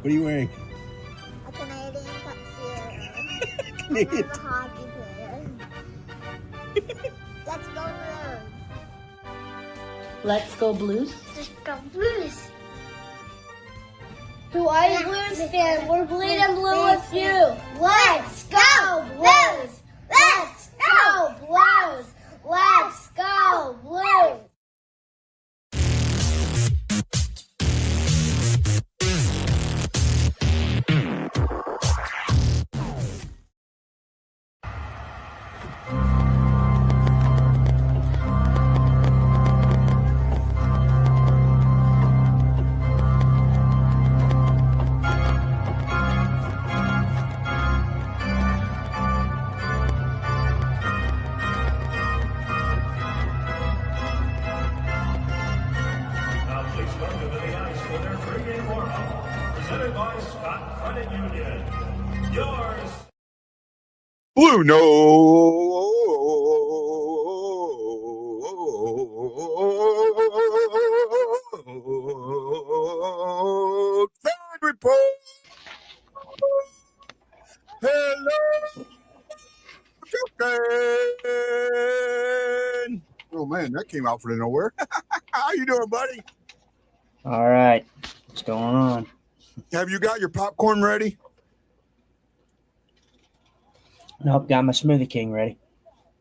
What are you wearing? A Canadian tuxedo. Canadian. I'm a hockey player. Let's go Blues. Let's go Blues. Let's go Blues. To all you Blues fans, we're bleeding blue with you. Let's go Blues. Let's go Blues. Let's go Blues. Blue Note Fan Report. Hello, Captain. Oh man, that came out from nowhere. How you doing, buddy? All right. What's going on? Have you got your popcorn ready? Nope, got my Smoothie King ready.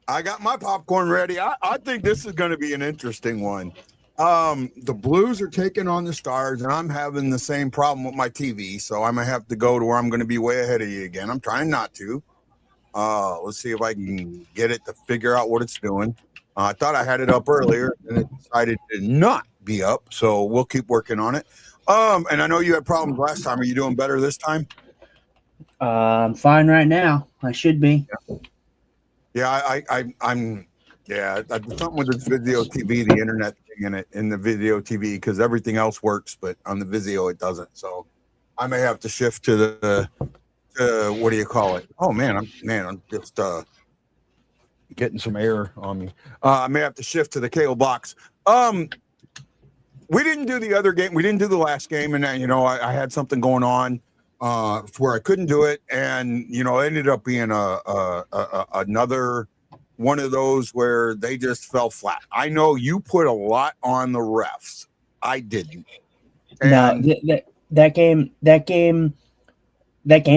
I got my popcorn ready. I think this is going to be an interesting one. The Blues are taking on the Stars, and I'm having the same problem with my TV, so I'm going to have to go to where I'm going to be way ahead of you again. I'm trying not to. Let's see if I can get it to figure out what it's doing. I thought I had it up earlier, and it decided to not be up, so we'll keep working on it. And I know you had problems last time. Are you doing better this time? I'm fine right now. I should be. Yeah, I'm. Yeah, something with the video TV, the internet thing in the video TV, because everything else works, but on the Vizio it doesn't. So I may have to shift to the what do you call it? Oh man, I'm just getting some air on me. I may have to shift to the cable box. We didn't do the other game. We didn't do the last game, and then, I had something going on where I couldn't do it, and it ended up being another one of those where they just fell flat. I know you put a lot on the refs. I didn't. And no, that game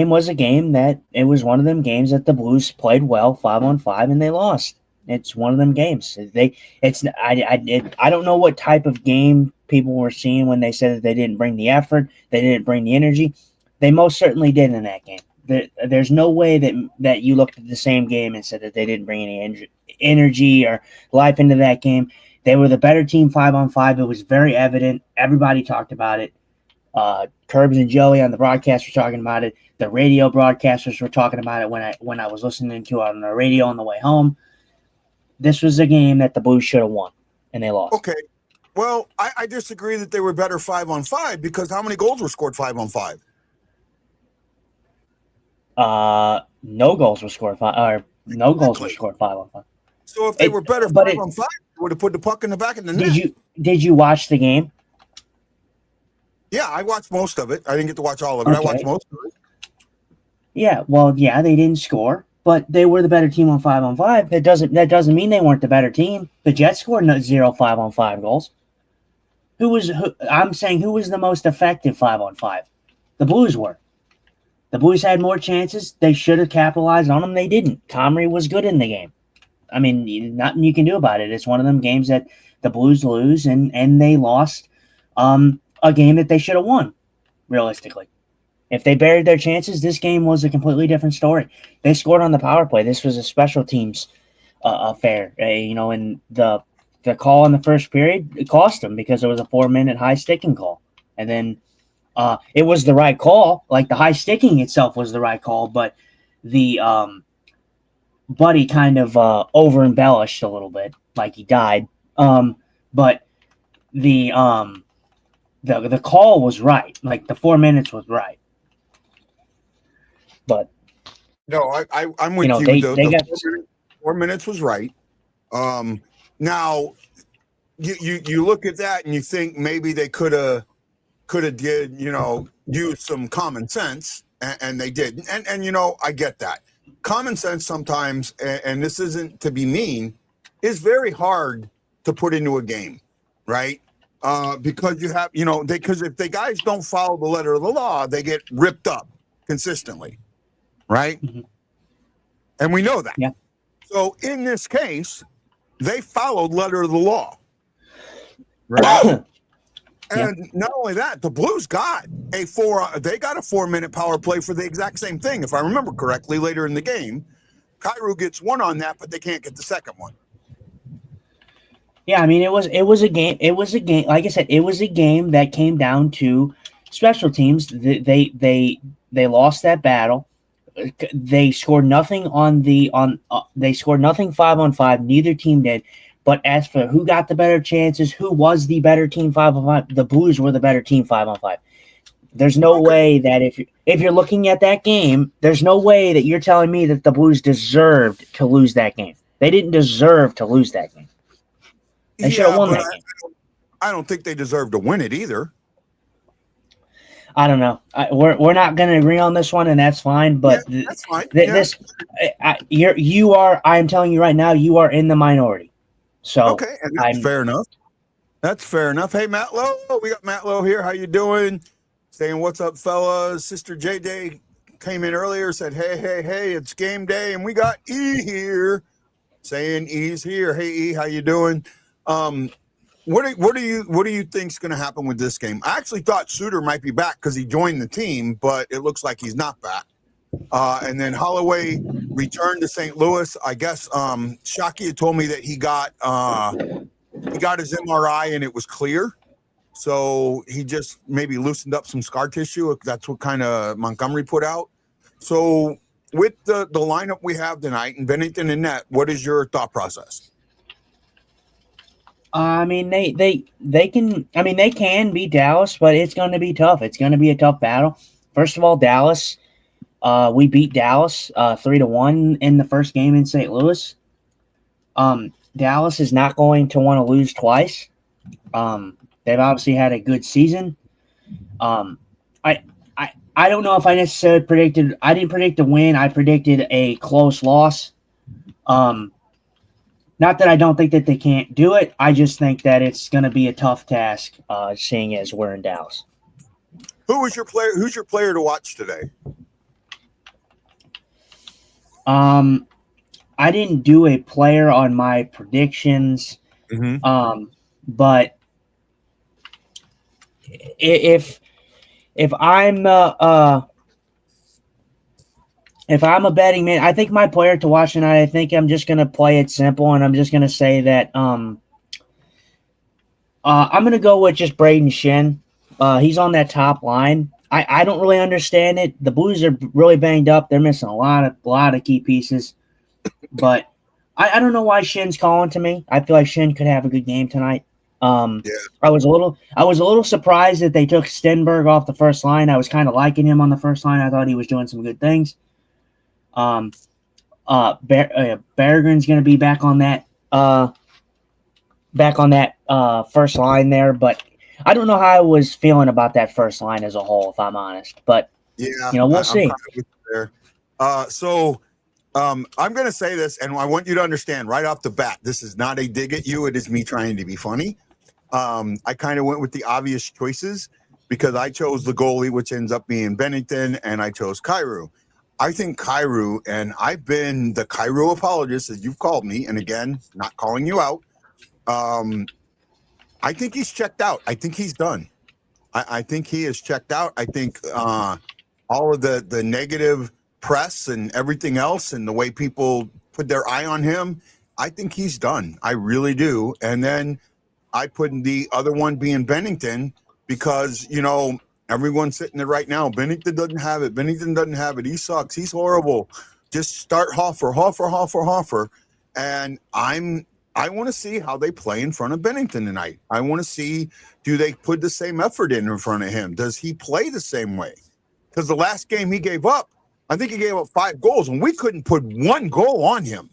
was a game that it was one of them games that the Blues played well 5-on-5 and they lost. It's one of them games. I don't know what type of game people were seeing when they said that they didn't bring the effort, they didn't bring the energy. They most certainly did in that game. There's no way that you looked at the same game and said that they didn't bring any energy or life into that game. They were the better team 5-on-5. It was very evident. Everybody talked about it. Curbs and Joey on the broadcast were talking about it. The radio broadcasters were talking about it when I was listening to it on the radio on the way home. This was a game that the Blues should have won, and they lost. Okay. Well, I disagree that they were better 5-on-5 because how many goals were scored 5-on-5? No goals were scored 5-on-5. So if they were better 5-on-5, they would have put the puck in the back of the net. Did you watch the game? Yeah, I watched most of it. I didn't get to watch all of it. Okay. I watched most of it. Yeah, well, yeah, they didn't score, but they were the better team on 5-on-5. That doesn't mean they weren't the better team. The Jets scored 0 5-on-5 goals. I'm saying who was the most effective 5-on-5? The Blues were. The Blues had more chances. They should have capitalized on them. They didn't. Comrie was good in the game. I mean, nothing you can do about it. It's one of them games that the Blues lose, and they lost a game that they should have won, realistically. If they buried their chances, this game was a completely different story. They scored on the power play. This was a special teams affair. And the call in the first period, it cost them because it was a 4-minute high sticking call. And then it was the right call. Like, the high sticking itself was the right call, but the Buddy kind of over embellished a little bit, like he died. But the call was right. Like, the 4 minutes was right. But no, I'm with you. The 4 minutes was right. Now you look at that and you think maybe they could have could have did, use some common sense, and they didn't. And I get that. Common sense sometimes, and this isn't to be mean, is very hard to put into a game, right? Because you have, because if the guys don't follow the letter of the law, they get ripped up consistently, right? Mm-hmm. And we know that. Yeah. So in this case, they followed letter of the law, right? And not only that, the Blues got a 4-minute power play for the exact same thing. If I remember correctly, later in the game, Kyrou gets one on that, but they can't get the second one. Yeah, I mean, it was a game. It was a game. Like I said, it was a game that came down to special teams. They lost that battle. They scored nothing they scored nothing 5-on-5. Neither team did. But as for who got the better chances, who was the better team 5-on-5, the Blues were the better team 5-on-5. There's no way that if you're looking at that game, there's no way that you're telling me that the Blues deserved to lose that game. They didn't deserve to lose that game. They should have won that game. I don't think they deserve to win it either. I don't know. We're not going to agree on this one, and that's fine. But that's fine. I am telling you right now, you are in the minority. So okay, and that's fair enough. That's fair enough. Hey, Matt Lowe, we got Matt Lowe here. How you doing? Saying what's up, fellas. Sister J Day came in earlier, said hey, it's game day, and we got E here. Saying E's here. Hey E, how you doing? What do you think's going to happen with this game? I actually thought Suter might be back because he joined the team, but it looks like he's not back. And then Holloway returned to St. Louis. I guess Shockey had told me that he got his MRI and it was clear. So he just maybe loosened up some scar tissue. That's what kind of Montgomery put out. So with the lineup we have tonight and Bennington and net, what is your thought process? I mean, they can beat Dallas, but it's going to be tough. It's going to be a tough battle. First of all, Dallas, we beat Dallas 3-1 in the first game in St. Louis. Dallas is not going to want to lose twice. They've obviously had a good season. I don't know if I necessarily predicted. I didn't predict a win. I predicted a close loss. Not that I don't think that they can't do it. I just think that it's going to be a tough task, seeing as we're in Dallas. Who's your player to watch today? I didn't do a player on my predictions. Mm-hmm. But if I'm if I'm a betting man, I think my player to watch tonight, I think I'm just going to play it simple, and I'm just going to say that I'm going to go with just Braden Shen. He's on that top line. I don't really understand it. The Blues are really banged up. They're missing a lot of key pieces. But I don't know why Shen's calling to me. I feel like Shen could have a good game tonight. I was a little surprised that they took Stenberg off the first line. I was kind of liking him on the first line. I thought he was doing some good things. Berggren's going to be back on that first line there, but I don't know how I was feeling about that first line as a whole, if I'm honest. But we'll see. I'm going to say this, and I want you to understand right off the bat, this is not a dig at you. It is me trying to be funny. I kind of went with the obvious choices because I chose the goalie, which ends up being Bennington, and I chose Kyrou. I think Kyrou, and I've been the Kyrou apologist, as you've called me, and again, not calling you out. I think he's checked out. I think he's done. I think he is checked out. I think all of the negative press and everything else and the way people put their eye on him, I think he's done. I really do. And then I put the other one being Bennington because, everyone's sitting there right now. Bennington doesn't have it. Bennington doesn't have it. He sucks. He's horrible. Just start Hoffer. And I want to see how they play in front of Bennington tonight. I want to see, do they put the same effort in front of him? Does he play the same way? Because the last game he gave up, I think he gave up 5 goals, and we couldn't put 1 goal on him.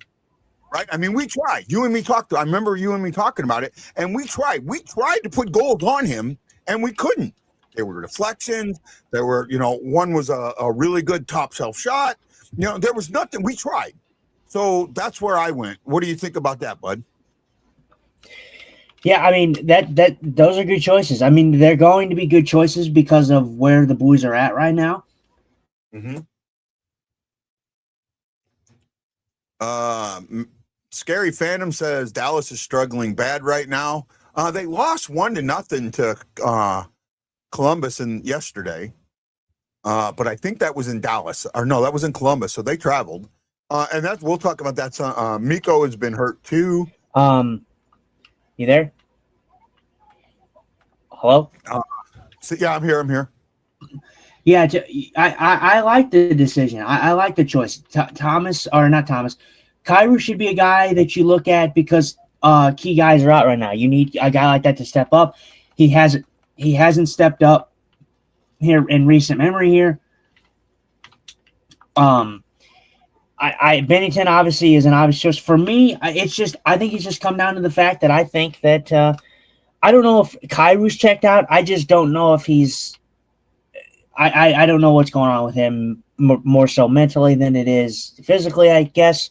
Right? I mean, we tried. I remember you and me talking about it, and we tried. We tried to put goals on him, and we couldn't. There were deflections. There were, one was a really good top shelf shot. There was nothing. We tried. So that's where I went. What do you think about that, bud? Yeah, I mean that those are good choices. I mean, they're going to be good choices because of where the Blues are at right now. Mm-hmm. Scary Phantom says Dallas is struggling bad right now. They lost 1-0 to Columbus yesterday. But I think that was in Dallas. Or no, that was in Columbus. So they traveled. And we'll talk about that. Miko has been hurt too. You there? Hello? Yeah, I'm here. Yeah, I like the decision. I like the choice. Thomas, or not Thomas, Kyrou should be a guy that you look at because key guys are out right now. You need a guy like that to step up. He hasn't stepped up here in recent memory here. Bennington obviously is an obvious choice. For me, I think it's just come down to the fact that I think that I don't know if Kyrou's checked out. I just don't know if he's I don't know what's going on with him more so mentally than it is physically, I guess.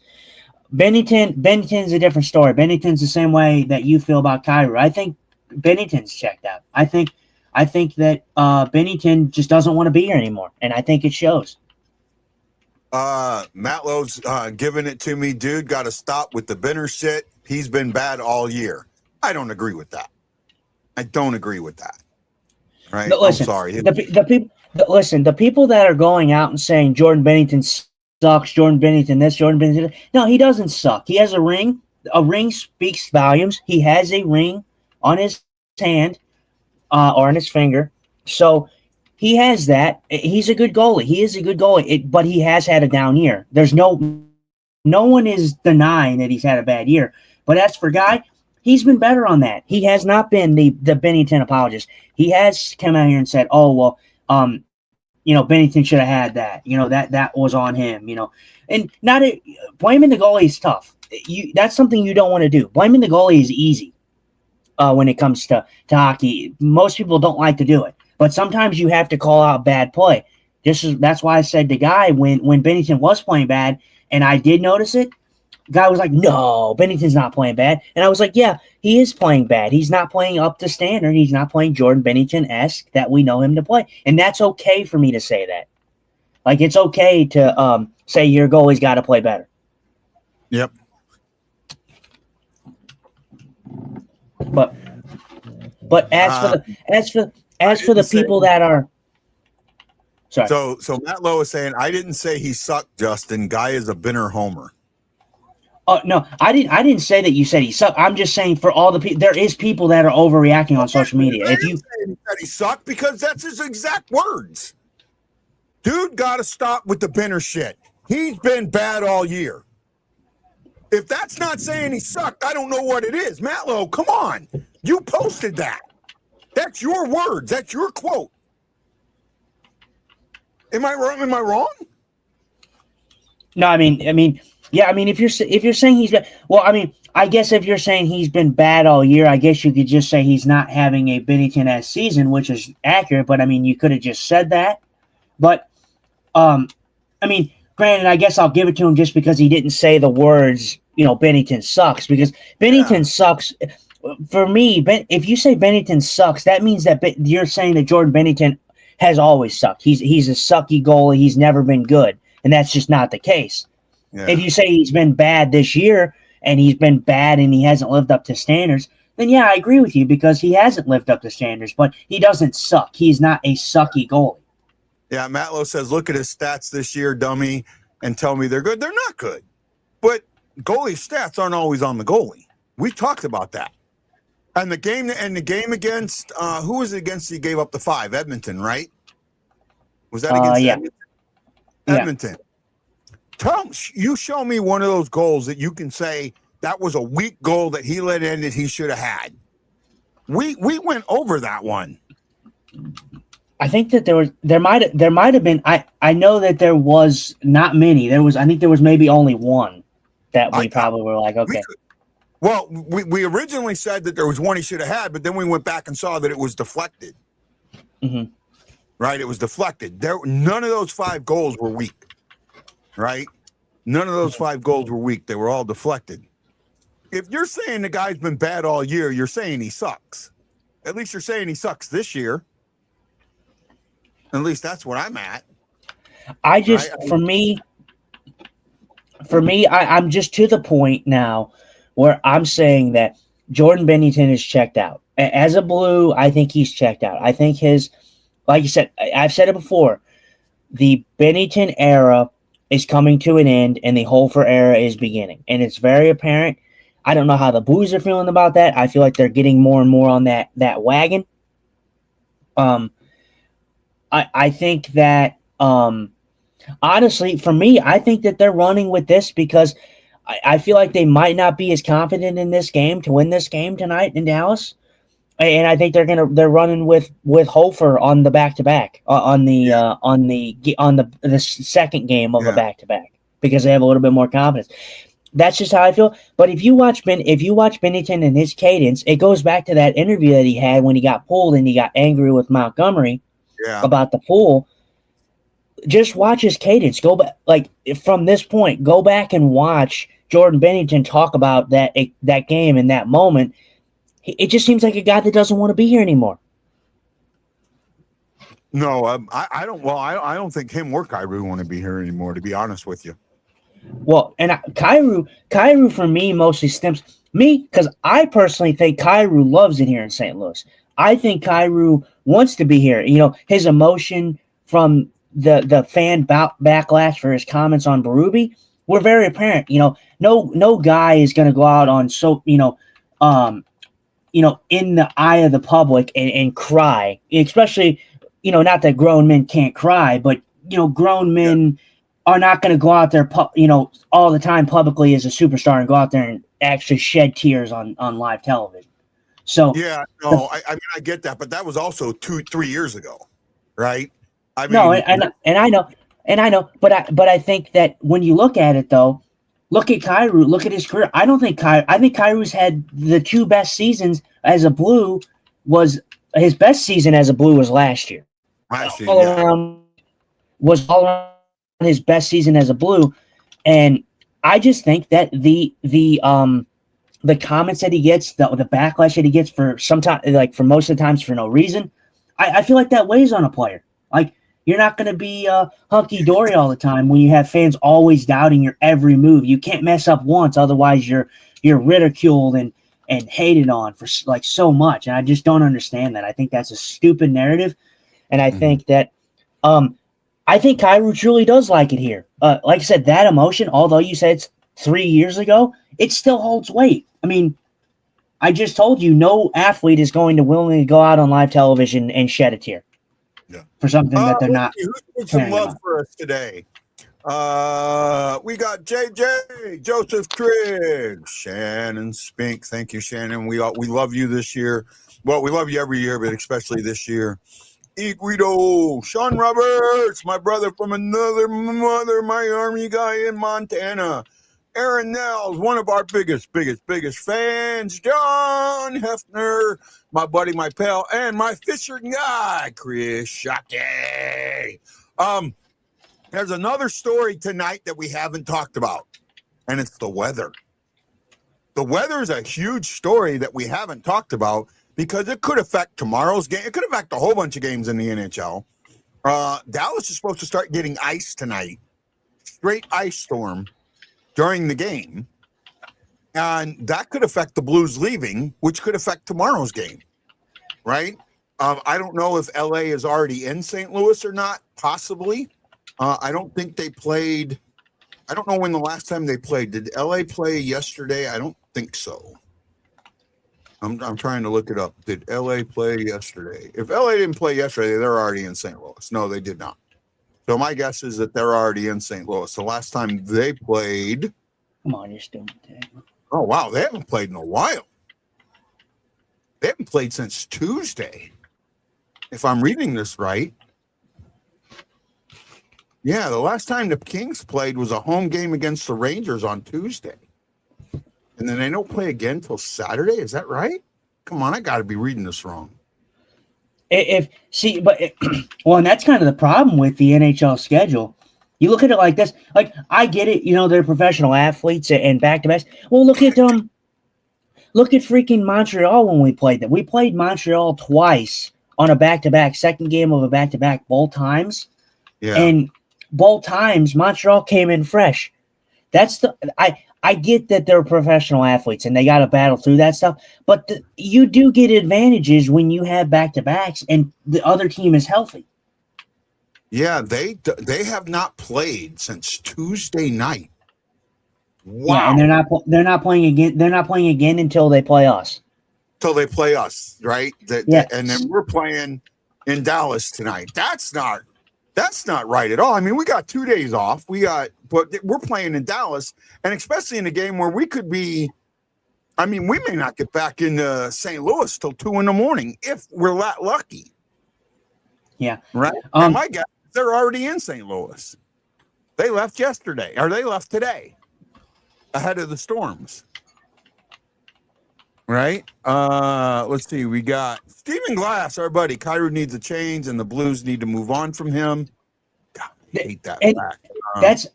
Bennington's a different story. Bennington's the same way that you feel about Kyrou. I think Bennington's checked out. I think that Bennington just doesn't want to be here anymore, and I think it shows. Matlow's giving it to me. Dude, got to stop with the Benner shit. He's been bad all year. I don't agree with that. Right? But listen, I'm sorry. The people that are going out and saying Jordan Bennington sucks, Jordan Bennington this, Jordan Bennington. No, he doesn't suck. He has a ring. A ring speaks volumes. He has a ring on his hand or on his finger. So he has that. He's a good goalie. He is a good goalie, but he has had a down year. There's no one is denying that he's had a bad year. But as for Guy, he's been better on that. He has not been the Bennington apologist. He has come out here and said, "Oh well, Bennington should have had that. That was on him. And blaming the goalie is tough. That's something you don't want to do. Blaming the goalie is easy when it comes to hockey. Most people don't like to do it, but sometimes you have to call out bad play. That's why I said to Guy when Bennington was playing bad, and I did notice it. Guy was like, "No, Bennington's not playing bad," and I was like, "Yeah, he is playing bad. He's not playing up to standard. He's not playing Jordan Bennington-esque that we know him to play, and that's okay for me to say that. Like it's okay to say your goalie's got to play better." Yep. But as for the people that are sorry. So Matt Lowe is saying I didn't say he sucked, Justin. Guy is a Benner homer. Oh no, I didn't say that you said he sucked. I'm just saying for all the people, there is people that are overreacting on social media. If you said he sucked because that's his exact words. Dude, got to stop with the Benner shit. He's been bad all year. If that's not saying he sucked, I don't know what it is. Matlow, come on. You posted that. That's your words. That's your quote. Am I wrong? No, I mean, yeah, I mean, if you're saying he's been, well, I mean, I guess if you're saying he's been bad all year, I guess you could just say he's not having a Bennington-esque season, which is accurate. But I mean, you could have just said that. But I mean, granted, I guess I'll give it to him just because he didn't say the words, Bennington sucks, because Bennington sucks. For me, if you say Bennington sucks, that means that you're saying that Jordan Bennington has always sucked. He's a sucky goalie. He's never been good, and that's just not the case. Yeah. If you say he's been bad this year and he's been bad and he hasn't lived up to standards, then yeah, I agree with you because he hasn't lived up to standards, but he doesn't suck. He's not a sucky goalie. Yeah, Matlow says, look at his stats this year, dummy, and tell me they're good. They're not good. But goalie stats aren't always on the goalie. We talked about that. And the game against who was it against? He gave up the 5, Edmonton, right? Was that against Edmonton? Yeah. You show me one of those goals that you can say that was a weak goal that he let in that he should have had. We went over that one. I think that there might have been. I know that there was not many. I think there was maybe only one that we probably were like, okay. We originally said that there was one he should have had, but then we went back and saw that it was deflected. Mhm. Right? It was deflected. None of those 5 goals were weak. Right? None of those 5 goals were weak. They were all deflected. If you're saying the guy's been bad all year, you're saying he sucks. At least you're saying he sucks this year. At least that's what I'm at. I just, Right? for me, I'm just to the point now where I'm saying that Jordan Bennington is checked out. As a Blue, I think he's checked out. I think like you said, I've said it before, the Bennington era is coming to an end and the Holfer era is beginning. And it's very apparent. I don't know how the Blues are feeling about that. I feel like they're getting more and more on that wagon. I think that honestly, for me, I think that they're running with this because I feel like they might not be as confident in this game to win this game tonight in Dallas. And I think they're running with Hofer on the back-to-back on the second game of a back-to-back because they have a little bit more confidence. That's just how I feel. But if you watch Bennington and his cadence, it goes back to that interview that he had when he got pulled and he got angry with Montgomery about the pull. Just watch his cadence. Go back, like from this point, go back and watch Jordan Bennington talk about that game in that moment. It just seems like a guy that doesn't want to be here anymore. No, I don't. Well, I don't think him or Kyrou want to be here anymore. To be honest with you. Well, and Kyrou for me mostly stems because I personally think Kyrou loves it here in St. Louis. I think Kyrou wants to be here. You know, his emotion from the fan backlash for his comments on Berube were very apparent. You know, no guy is going to go out on in the eye of the public and cry, especially, not that grown men can't cry, but, grown men are not going to go out there, all the time publicly as a superstar and go out there and actually shed tears on live television. So, yeah, no, I mean, I get that, but that was also 2-3 years ago, right? I mean, no, and I know, but I think that when you look at it though, look at Kyrou, look at his career. I think Kyrou's had the 2 best seasons as a Blue. His best season as a Blue was last year. Was all around his best season as a Blue, and I just think that the comments that he gets, the backlash that he gets for most of the times for no reason, I feel like that weighs on a player. Like, you're not going to be hunky-dory all the time when you have fans always doubting your every move. You can't mess up once, otherwise you're ridiculed and hated on for so much. And I just don't understand that. I think that's a stupid narrative, and I think that I think Kyrou truly does like it here. Like I said, that emotion, although you said it's 3 years ago, it still holds weight. I mean, I just told you no athlete is going to willingly go out on live television and shed a tear. Yeah. For something that they're not. Who's put some love for us today? We got JJ, Joseph Triggs, Shannon Spink. Thank you, Shannon. We love you this year. Well, we love you every year, but especially this year. Guido, Sean Roberts, my brother from another mother, my Army guy in Montana. Aaron Nels, one of our biggest fans. John Hefner, my buddy, my pal, and my Fisher guy, Chris Shaki. There's another story tonight that we haven't talked about, and it's the weather. The weather is a huge story that we haven't talked about because it could affect tomorrow's game. It could affect a whole bunch of games in the NHL. Dallas is supposed to start getting ice tonight, straight ice storm during the game, and that could affect the Blues leaving, which could affect tomorrow's game, right? I don't know if LA is already in St. Louis or not, possibly. I don't think they played. I don't know when the last time they played. Did LA play yesterday? I don't think so. I'm trying to look it up. Did LA play yesterday? If LA didn't play yesterday, they're already in St. Louis. No, they did not. So my guess is that they're already in St. Louis. The last time they played. Come on, you're still there. Oh, wow. They haven't played in a while. They haven't played since Tuesday, if I'm reading this right. Yeah, the last time the Kings played was a home game against the Rangers on Tuesday. And then they don't play again till Saturday. Is that right? Come on, I got to be reading this wrong. if see, but well, and that's kind of the problem with the NHL schedule. You look at it like this. Like I get it, they're professional athletes and back to backs. Well, look at freaking Montreal when we played them. We played Montreal twice on a back to back, second game of a back to back, both times. Yeah. And both times Montreal came in fresh. I get that they're professional athletes and they got to battle through that stuff, but you do get advantages when you have back-to-backs and the other team is healthy. Yeah, they have not played since Tuesday night. Wow. Yeah, and they're not playing again. They're not playing again until they play us. Till they play us, right? Yeah. And then we're playing in Dallas tonight. That's not right at all. I mean, we got 2 days off. But we're playing in Dallas, and especially in a game where we could be. I mean, we may not get back into St. Louis till 2 a.m. if we're that lucky. Yeah. Right. And my guys, they're already in St. Louis. They left yesterday, or they left today, ahead of the Storms. Right. Let's see. We got Stephen Glass, our buddy. Kyrou needs a change, and the Blues need to move on from him. God, I hate that fact.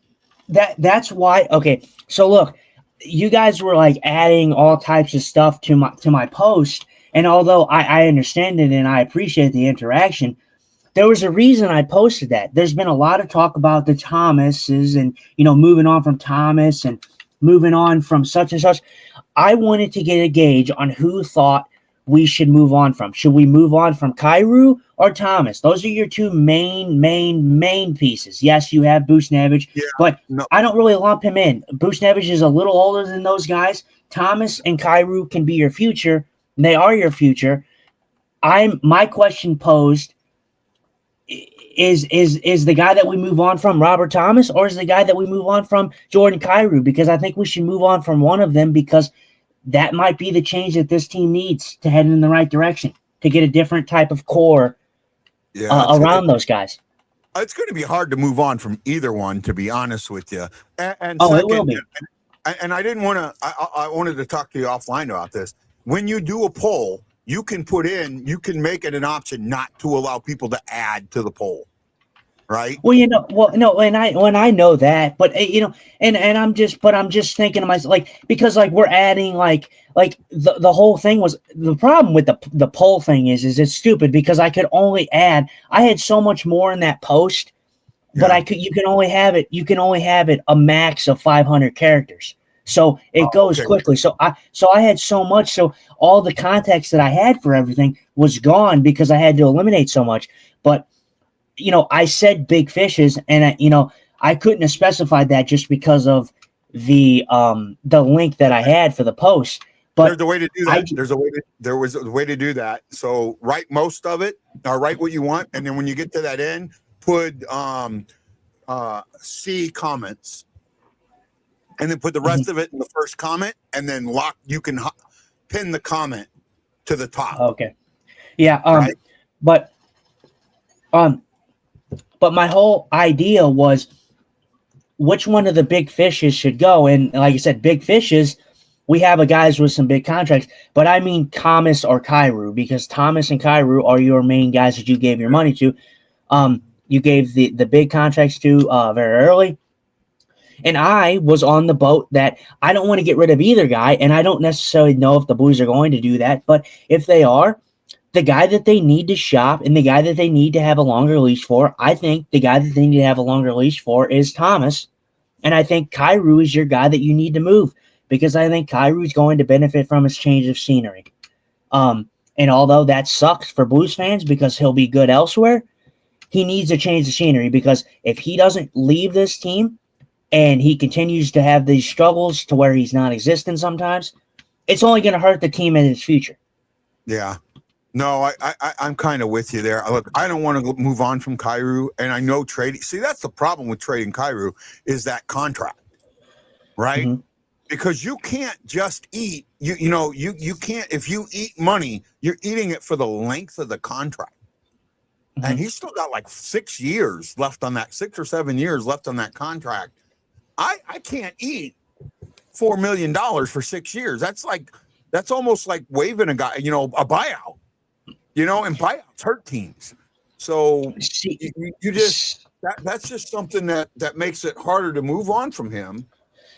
That's why. Okay, so look, you guys were like adding all types of stuff to my post, and although I understand it and I appreciate the interaction, there was a reason I posted that. There's been a lot of talk about the Thomases and moving on from Thomas and moving on from such and such. I wanted to get a gauge on who thought we should move on from. Should we move on from Kyrou or Thomas? Those are your two main pieces. Yes, you have Buchnevich, but no. I don't really lump him in. Buchnevich is a little older than those guys. Thomas and Kyrou can be your future. They are your future. My question posed is the guy that we move on from Robert Thomas, or is the guy that we move on from Jordan Kyrou? Because I think we should move on from one of them, because that might be the change that this team needs to head in the right direction, to get a different type of core around those guys. It's going to be hard to move on from either one, to be honest with you. And second, it will be. And I didn't want to. I wanted to talk to you offline about this. When you do a poll, you can make it an option not to allow people to add to the poll. Right. Well, and I know that, but and I'm just thinking to myself, because we're adding the whole thing was the problem with the poll thing is it's stupid, because I could only add. I had so much more in that post, but you can only have it a max of 500 characters. So it goes quickly. So I had so much. So all the context that I had for everything was gone because I had to eliminate so much. But I said big fishes, and I couldn't have specified that just because of the link that I had for the post. But there's a way to do that. There was a way to do that. So write most of it, or write what you want, and then when you get to that end, put C comments, and then put the rest of it in the first comment, and then you can pin the comment to the top. Okay. Yeah. Right? But my whole idea was which one of the big fishes should go. And like I said, big fishes, we have guys with some big contracts, but I mean Thomas or Kyrou, because Thomas and Kyrou are your main guys that you gave your money to. You gave the big contracts to very early. And I was on the boat that I don't want to get rid of either guy, and I don't necessarily know if the Blues are going to do that, but if they are, the guy that they need to shop and the guy that they need to have a longer leash for, I think the guy that they need to have a longer leash for is Thomas. And I think Kyrou is your guy that you need to move, because I think Kyrou is going to benefit from his change of scenery. And although that sucks for Blues fans because he'll be good elsewhere, he needs a change of scenery, because if he doesn't leave this team and he continues to have these struggles to where he's non-existent sometimes, it's only going to hurt the team in its future. Yeah. No, I'm kind of with you there. Look, I don't want to move on from Kyrou, and I know trading. See, that's the problem with trading Kyrou, is that contract, right? Mm-hmm. Because you can't just eat. You can't. If you eat money, you're eating it for the length of the contract, and he's still got 6 years left on that, 6 or 7 years left on that contract. I can't eat $4 million for 6 years. That's almost like waving a guy, a buyout. And buyouts hurt teams. So See, you just that's just something that makes it harder to move on from him.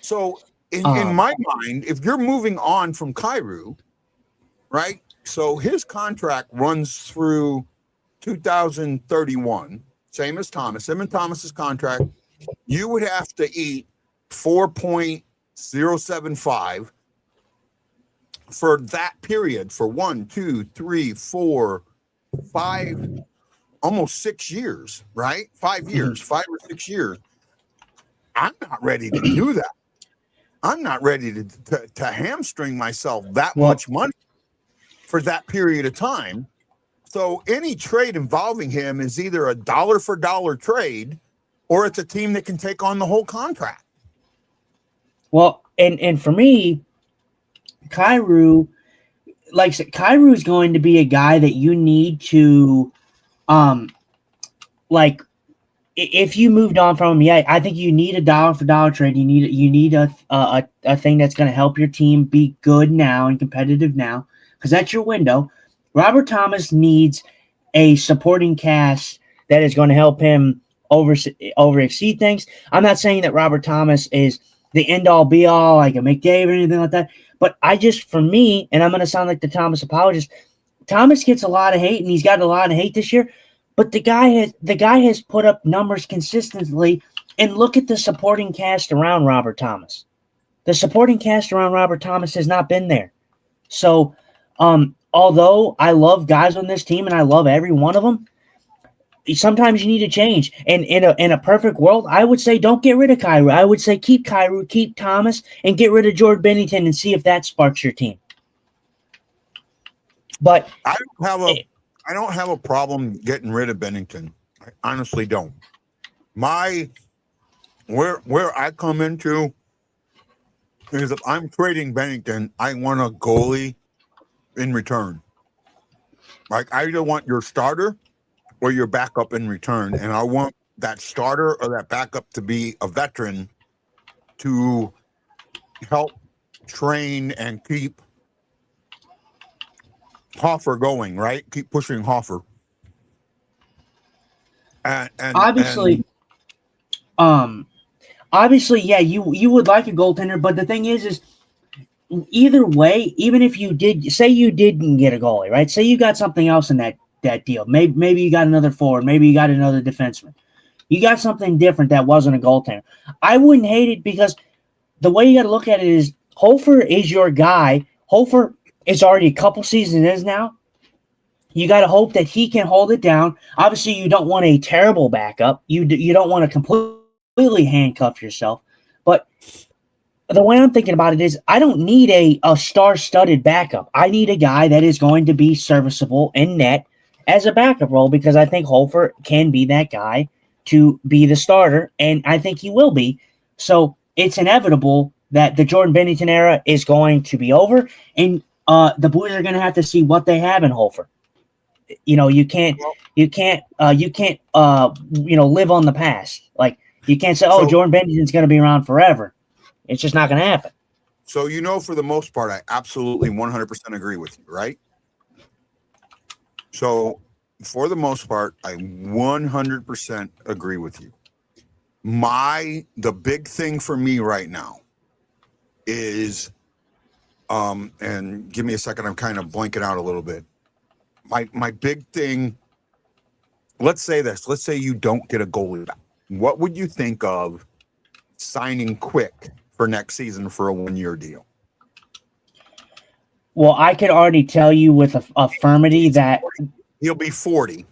So in my mind, if you're moving on from Kyrou, right? So his contract runs through 2031, same as Thomas. Him and Thomas's contract, you would have to eat 4.075 for that period for 1, 2, 3, 4, 5, almost 6 years, right? 5 years, 5 or 6 years. I'm not ready to do that. I'm not ready to hamstring myself that much money for that period of time. So any trade involving him is either a dollar for dollar trade or it's a team that can take on the whole contract. Well, and for me, Kyrou, like I said, Kyrou is going to be a guy that you need to, like, if you moved on from him, yeah, I think you need a dollar for dollar trade. You need a thing that's going to help your team be good now and competitive now, because that's your window. Robert Thomas needs a supporting cast that is going to help him over exceed things. I'm not saying that Robert Thomas is the end all be all, like a McDavid or anything like that. But for me, and I'm going to sound like the Thomas apologist, Thomas gets a lot of hate, and he's got a lot of hate this year. But the guy has put up numbers consistently, and look at the supporting cast around Robert Thomas. The supporting cast around Robert Thomas has not been there. So, although I love guys on this team and I love every one of them, sometimes you need to change. And in a perfect world, I would say don't get rid of Kyrou. I would say keep Kyrou, keep Thomas, and get rid of Jordan Binnington and see if that sparks your team. But I don't have a problem getting rid of Binnington. I honestly don't. Where I come into is if I'm trading Binnington, I want a goalie in return. Like I either want your starter or your backup in return, and I want that starter or that backup to be a veteran to help train and keep Hoffer going, right? Keep pushing Hoffer. And obviously, yeah, you would like a goaltender, but the thing is either way, even if you didn't get a goalie, right? Say you got something else in that deal. Maybe you got another forward, maybe you got another defenseman. You got something different that wasn't a goaltender. I wouldn't hate it, because the way you got to look at it is Hofer is your guy. Hofer is already a couple seasons in now. You got to hope that he can hold it down. Obviously, you don't want a terrible backup. You don't want to completely handcuff yourself. But the way I'm thinking about it is I don't need a star-studded backup. I need a guy that is going to be serviceable in net as a backup role, because I think Hofer can be that guy to be the starter, and I think he will be. So it's inevitable that the Jordan Binnington era is going to be over, and the Blues are going to have to see what they have in Hofer. You can't live on the past. Like, you can't say, Jordan Binnington's going to be around forever. It's just not going to happen. So, for the most part, I absolutely 100% agree with you, right? So, for the most part, I 100% agree with you. The big thing for me right now is, and give me a second, I'm kind of blanking out a little bit. My big thing, let's say you don't get a goalie back. What would you think of signing Quick for next season for a 1-year deal? Well, I could already tell you with a firmity that he'll be 40,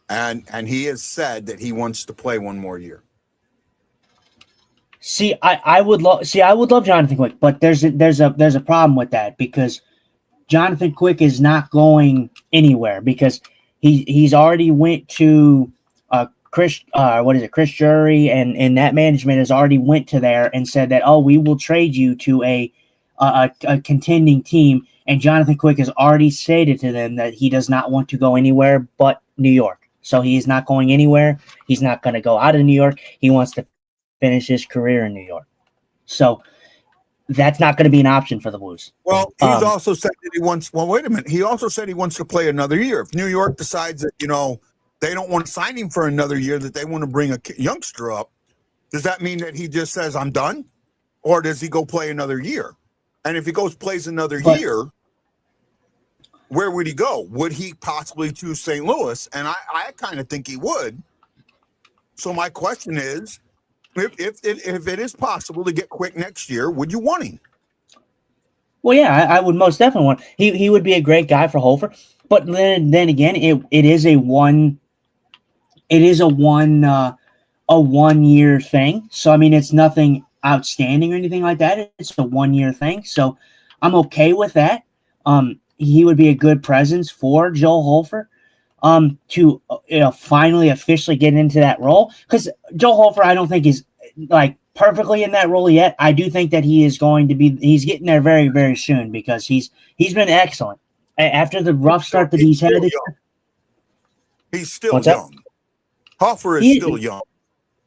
and he has said that he wants to play 1 more year. I would love Jonathan Quick, but there's a problem with that, because Jonathan Quick is not going anywhere, because he's already went to Chris Jury, and that management has already went to there and said that, we will trade you to a contending team, and Jonathan Quick has already stated to them that he does not want to go anywhere but New York. So he is not going anywhere. He's not going to go out of New York. He wants to finish his career in New York. So that's not going to be an option for the Blues. Well, he's also said that he wants. Well, wait a minute. He also said he wants to play another year. If New York decides that they don't want to sign him for another year, that they want to bring a youngster up, does that mean that he just says I'm done, or does he go play another year? And if he plays another year, where would he go? Would he possibly choose St. Louis? And I kind of think he would. So my question is, if it is possible to get Quick next year, would you want him? Well, yeah, I would most definitely want. He would be a great guy for Hofer, but then again, it is a 1 year thing. So I mean, it's nothing outstanding or anything like that. It's a 1 year thing. So I'm okay with that. He would be a good presence for Joe Hofer to finally officially get into that role, because Joe Hofer, I don't think is like perfectly in that role yet. I do think that he is going to be. He's getting there very, very soon, because he's been excellent after the rough start that he's had. He's still young. Hofer is still young.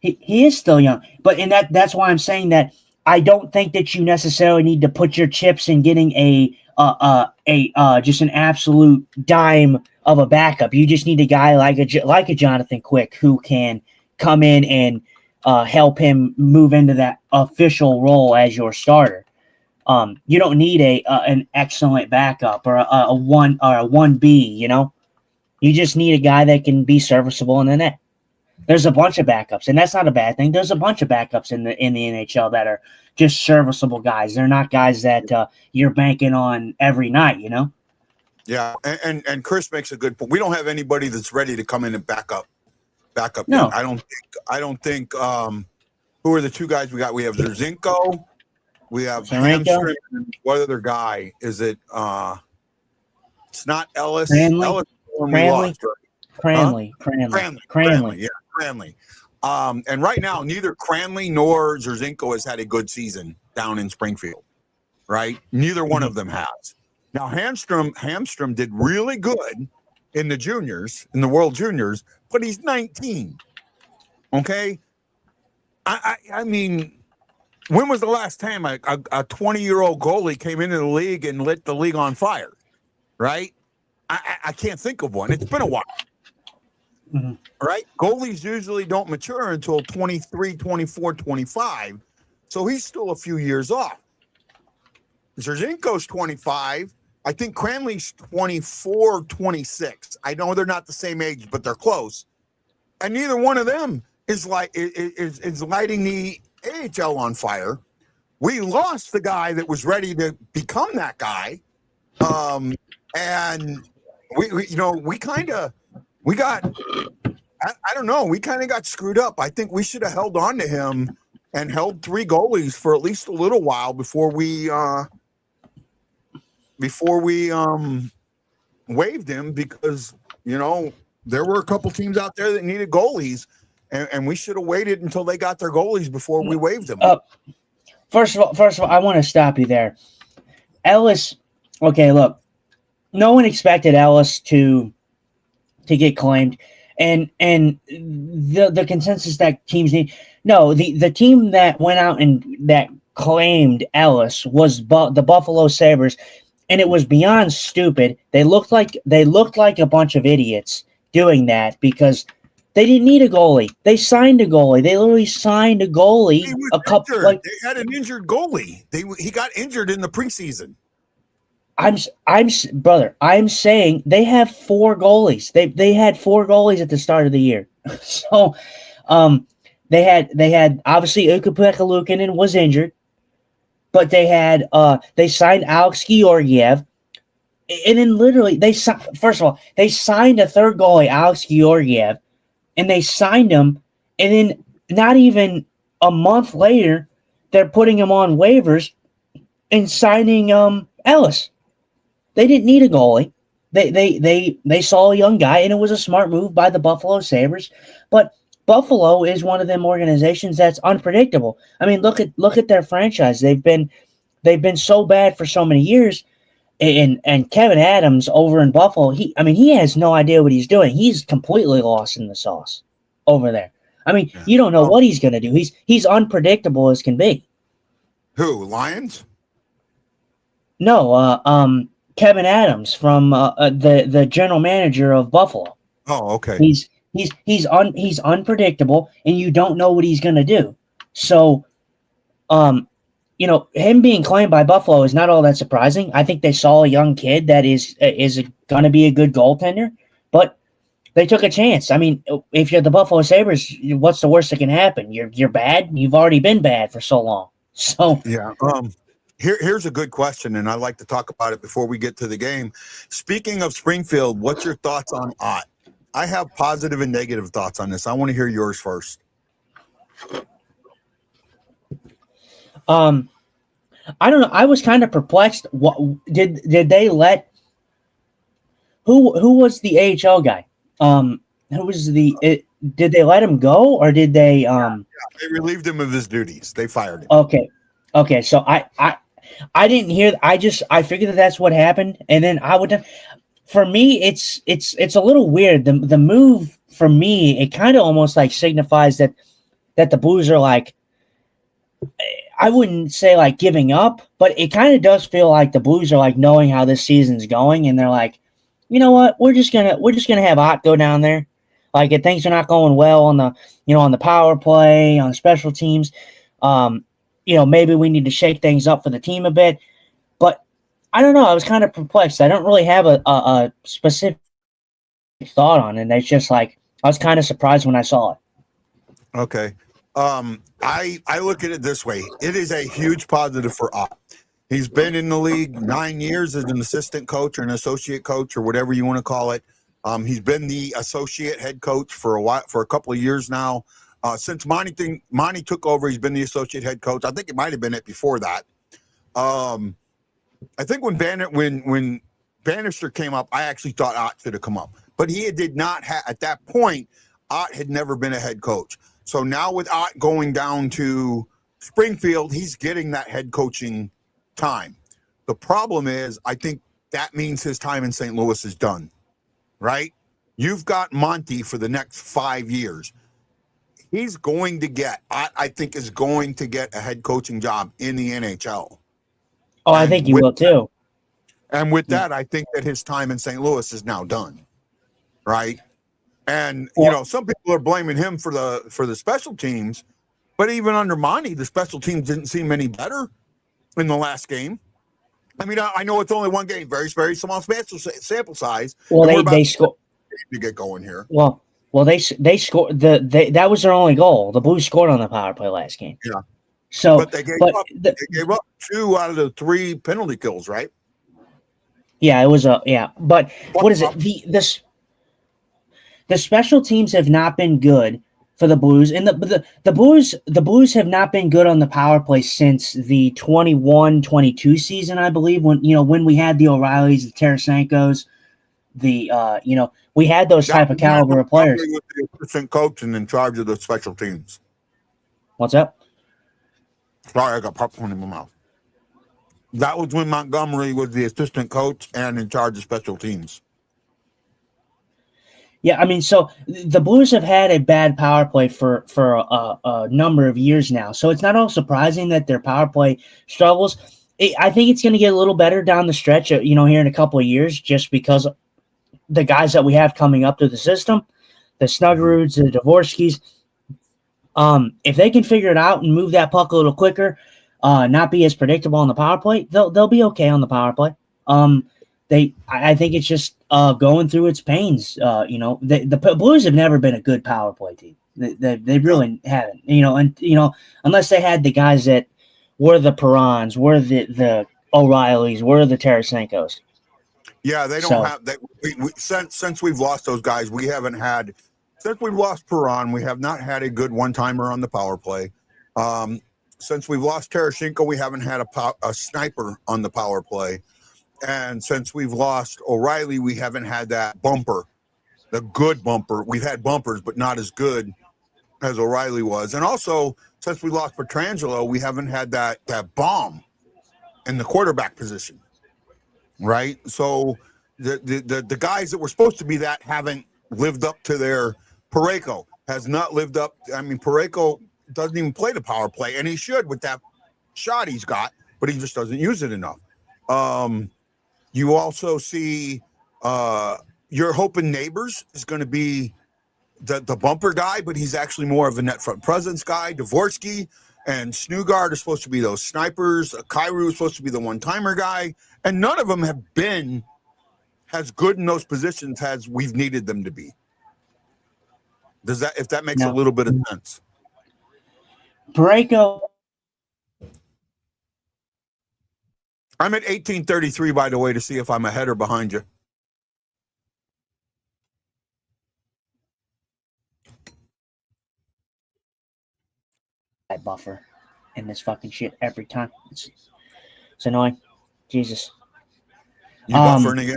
He is still young, but that's why I'm saying that I don't think that you necessarily need to put your chips in getting just an absolute dime of a backup. You just need a guy like a Jonathan Quick who can come in and help him move into that official role as your starter. You don't need an excellent backup or a 1B. You just need a guy that can be serviceable in the net. There's a bunch of backups, and that's not a bad thing. There's a bunch of backups in the NHL that are just serviceable guys. They're not guys that you're banking on every night, Yeah, and Chris makes a good point. We don't have anybody that's ready to come in and back up. No, I don't think. Who are the two guys we got? We have Zerzinko. We have Hamstring. What other guy is it? It's not Ellis. Cranley. Yeah, Cranley. And right now, neither Cranley nor Zerzinko has had a good season down in Springfield. Right? Neither one of them has. Now, Hamstrom did really good in the juniors, in the World Juniors, but he's 19. Okay? I mean, when was the last time a 20-year-old goalie came into the league and lit the league on fire? Right? I can't think of one. It's been a while. Mm-hmm. Right? Goalies usually don't mature until 23, 24, 25. So he's still a few years off. Zerzinko's 25. I think Cranley's 24, 26. I know they're not the same age, but they're close. And neither one of them is lighting the AHL on fire. We lost the guy that was ready to become that guy. And we kind of got screwed up. I think we should have held on to him and held three goalies for at least a little while before we waived him, because there were a couple teams out there that needed goalies, and we should have waited until they got their goalies before we waived them. First of all, I want to stop you there. Ellis, okay, look, no one expected Ellis to get claimed, and the consensus that teams need. No, the team that went out and that claimed Ellis was the Buffalo Sabres, and it was beyond stupid. They looked like a bunch of idiots doing that because they didn't need a goalie. They signed a goalie. They literally signed a goalie. They had an injured goalie. He got injured in the preseason. I'm saying they have four goalies. They had four goalies at the start of the year. So, they had obviously Ukko-Pekka Luukkonen was injured, but they signed Alex Georgiev, and then literally they signed a third goalie, Alex Georgiev, and they signed him, and then not even a month later, they're putting him on waivers and signing Ellis. They didn't need a goalie. They saw a young guy, and it was a smart move by the Buffalo Sabres. But Buffalo is one of them organizations that's unpredictable. I mean, look at their franchise. They've been so bad for so many years. And Kevin Adams over in Buffalo, he has no idea what he's doing. He's completely lost in the sauce over there. I mean, you don't know what he's going to do. He's unpredictable as can be. Who, Lions? No, Kevin Adams from the general manager of Buffalo. Oh, okay. He's unpredictable, and you don't know what he's going to do. So, him being claimed by Buffalo is not all that surprising. I think they saw a young kid that is going to be a good goaltender, but they took a chance. I mean, if you're the Buffalo Sabres, what's the worst that can happen? You're bad. You've already been bad for so long. So yeah. Here's a good question, and I like to talk about it before we get to the game. Speaking of Springfield, what's your thoughts on Ott? I have positive and negative thoughts on this. I want to hear yours first. I don't know. I was kind of perplexed. What did they let? Who was the AHL guy? Who was did they let him go, or did they? Yeah, they relieved him of his duties. They fired him. Okay. So I didn't hear. I figured that's what happened, and then I would. For me, it's a little weird. The move for me, it kind of almost like signifies that the Blues are like. I wouldn't say like giving up, but it kind of does feel like the Blues are like knowing how this season's going, and they're like, you know what, we're just gonna have Ott go down there. Like if things are not going well on the power play, on special teams, maybe we need to shake things up for the team a bit. But I don't know. I was kind of perplexed. I don't really have a specific thought on it. It's just like I was kind of surprised when I saw it. Okay. I look at it this way. It is a huge positive for Ott. He's been in the league 9 years as an assistant coach or an associate coach or whatever you want to call it. He's been the associate head coach for a couple of years now. Since Monty took over, he's been the associate head coach. I think it might have been it before that. I think when Bannister came up, I actually thought Ott should have come up, but he did not have at that point. Ott had never been a head coach. So now with Ott going down to Springfield, he's getting that head coaching time. The problem is, I think that means his time in St. Louis is done, right? You've got Monty for the next 5 years. He's going to get, I think, is going to get a head coaching job in the NHL. Oh, I think he will too. And with that, I think that his time in St. Louis is now done, right? And some people are blaming him for the special teams, but even under Monty, the special teams didn't seem any better in the last game. I mean, I know it's only one game, very, very small sample size. Well, they scored to get going here. Well, they scored that was their only goal. The Blues scored on the power play last game. Yeah. So, but they gave up 2 out of the 3 penalty kills, right? Yeah, it was But what is it? The special teams have not been good for the Blues, and the Blues have not been good on the power play since the 21-22 season, I believe. When we had the O'Reillys, the Tarasenkos, we had those type of caliber of players. With the assistant coach and in charge of the special teams. What's up? Sorry, I got popcorn in my mouth. That was when Montgomery was the assistant coach and in charge of special teams. Yeah, I mean, so the Blues have had a bad power play for a number of years now. So it's not all surprising that their power play struggles. I think it's going to get a little better down the stretch, here in a couple of years, just because the guys that we have coming up through the system, the Snuggeruds, the Dvorskys, if they can figure it out and move that puck a little quicker, not be as predictable on the power play, they'll be okay on the power play. I think it's just going through its pains. The Blues have never been a good power play team. They really haven't. Unless they had the guys that were the Perrons, were the O'Reillys, were the Tarasenkos. Yeah, they don't have that. Since we've lost those guys, we haven't had. Since we've lost Perron, we have not had a good one-timer on the power play. Since we've lost Tarasenko, we haven't had a sniper on the power play. And since we've lost O'Reilly, we haven't had that bumper, the good bumper. We've had bumpers, but not as good as O'Reilly was. And also, since we lost Pietrangelo, we haven't had that bomb in the quarterback position, right? So the guys that were supposed to be that haven't lived up to their. Parayko has not lived up. I mean, Parayko doesn't even play the power play, and he should with that shot he's got, but he just doesn't use it enough. You also see you're hoping Neighbors is going to be the bumper guy, but he's actually more of a net front presence guy. Dvorsky and Snugard are supposed to be those snipers. Kyrou is supposed to be the one-timer guy, and none of them have been as good in those positions as we've needed them to be. If that makes a little bit of sense? Parayko. I'm at 1833, by the way, to see if I'm ahead or behind you. Buffer in this fucking shit every time. It's annoying. Jesus. You buffering again?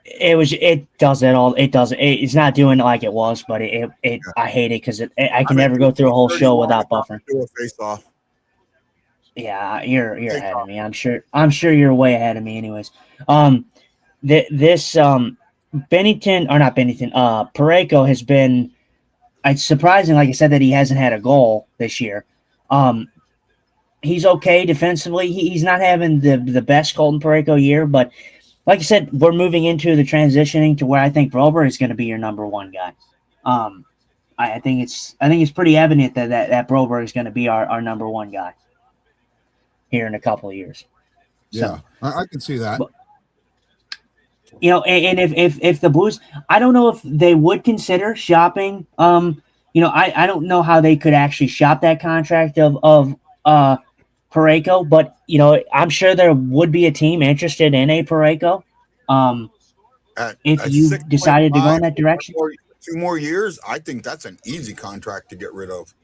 It does it all. It does. It's not doing it like it was, but I hate it because I can never go through a whole show without buffering. Do a face off. Yeah, you're ahead of me. I'm sure you're way ahead of me. Anyways, this Bennington or not Bennington, Parayko has been. It's surprising, like I said, that he hasn't had a goal this year. He's okay defensively. He's not having the best Colton Parayko year, but like I said, we're moving into the transitioning to where I think Broberg is going to be your number one guy. I think it's pretty evident that Broberg is going to be our number one guy here in a couple of years. Yeah, I can see that. But, and if the Blues, I don't know if they would consider shopping. I don't know how they could actually shop that contract of Parayko, but I'm sure there would be a team interested in a Parayko. If you decided to go in that direction, 2 more years, I think that's an easy contract to get rid of.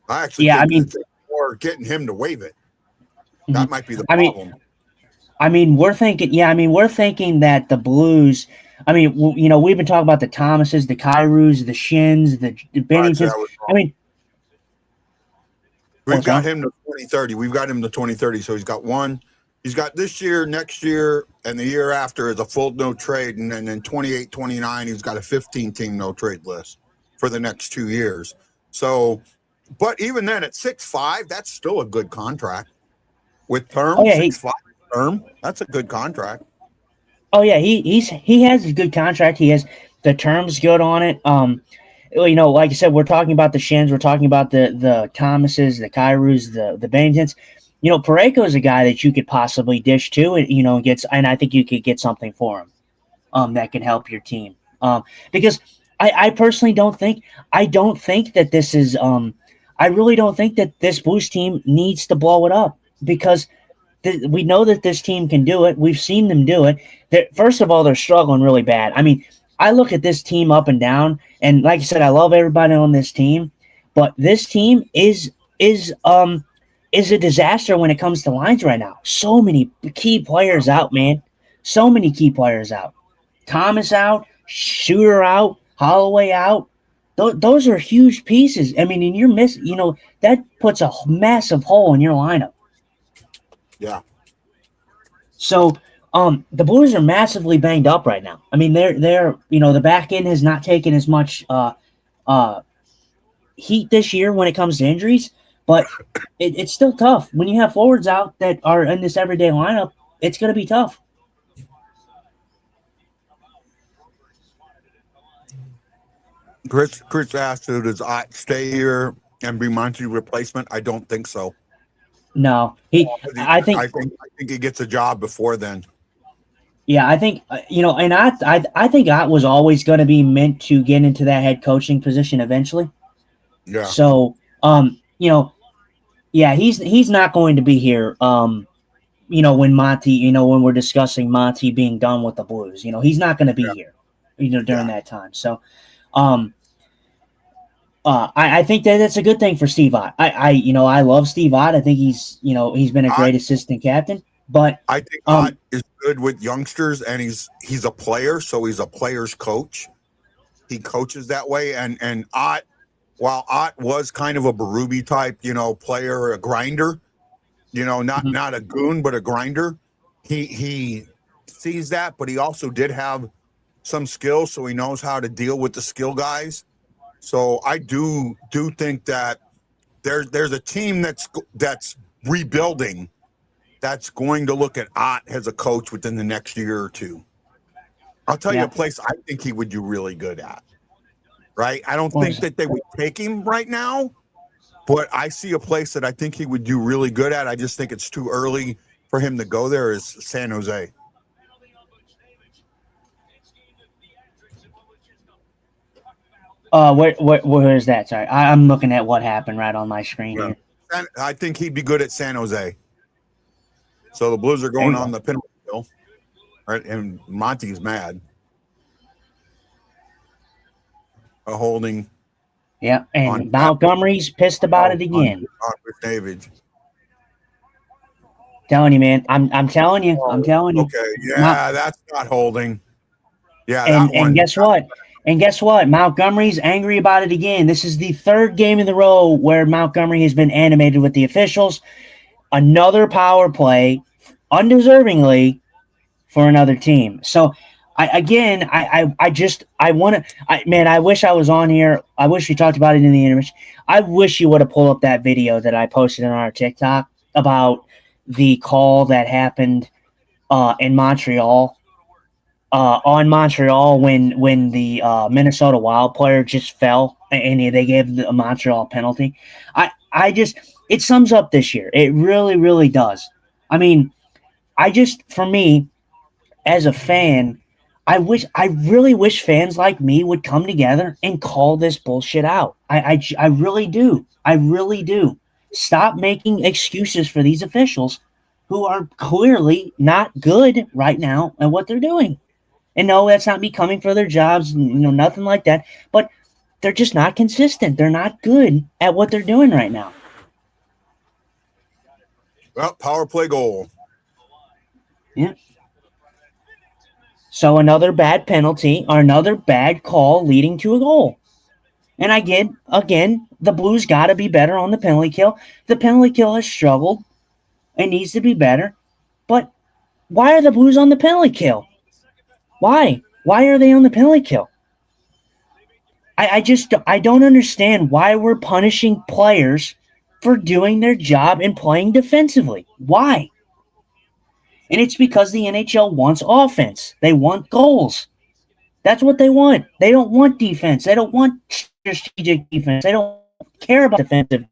I think or getting him to waive it. That might be the problem. We're thinking that the Blues. We've been talking about the Thomases, the Kyrous, the Shins, the Benningtons. We've got him to 2030. We've got him to 2030. So he's got one. He's got this year, next year, and the year after is a full no trade. And then in 28, 29, he's got a 15-team no trade list for the next 2 years. So, but even then at 6.5, that's still a good contract. With term, 6.5 term, that's a good contract. Oh yeah, he has a good contract. He has the terms good on it. Like I said, we're talking about the Shins, we're talking about the Thomases, the Kyrous, the Benningtons. Parayko is a guy that you could possibly dish to, and I think you could get something for him, that could help your team. Because I personally don't think that this is I really don't think that this Blues team needs to blow it up, because we know that this team can do it. We've seen them do it. First of all, they're struggling really bad. I look at this team up and down, and like I said, I love everybody on this team, but this team is a disaster when it comes to lines right now. So many key players out, man. So many key players out. Thomas out, Suter out, Holloway out. Those are huge pieces. And you're missing. That puts a massive hole in your lineup. Yeah. So, the Blues are massively banged up right now. They're the back end has not taken as much heat this year when it comes to injuries, but it's still tough. When you have forwards out that are in this everyday lineup, it's going to be tough. Chris asked, does Ott stay here and be Monty's replacement? I don't think so. No, I think he gets a job before then. Yeah, I think and I think Ott was always going to be meant to get into that head coaching position eventually. Yeah. So, he's not going to be here. When Monty, when we're discussing Monty being done with the Blues, he's not going to be here, during that time. So, I think that that's a good thing for Steve Ott. I love Steve Ott. I think he's been a great assistant captain. But I think Ott is good with youngsters, and he's a player, so he's a player's coach. He coaches that way, and Ott, while Ott was kind of a Berube type, player, a grinder, not a goon, but a grinder. He sees that, but he also did have some skills, so he knows how to deal with the skill guys. So I do think that there's a team that's rebuilding that's going to look at Ott as a coach within the next year or two. I'll tell you a place I think he would do really good at. Right? I don't think that they would take him right now, but I see a place that I think he would do really good at. I just think it's too early for him to go there is San Jose. Where is that? Sorry, I'm looking at what happened right on my screen here. I think he'd be good at San Jose. So the Blues are going on the penalty kill, right? And Monty's mad. A holding. Yeah, and Montgomery's pissed about it again. Telling you, man. I'm telling you. I'm telling you. Okay, yeah, that's not holding. Yeah, and guess what? And guess what? Montgomery's angry about it again. This is the third game in the row where Montgomery has been animated with the officials. Another power play, undeservingly, for another team. So, I wish I was on here. I wish we talked about it in the intermission. I wish you would have pulled up that video that I posted on our TikTok about the call that happened in Montreal. On Montreal when the Minnesota Wild player just fell and they gave the Montreal penalty. It sums up this year. It really, really does. I mean, for me, as a fan, I really wish fans like me would come together and call this bullshit out. I really do. I really do. Stop making excuses for these officials who are clearly not good right now at what they're doing. And no, that's not me coming for their jobs, nothing like that. But they're just not consistent. They're not good at what they're doing right now. Well, power play goal. Yeah. So another bad penalty or another bad call leading to a goal. And again, the Blues got to be better on the penalty kill. The penalty kill has struggled. It needs to be better. But why are the Blues on the penalty kill? Why? Why are they on the penalty kill? I don't understand why we're punishing players for doing their job and playing defensively. Why? And it's because the NHL wants offense. They want goals. That's what they want. They don't want defense. They don't want strategic defense. They don't care about defensive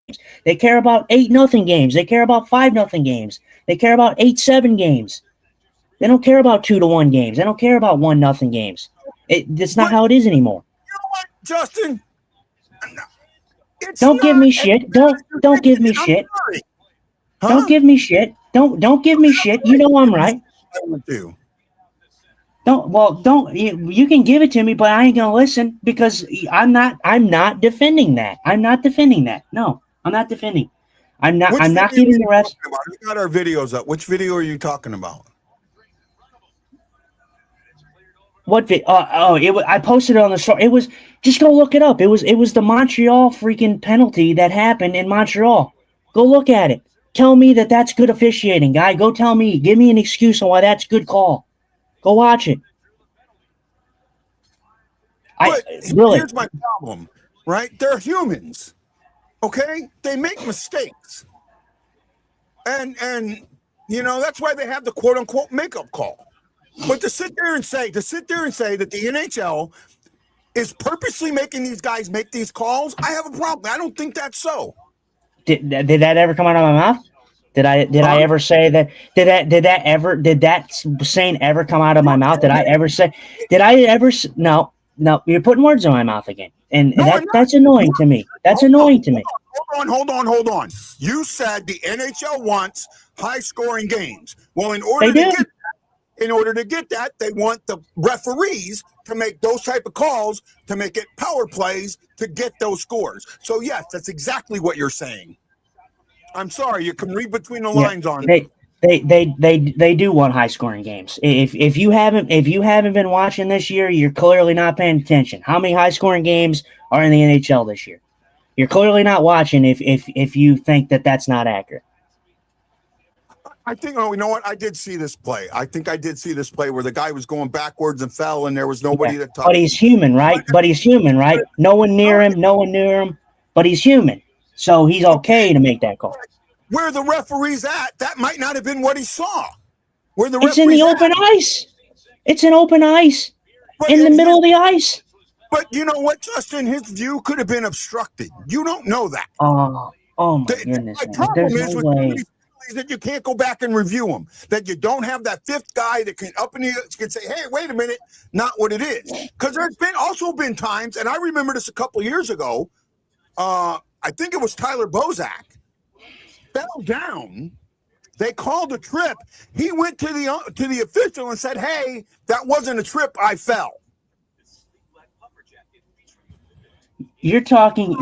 games. They care about 8-0 games. They care about 5-0 games. They care about 8-7 games. They don't care about 2-1 games. They don't care about 1-0 games. That's not how it is anymore. You know what, Justin? Don't give me shit. Don't give me shit. Huh? Don't give me shit. Don't give me shit. You know I'm right. You can give it to me, but I ain't gonna listen because I'm not defending that. I'm not defending that. No, I'm not defending. I'm not giving the refs. We got our videos up. Which video are you talking about? What video? I posted it on the story. It was, just go look it up. It was the Montreal freaking penalty that happened in Montreal. Go look at it. Tell me that that's good officiating, guy. Go tell me. Give me an excuse on why that's a good call. Go watch it. Here's my problem, right? They're humans, okay? They make mistakes, and that's why they have the quote unquote makeup call. But to sit there and say that the NHL is purposely making these guys make these calls, I have a problem. I don't think that's so. Did that ever come out of my mouth? Did I ever say that? Did that saying ever come out of my mouth? Did I ever say? No. You're putting words in my mouth again, and that's annoying to me. That's annoying to me. Hold on. You said the NHL wants high-scoring games. Well, in order to get that, they want the referees to make those type of calls, to make it power plays, to get those scores. So yes, that's exactly what you're saying. I'm sorry, you can read between the lines on it. They do want high scoring games. If you haven't been watching this year, you're clearly not paying attention. How many high scoring games are in the NHL this year? You're clearly not watching if you think that that's not accurate. I think, you know what? I did see this play. I think I did see this play where the guy was going backwards and fell, and there was nobody to touch. But he's human, right? No one near him. But he's human, so he's okay to make that call. where the referee's at, that might not have been what he saw. Where the It's in the open ice. It's an open ice in the middle of the ice. But you know what, Justin? His view could have been obstructed. You don't know that. Oh my goodness! My problem is with way. that you can't go back and review them. That you don't have that fifth guy that can up in the can say, "Hey, wait a minute, not what it is." Because there's been times, and I remember this a couple years ago. I think it was Tyler Bozak fell down. They called a trip. He went to the official and said, "Hey, that wasn't a trip. I fell." You're talking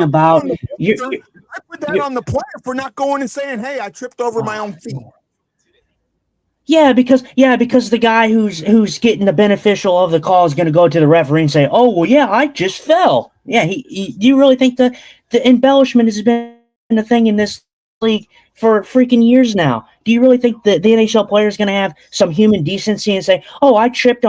about. I put that on the player for not going and saying, "Hey, I tripped over my own feet." Yeah, because the guy who's getting the beneficial of the call is going to go to the referee and say, "Oh, well, yeah, I just fell." Yeah, do you really think the embellishment has been a thing in this league for freaking years now? Do you really think that the NHL player is going to have some human decency and say, "Oh, I tripped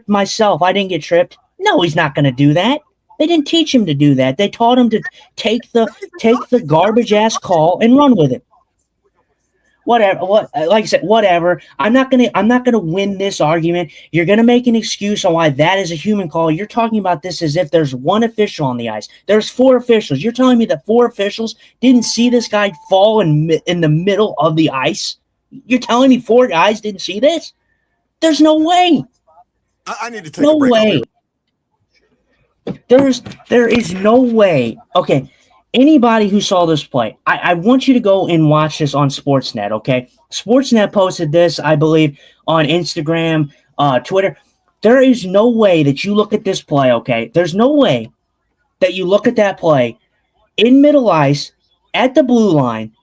myself. I didn't get tripped"? No, he's not going to do that. They didn't teach him to do that. They taught him to take the garbage ass call and run with it. Whatever. Like I said, whatever. I'm not gonna win this argument. You're gonna make an excuse on why that is a human call. You're talking about this as if there's one official on the ice. There's 4 officials. You're telling me that 4 officials didn't see this guy fall in the middle of the ice? You're telling me 4 guys didn't see this? There's no way. I need to take a break. No way. There is no way. Okay, anybody who saw this play, I want you to go and watch this on Sportsnet, okay? Sportsnet posted this, I believe, on Instagram, Twitter. There is no way that you look at this play, okay? There's no way that you look at that play in middle ice at the blue line,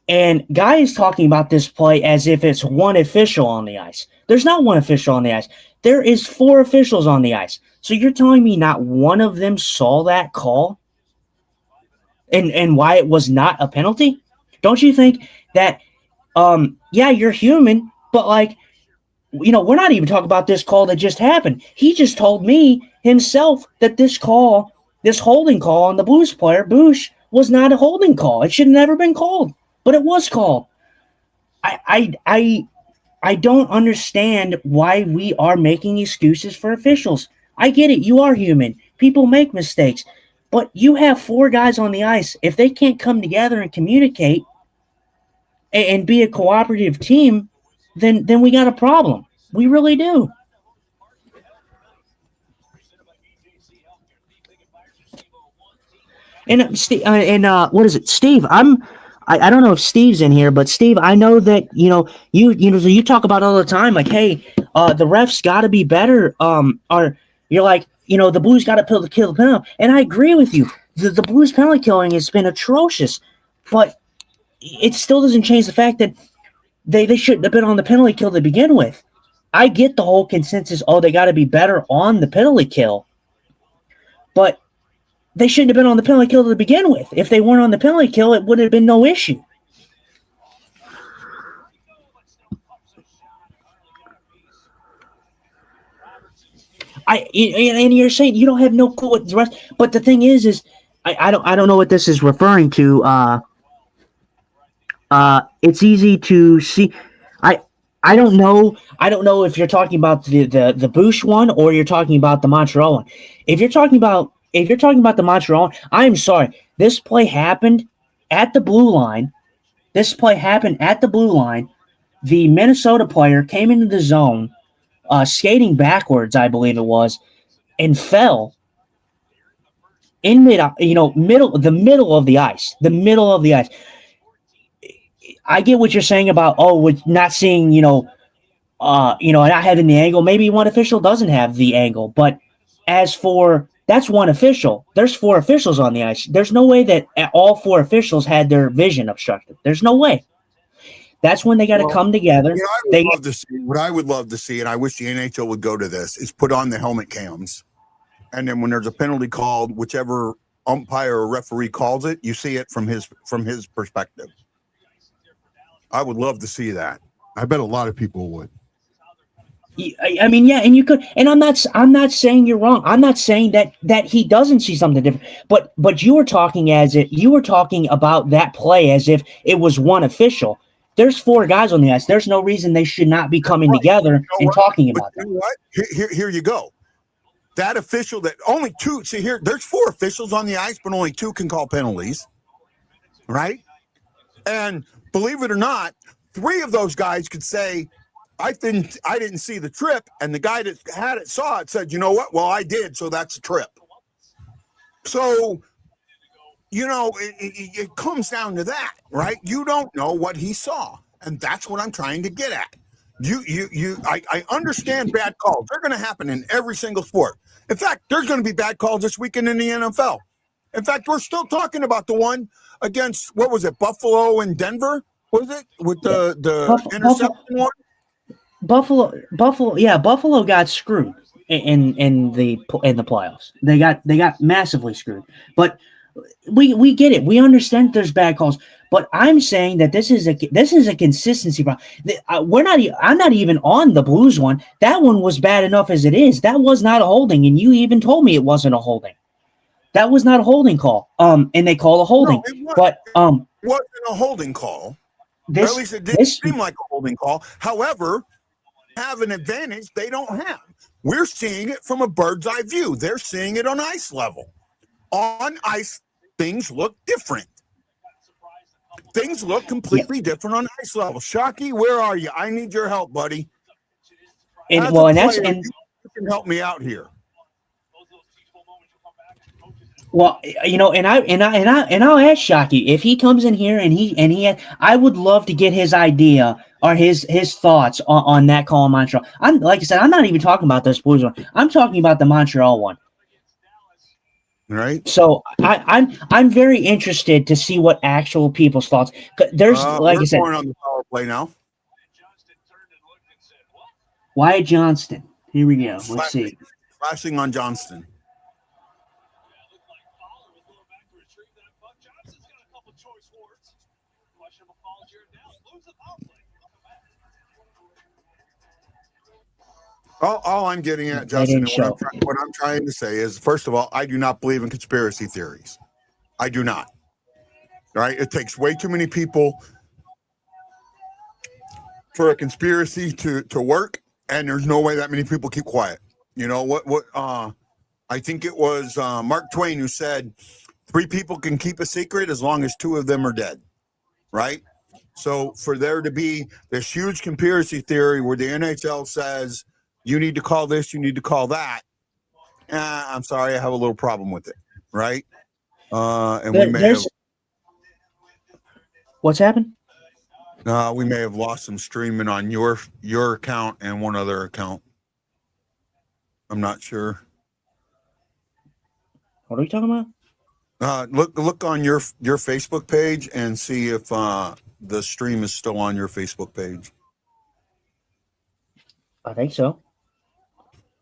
and Guy is talking about this play as if it's one official on the ice. There's not one official on the ice. There is 4 officials on the ice. So you're telling me not one of them saw that call and why it was not a penalty? Don't you think that, yeah, you're human, but we're not even talking about this call that just happened. He just told me himself that this holding call on the Blues player, Bush, was not a holding call. It should have never been called, but it was called. I don't understand why we are making excuses for officials. I get it. You are human. People make mistakes. But you have 4 guys on the ice. If they can't come together and communicate and be a cooperative team, then we got a problem. We really do. And what is it, Steve? I don't know if Steve's in here, but Steve, I know that you talk about all the time, like, hey, the refs got to be better. Or you're like, the Blues got to kill the penalty, and I agree with you. The Blues penalty killing has been atrocious, but it still doesn't change the fact that they shouldn't have been on the penalty kill to begin with. I get the whole consensus. Oh, they got to be better on the penalty kill, but they shouldn't have been on the penalty kill to begin with. If they weren't on the penalty kill, it would have been no issue. And you're saying you don't have no clue what the rest. But the thing is I don't know what this is referring to. It's easy to see. I don't know. I don't know if you're talking about the Bush one or you're talking about the Montreal one. If you're talking about the Montreal, I'm sorry. This play happened at the blue line. The Minnesota player came into the zone, skating backwards, I believe it was, and fell in the middle of the ice. The middle of the ice. I get what you're saying about with not seeing not having the angle. Maybe one official doesn't have the angle, but as for that's one official. There's 4 officials on the ice. There's no way that all 4 officials had their vision obstructed. There's no way. That's when they got to come together. What I would love to see, and I wish the NHL would go to this, is put on the helmet cams, and then when there's a penalty called, whichever umpire or referee calls it, you see it from his perspective. I would love to see that. I bet a lot of people would. I mean, yeah, and you could, and I'm not saying you're wrong. I'm not saying that he doesn't see something different. But you were talking about that play as if it was one official. There's four guys on the ice. There's no reason they should not be coming together and talking But about you that. know what? Here you go. That official that only two. See here, there's four officials on the ice, but only two can call penalties, right? And believe it or not, three of those guys could say, I didn't see the trip, and the guy that had it saw it said, you know what? Well, I did, so that's a trip. So, you know, it comes down to that, right? You don't know what he saw, and that's what I'm trying to get at. I understand bad calls. They're going to happen in every single sport. In fact, there's going to be bad calls this weekend in the NFL. In fact, we're still talking about the one against, what was it, Buffalo and Denver? Was it with the interception one? Buffalo got screwed in the playoffs. They got massively screwed. But we get it. We understand there's bad calls. But I'm saying that this is a consistency problem. I'm not even on the Blues one. That one was bad enough as it is. That was not a holding, and you even told me it wasn't a holding. That was not a holding call. And they call a holding. No, but it wasn't a holding call. Or at least it didn't seem like a holding call. However, have an advantage they don't have. We're seeing it from a bird's eye view. They're seeing it on ice level. On ice, things look different. Things look completely different on ice level. Shockey, where are you? I need your help, buddy. You can help me out here. Well, you know, and I'll ask Shockey if he comes in here and I would love to get his idea or his thoughts on that call in Montreal. Like I said, I'm not even talking about this Blues one. I'm talking about the Montreal one. Right. So I'm very interested to see what actual people's thoughts. There's like I said, going on the power play now. Wyatt Johnston. Here we go. Let's see. Flashing on Johnston. All I'm getting at, Justin, and what I'm trying to say is, first of all, I do not believe in conspiracy theories. I do not. All right? It takes way too many people for a conspiracy to work, and there's no way that many people keep quiet. You know what? I think it was Mark Twain who said, 3 people can keep a secret as long as 2 of them are dead. Right? So for there to be this huge conspiracy theory where the NHL says, you need to call this, you need to call that. I'm sorry, I have a little problem with it, right? And we may have. What's happened? We may have lost some streaming on your account and one other account. I'm not sure. What are we talking about? Look on your Facebook page and see if the stream is still on your Facebook page. I think so.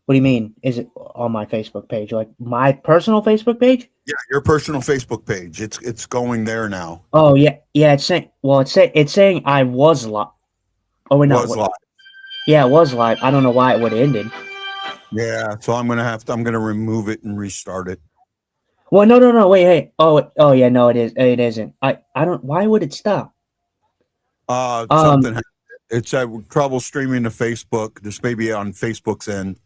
What do you mean? Is it on my Facebook page? Like my personal Facebook page? Yeah, your personal Facebook page. It's going there now. Oh yeah. It's saying. Well, it's saying I was live. Oh wait, no. Was live. Yeah, it was live. I don't know why it would have ended. Yeah, so I'm gonna remove it and restart it. Well, no. Wait, hey. Oh yeah, no, it is. It isn't. I don't. Why would it stop? Something happened. It said trouble streaming to Facebook. This may be on Facebook's end.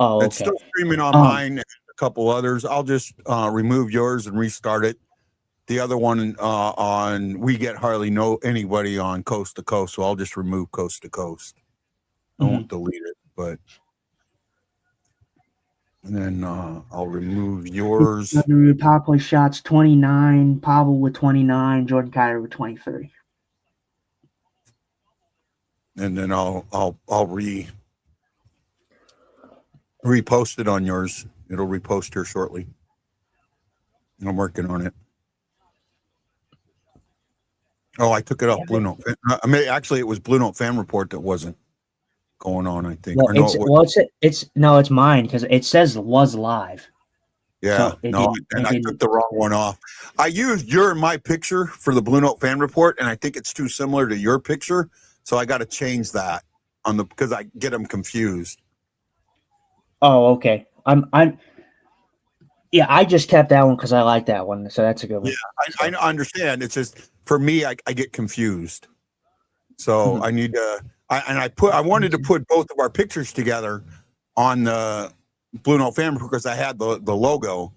Oh, okay. It's still streaming on mine and a couple others. I'll just remove yours and restart it. The other one on we get hardly know anybody on Coast to Coast, so I'll just remove Coast to Coast. I won't delete it, but and then I'll remove yours. Power play shots 29, Pavel with 29, Jordan Kyrou with 23. And then I'll repost it on yours. It'll repost here shortly. I'm working on it. Oh, I took it off BlueNote. Actually, it was BlueNote Fan Report that wasn't going on, I think. It's mine because it says was live. Yeah, so I took the wrong one off. I used my picture for the BlueNote Fan Report, and I think it's too similar to your picture, so I got to change that. because I get them confused. Oh, okay. Yeah, I just kept that one because I like that one, so that's a good one. Yeah, I understand. It's just for me, I get confused. So I need to. I wanted to put both of our pictures together on the BlueNote Fan Report because I had the logo,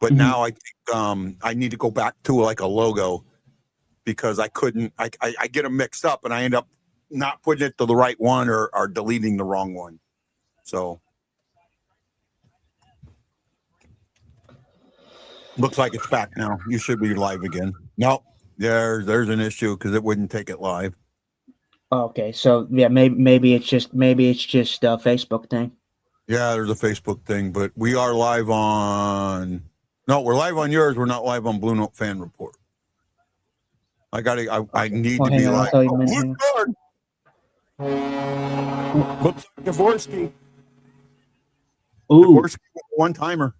but now I think I need to go back to like a logo because I couldn't. I get them mixed up and I end up not putting it to the right one or deleting the wrong one. So looks like it's back now. You should be live again. Nope. There's an issue because it wouldn't take it live. Okay, so yeah, maybe it's just a Facebook thing. Yeah, there's a Facebook thing, but we are live on. No, we're live on yours. We're not live on BlueNote Fan Report. I need to be live. Looks like Dvorsky. Ooh, Dvorsky one timer.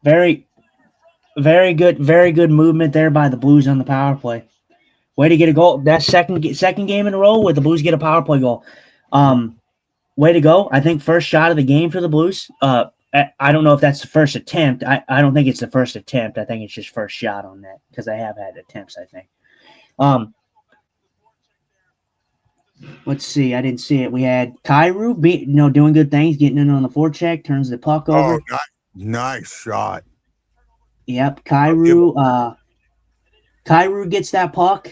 very good movement there by the Blues on the power play. Way to get a goal. That second game in a row where the Blues get a power play goal. Way to go. I think first shot of the game for the Blues. I don't know if that's the first attempt. I don't think it's the first attempt. I think it's just first shot on that because they have had attempts, I think. Let's see. I didn't see it. We had Kyrou doing good things, getting in on the forecheck, turns the puck over. Oh, nice shot. Yep, Kyrou gets that puck,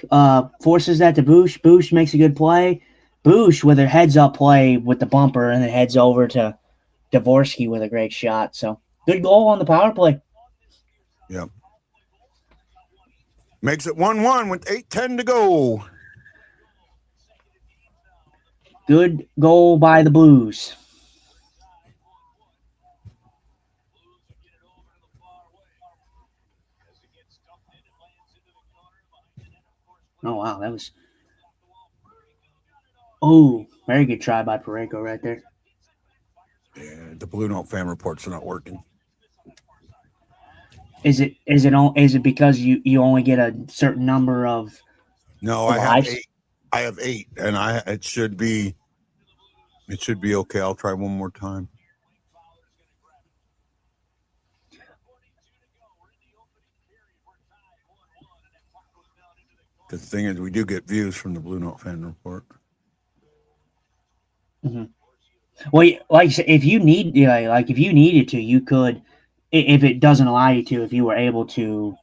forces that to Bush. Bush makes a good play. Bush with her heads up play with the bumper and then heads over to Dvorsky with a great shot. So good goal on the power play. Yep. Makes it 1-1 with 8:10 to go. Good goal by the Blues. Oh, wow. That was... Oh, very good try by Pareko right there. Yeah, the BlueNote Fan Report's not working. Is it because you only get a certain number of... No, I have 8. I have 8, and it should be okay. I'll try one more time. The thing is, we do get views from the BlueNote Fan Report. Mm-hmm. Well, like I said, if you needed to, you could. If it doesn't allow you to, if you were able to,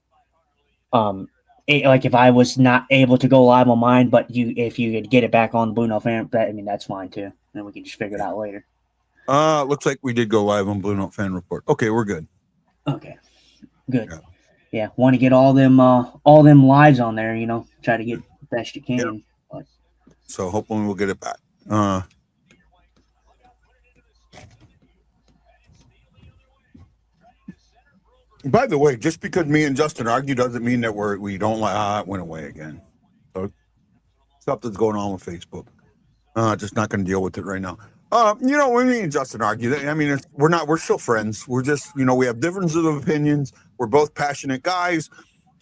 like if I was not able to go live on mine, but if you could get it back on the BlueNote Fan, that's fine too. And we can just figure it out later. Looks like we did go live on BlueNote Fan Report. Okay, we're good. Okay, good. Yeah, want to get all them lives on there. Try to get the best you can. Yep. So hopefully we'll get it back. By the way, just because me and Justin argue doesn't mean that we don't like. It went away again. So something's going on with Facebook. Just not going to deal with it right now. When me and Justin argue, I mean, we're still friends. We're just, we have differences of opinions. We're both passionate guys.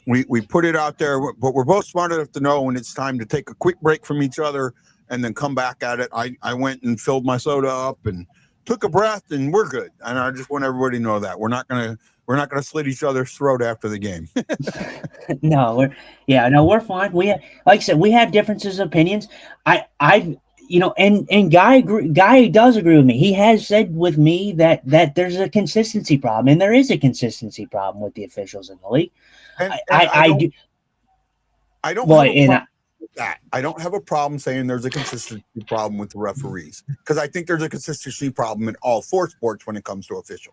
We put it out there, but we're both smart enough to know when it's time to take a quick break from each other and then come back at it. I went and filled my soda up and took a breath, and we're good. And I just want everybody to know that we're not gonna slit each other's throat after the game. No, we're fine. Like I said, we have differences of opinions. And Guy does agree with me. He has said with me that there's a consistency problem, and there is a consistency problem with the officials in the league. I don't have a problem saying there's a consistency problem with the referees, because I think there's a consistency problem in all 4 sports when it comes to official.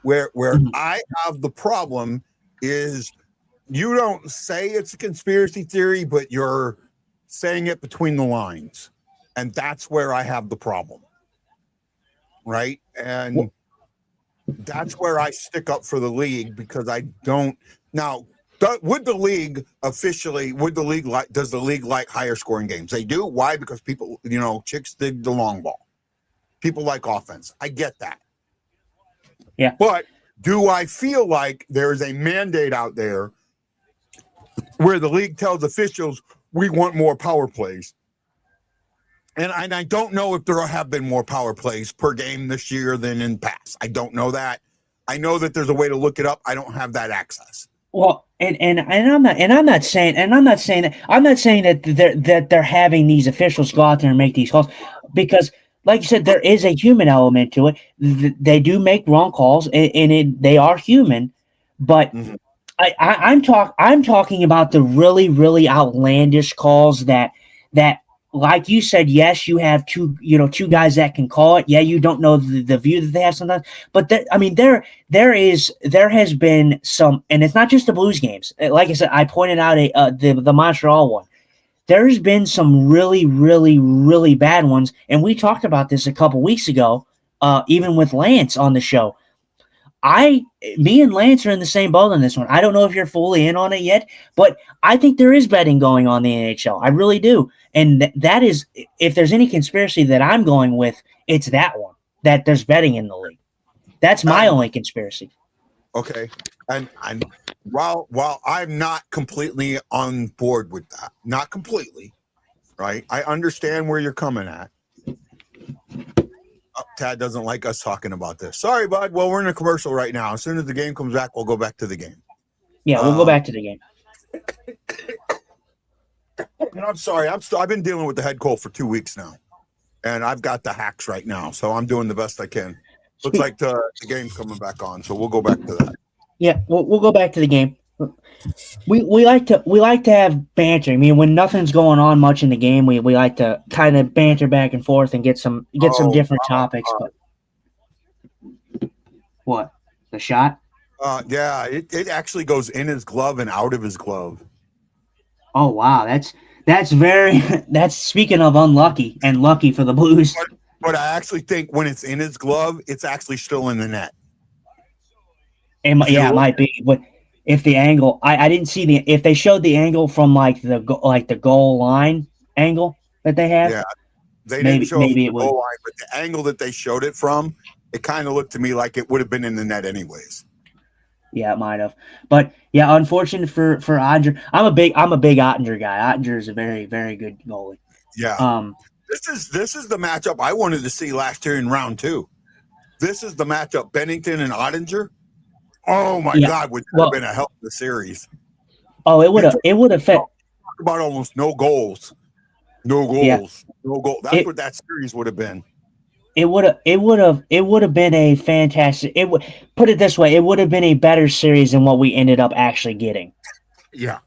Where I have the problem is you don't say it's a conspiracy theory, but you're saying it between the lines. And that's where I have the problem. Right? And that's where I stick up for the league, because I don't. Now, does the league like higher scoring games? They do. Why? Because people, chicks dig the long ball. People like offense. I get that. Yeah. But do I feel like there's a mandate out there where the league tells officials we want more power plays? And I don't know if there have been more power plays per game this year than in past. I don't know that. I know that there's a way to look it up. I don't have that access. Well, and I'm not saying that they're having these officials go out there and make these calls, because like you said, there is a human element to it. They do make wrong calls, and they are human, but I'm talking about the really, really outlandish calls that like you said, yes, you have two guys that can call it. Yeah, you don't know the view that they have sometimes, but there has been some, and it's not just the Blues games. Like I said, I pointed out the Montreal one. There's been some really, really, really bad ones, and we talked about this a couple weeks ago, even with Lance on the show. Me and Lance are in the same boat on this one. I don't know if you're fully in on it yet, but I think there is betting going on in the NHL. I really do. And that is, if there's any conspiracy that I'm going with, it's that one, that there's betting in the league. That's my only conspiracy. Okay. And while I'm not completely on board with that, not completely, right? I understand where you're coming at. Tad doesn't like us talking about this. Sorry, bud. Well, we're in a commercial right now. As soon as the game comes back, we'll go back to the game. Yeah, we'll go back to the game. And I'm sorry. I've been dealing with the head cold for 2 weeks now, and I've got the hacks right now, so I'm doing the best I can. Looks like the game's coming back on, so we'll go back to that. Yeah, we'll go back to the game. We like to have banter. I mean, when nothing's going on much in the game, we like to kind of banter back and forth and get some different topics. But what? The shot? Yeah, it actually goes in his glove and out of his glove. Oh wow, that's speaking of unlucky and lucky for the Blues. But I actually think when it's in his glove, it's actually still in the net. It might be, but if the angle, I didn't see if they showed the angle from the goal line angle that they have. Yeah, they didn't show the goal line, but the angle that they showed it from, it kind of looked to me like it would have been in the net anyways. Yeah, it might have. But yeah, unfortunate for Oettinger. I'm a big Oettinger guy. Oettinger is a very, very good goalie. Yeah. This is the matchup I wanted to see last year in round 2. This is the matchup, Bennington and Oettinger. Oh my God, would have been a hell of a series. Oh, it would have fit. Talk about almost no goals. No goals. Yeah. No goal. That's what that series would have been. It would have been a fantastic. Put it this way, it would have been a better series than what we ended up actually getting. Yeah.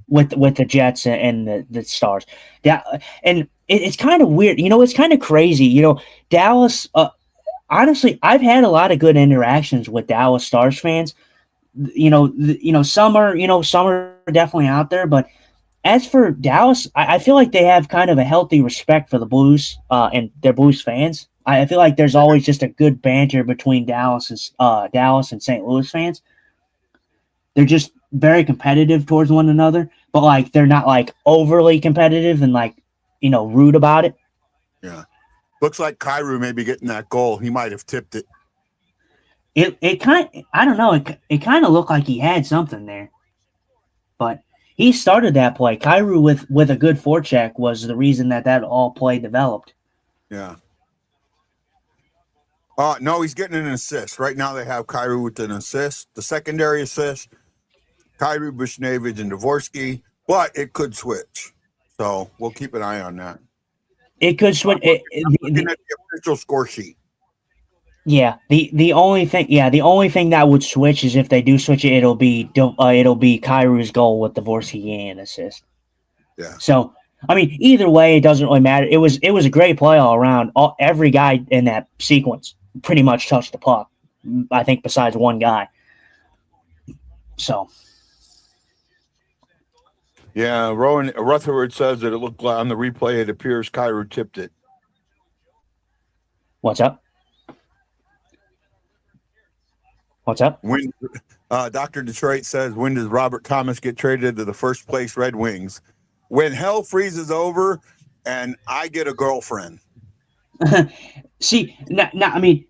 With the Jets and the Stars. Yeah, and it's kind of weird. It's kind of crazy. Dallas. Honestly, I've had a lot of good interactions with Dallas Stars fans. Some are definitely out there, but as for Dallas, I feel like they have kind of a healthy respect for the Blues and their Blues fans. I feel like there's always just a good banter between Dallas and St. Louis fans. They're just very competitive towards one another, but they're not overly competitive and rude about it. Yeah. Looks like Kyrou may be getting that goal. He might have tipped it. It kind of, I don't know. It kind of looked like he had something there, but he started that play. Kyrou with a good forecheck was the reason that all play developed. Yeah. No, he's getting an assist. Right now they have Kyrou with an assist. The secondary assist, Kyrou, Bushnevich, and Dvorsky, but it could switch. So we'll keep an eye on that. It could switch. Looking at the official score sheet. Yeah, the only thing that would switch is if they do switch it, it'll be Kyrou's goal with Dvorsky and assist. Yeah. So I mean, either way, it doesn't really matter. It was a great play all around. Every guy in that sequence pretty much touched the puck. I think besides one guy. So. Yeah, Rowan Rutherford says that it looked like on the replay it appears Kyrou tipped it. What's up? When Dr. Detroit says, when does Robert Thomas get traded to the first place Red Wings? When hell freezes over and I get a girlfriend. See, I mean,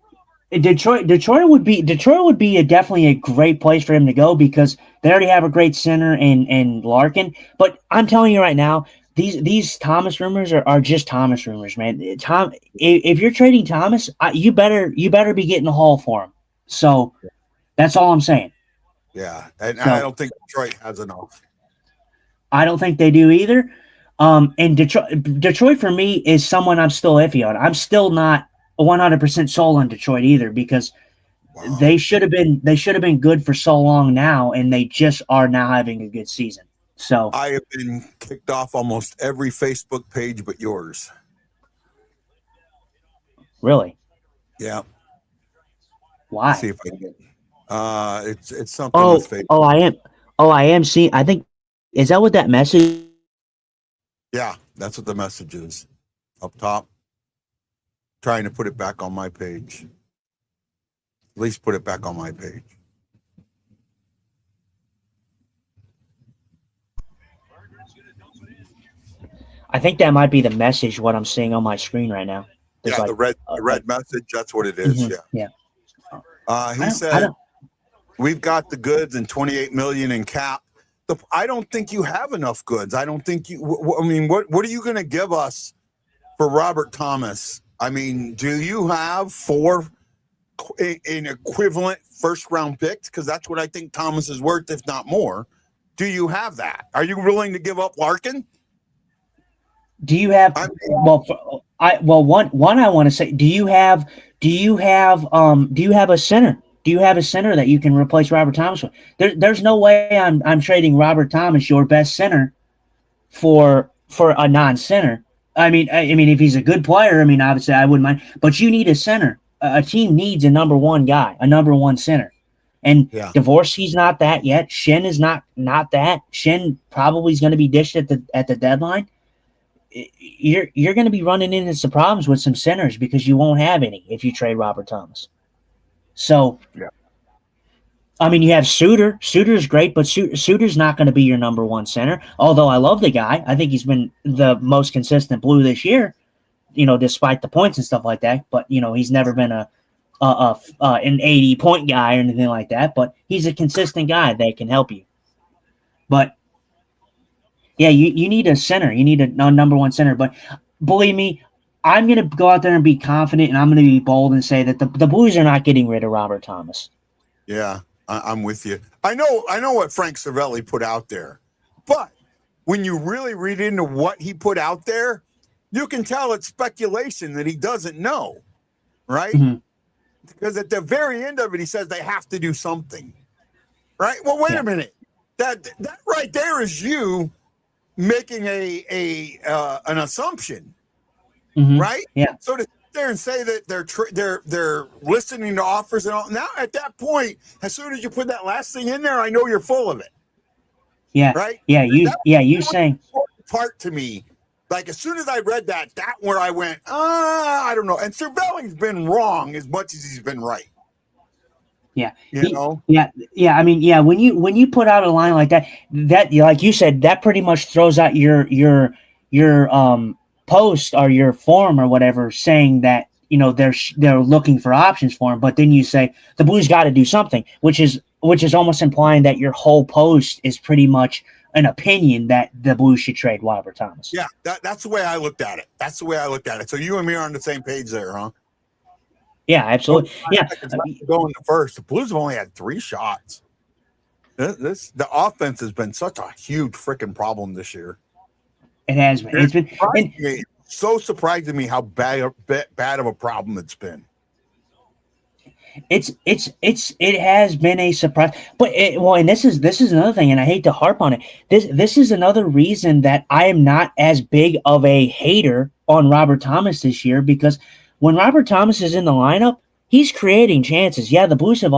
Detroit would be definitely a great place for him to go because they already have a great center in Larkin. But I'm telling you right now, these Thomas rumors are just Thomas rumors, man. If you're trading Thomas, you better be getting a haul for him. So that's all I'm saying. Yeah, and So, I don't think Detroit has enough. I don't think they do either. And Detroit for me is someone I'm still iffy on. I'm still not 100% sold on Detroit either because they should have been good for so long now, and they just are now having a good season. So I have been kicked off almost every Facebook page but yours. really, Yeah. why? Let's see if I can get. It's something with Facebook. I am seeing. I think is that what that message? Yeah, that's what the message is up top. Trying to put it back on my page. At least put it back on my page. I think that might be the message. What I'm seeing on my screen right now. It's Yeah, like, the red message. That's what it is. Mhm, yeah. He said, "We've got the goods and 28 million in cap. I don't think you have enough goods. I don't think you. I mean, what are you going to give us for Robert Thomas? I mean, do you have 4 in equivalent first round picks? Because that's what I think Thomas is worth, if not more. Do you have that? Are you willing to give up Larkin? Do you have one I want to say, do you have a center? Do you have a center that you can replace Robert Thomas with? There's no way I'm trading Robert Thomas, your best center, for a non-center. I mean if he's a good player, I mean obviously I wouldn't mind, but you need a center. A team needs a number one guy, a number one center. And Dvorsky's not that yet. Shen is not that. Shen probably is going to be dished at the deadline. You're going to be running into some problems with some centers because you won't have any if you trade Robert Thomas. So, I mean, you have Suter. Suter's great, but Suter's not going to be your number one center. Although I love the guy, I think he's been the most consistent Blue this year. Despite the points and stuff like that. But he's never been an 80-point guy or anything like that. But he's a consistent guy that can help you. But yeah, you need a center. You need a number one center. But believe me, I'm going to go out there and be confident, and I'm going to be bold and say that the Blues are not getting rid of Robert Thomas. Yeah, I'm with you. I know what Frank Cervelli put out there. But when you really read into what he put out there, you can tell it's speculation that he doesn't know, right? Mm-hmm. Because at the very end of it, he says they have to do something, right? Well, wait a minute. That right there is you making an assumption, right? Yeah. So to sit there and say that they're listening to offers and all. Now at that point, as soon as you put that last thing in there, I know you're full of it. Yeah. Right. Yeah. You saying part to me. Like as soon as I read that where I went, I don't know. And Cervelli's been wrong as much as he's been right. Yeah. Yeah. I mean, when you put out a line like that like you said, that pretty much throws out your post or your form or whatever saying that, they're looking for options for him. But then you say the Blues got to do something, which is almost implying that your whole post is pretty much an opinion that the Blues should trade Robert Thomas. Yeah. That's the way I looked at it. So you and me are on the same page there, huh? Yeah, absolutely. Yeah. Going to first. The Blues have only had 3 shots. The offense has been such a huge freaking problem this year. It has been. It's so surprising to me how bad of a problem it's been. It has been a surprise, but and this is another thing, and I hate to harp on it. This is another reason that I am not as big of a hater on Robert Thomas this year, because when Robert Thomas is in the lineup, he's creating chances. Yeah, the Blues have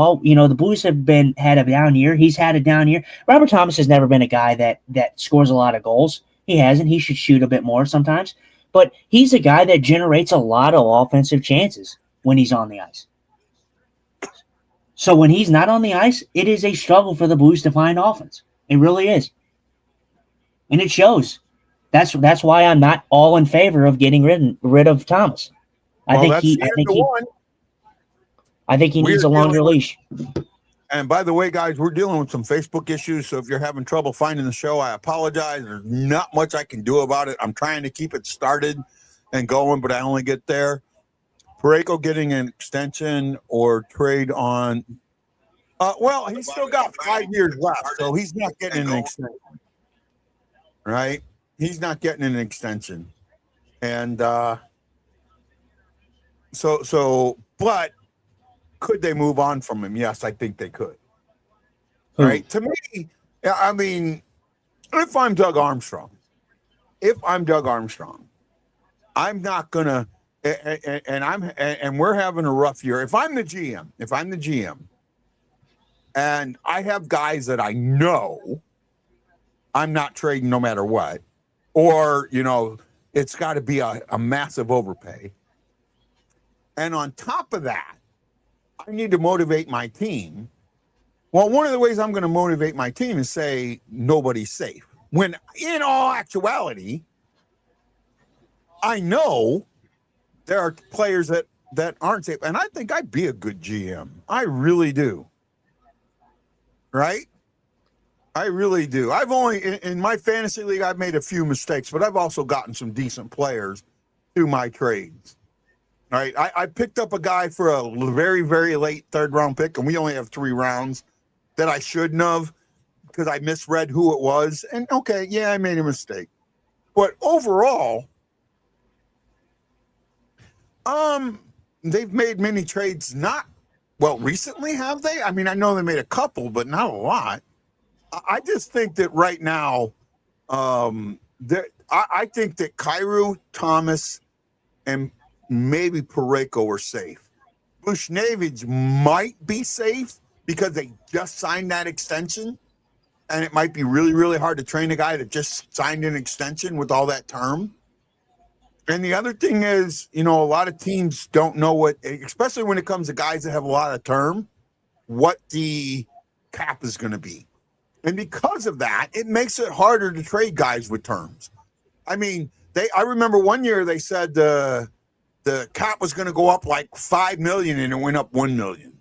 had a down year. He's had a down year. Robert Thomas has never been a guy that scores a lot of goals. He hasn't. He should shoot a bit more sometimes, but he's a guy that generates a lot of offensive chances when he's on the ice. So when he's not on the ice, it is a struggle for the Blues to find offense. It really is. And it shows. That's why I'm not all in favor of getting rid of Thomas. I think he needs a longer leash. And by the way, guys, we're dealing with some Facebook issues. So if you're having trouble finding the show, I apologize. There's not much I can do about it. I'm trying to keep it started and going, but I only get there. Pareko getting an extension or trade on. Well, he's still got 5 years left, so he's not getting an extension. Right? He's not getting an extension. And but could they move on from him? Yes, I think they could. Right? To me, I mean, if I'm Doug Armstrong, I'm not gonna, and we're having a rough year. If I'm the GM, and I have guys that I know I'm not trading no matter what, or it's got to be a massive overpay. And on top of that, I need to motivate my team. Well, one of the ways I'm going to motivate my team is say nobody's safe. When in all actuality, I know there are players that aren't safe. And I think I'd be a good GM. I really do. Right? I really do. I've only, in my fantasy league, I've made a few mistakes, but I've also gotten some decent players through my trades. All right, I picked up a guy for a very, very late 3rd round pick, and we only have 3 rounds that I shouldn't have because I misread who it was. And okay, yeah, I made a mistake. But overall, they've made many trades recently, have they? I mean, I know they made a couple, but not a lot. I just think that right now, I think that Kyrou, Thomas, and maybe Pareko are safe. Bushnevich might be safe because they just signed that extension, and it might be really, really hard to train a guy that just signed an extension with all that term. And the other thing is, a lot of teams don't know what, especially when it comes to guys that have a lot of term, what the cap is going to be. And because of that, it makes it harder to trade guys with terms. I mean, I remember one year they said the cap was going to go up like $5 million, and it went up $1 million.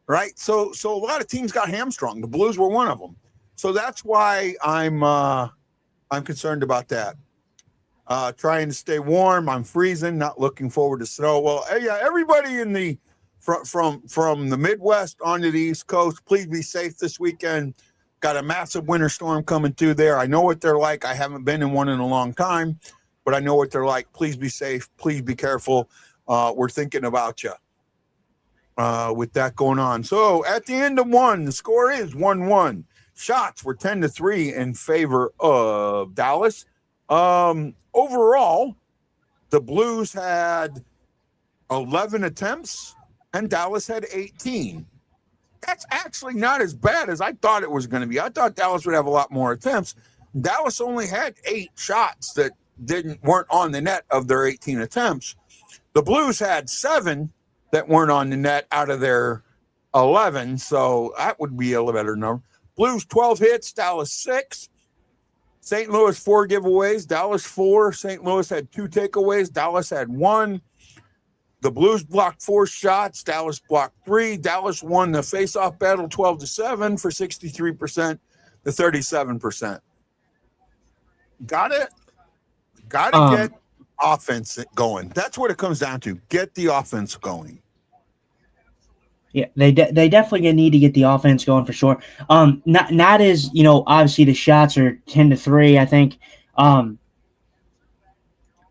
Right? So a lot of teams got hamstrung. The Blues were one of them. So that's why I'm concerned about that. Trying to stay warm. I'm freezing. Not looking forward to snow. Well, yeah, everybody in the from the Midwest onto the East Coast, please be safe this weekend. Got a massive winter storm coming through there. I know what they're like. I haven't been in one in a long time, but I know what they're like. Please be safe. Please be careful. We're thinking about you with that going on. So at the end of one, the score is 1-1. Shots were 10-3 in favor of Dallas. Overall, the Blues had 11 attempts and Dallas had 18. That's actually not as bad as I thought it was going to be. I thought Dallas would have a lot more attempts. Dallas only had 8 shots that weren't on the net of their 18 attempts. The Blues had 7 that weren't on the net out of their 11, so that would be a better number. Blues 12 hits, Dallas 6. St. Louis 4 giveaways, Dallas 4. St. Louis had 2 takeaways, Dallas had 1. The Blues blocked 4 shots, Dallas blocked 3. Dallas won the face-off battle 12-7 for 63% to 37%. Got it? Got to get offense going. That's what it comes down to. Get the offense going. Yeah, they definitely need to get the offense going for sure. Not as obviously the shots are 10-3. I think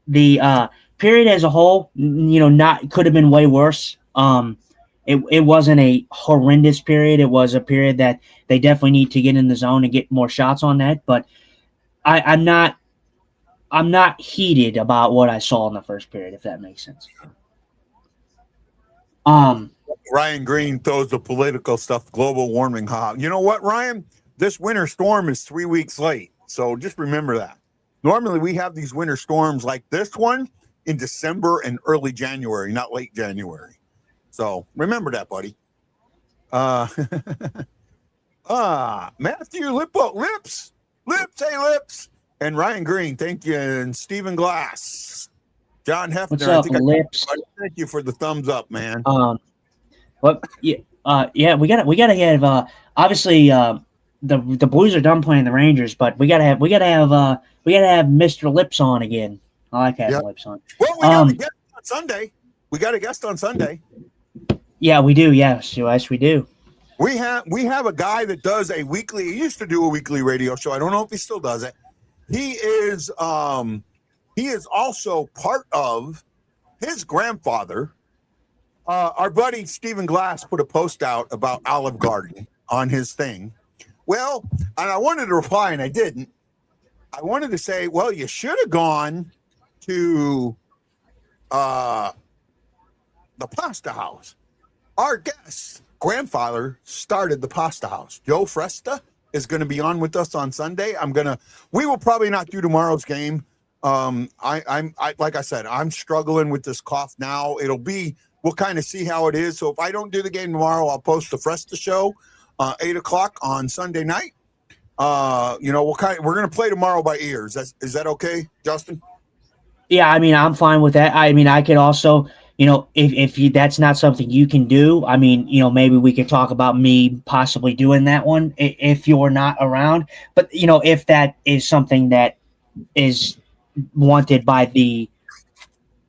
the period as a whole, could have been way worse. It wasn't a horrendous period. It was a period that they definitely need to get in the zone and get more shots on net. But I'm not heated about what I saw in the first period, if that makes sense. Ryan Green throws the political stuff, global warming. You know what, Ryan? This winter storm is 3 weeks late. So just remember that. Normally we have these winter storms like this one in December and early January, not late January. So remember that, buddy. Matthew Lips, hey Lips, and Ryan Green, thank you, and Stephen Glass, John Hefner. What's up, Lips? Thank you for the thumbs up, man. Yeah, we gotta have obviously the Blues are done playing the Rangers, but we gotta have Mr. Lips on again. I like having Yeah. Lips on. Well, we got a guest on Sunday. We got a guest on Sunday. Yeah, we do. Yes, we do. We have a guy that does a weekly. He used to do a weekly radio show. I don't know if he still does it. He is also part of his grandfather. Our buddy Stephen Glass put a post out about Olive Garden on his thing. Well, and I wanted to reply and I didn't. I wanted to say, well, you should have gone to the Pasta House. Our guest grandfather started the Pasta House. Joe Fresta is going to be on with us on Sunday. We will probably not do tomorrow's game. I'm like I said, I'm struggling with this cough now. We'll kind of see how it is. So if I don't do the game tomorrow, I'll post the Fresta show, 8:00 on Sunday night. We're going to play tomorrow by ear. Is that okay, Justin? Yeah, I mean, I'm fine with that. I mean, I could also, if that's not something you can do, I mean, maybe we could talk about me possibly doing that one if you're not around. But, if that is something that is wanted by the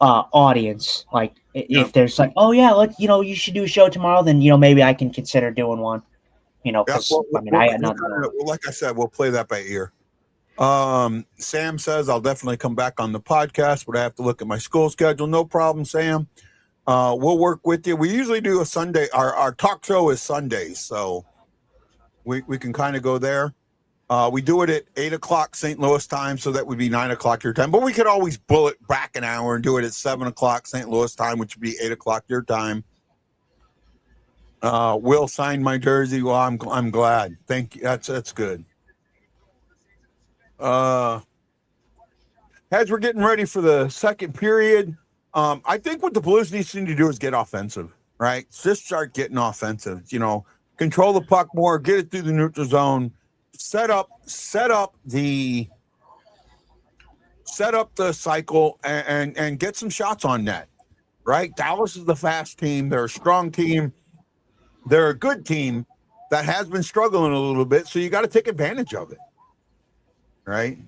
audience, like if there's like, oh yeah, you should do a show tomorrow, then, maybe I can consider doing one, because I got nothing. Like I said, we'll play that by ear. Sam says I'll definitely come back on the podcast, but I have to look at my school schedule. No problem, Sam. We'll work with you. We usually do a Sunday. Our talk show is Sundays, so we can kind of go there. We do it at 8:00 St. Louis time, so that would be 9:00 your time. But we could always bullet back an hour and do it at 7:00 St. Louis time, which would be 8:00 your time. Will signed my jersey. Well, I'm glad. Thank you. That's good. As we're getting ready for the second period, I think what the Blues need to do is get offensive, right? Just start getting offensive. Control the puck more, get it through the neutral zone, set up the cycle, and get some shots on net, right? Dallas is the fast team. They're a strong team. They're a good team that has been struggling a little bit, so you got to take advantage of it. Right.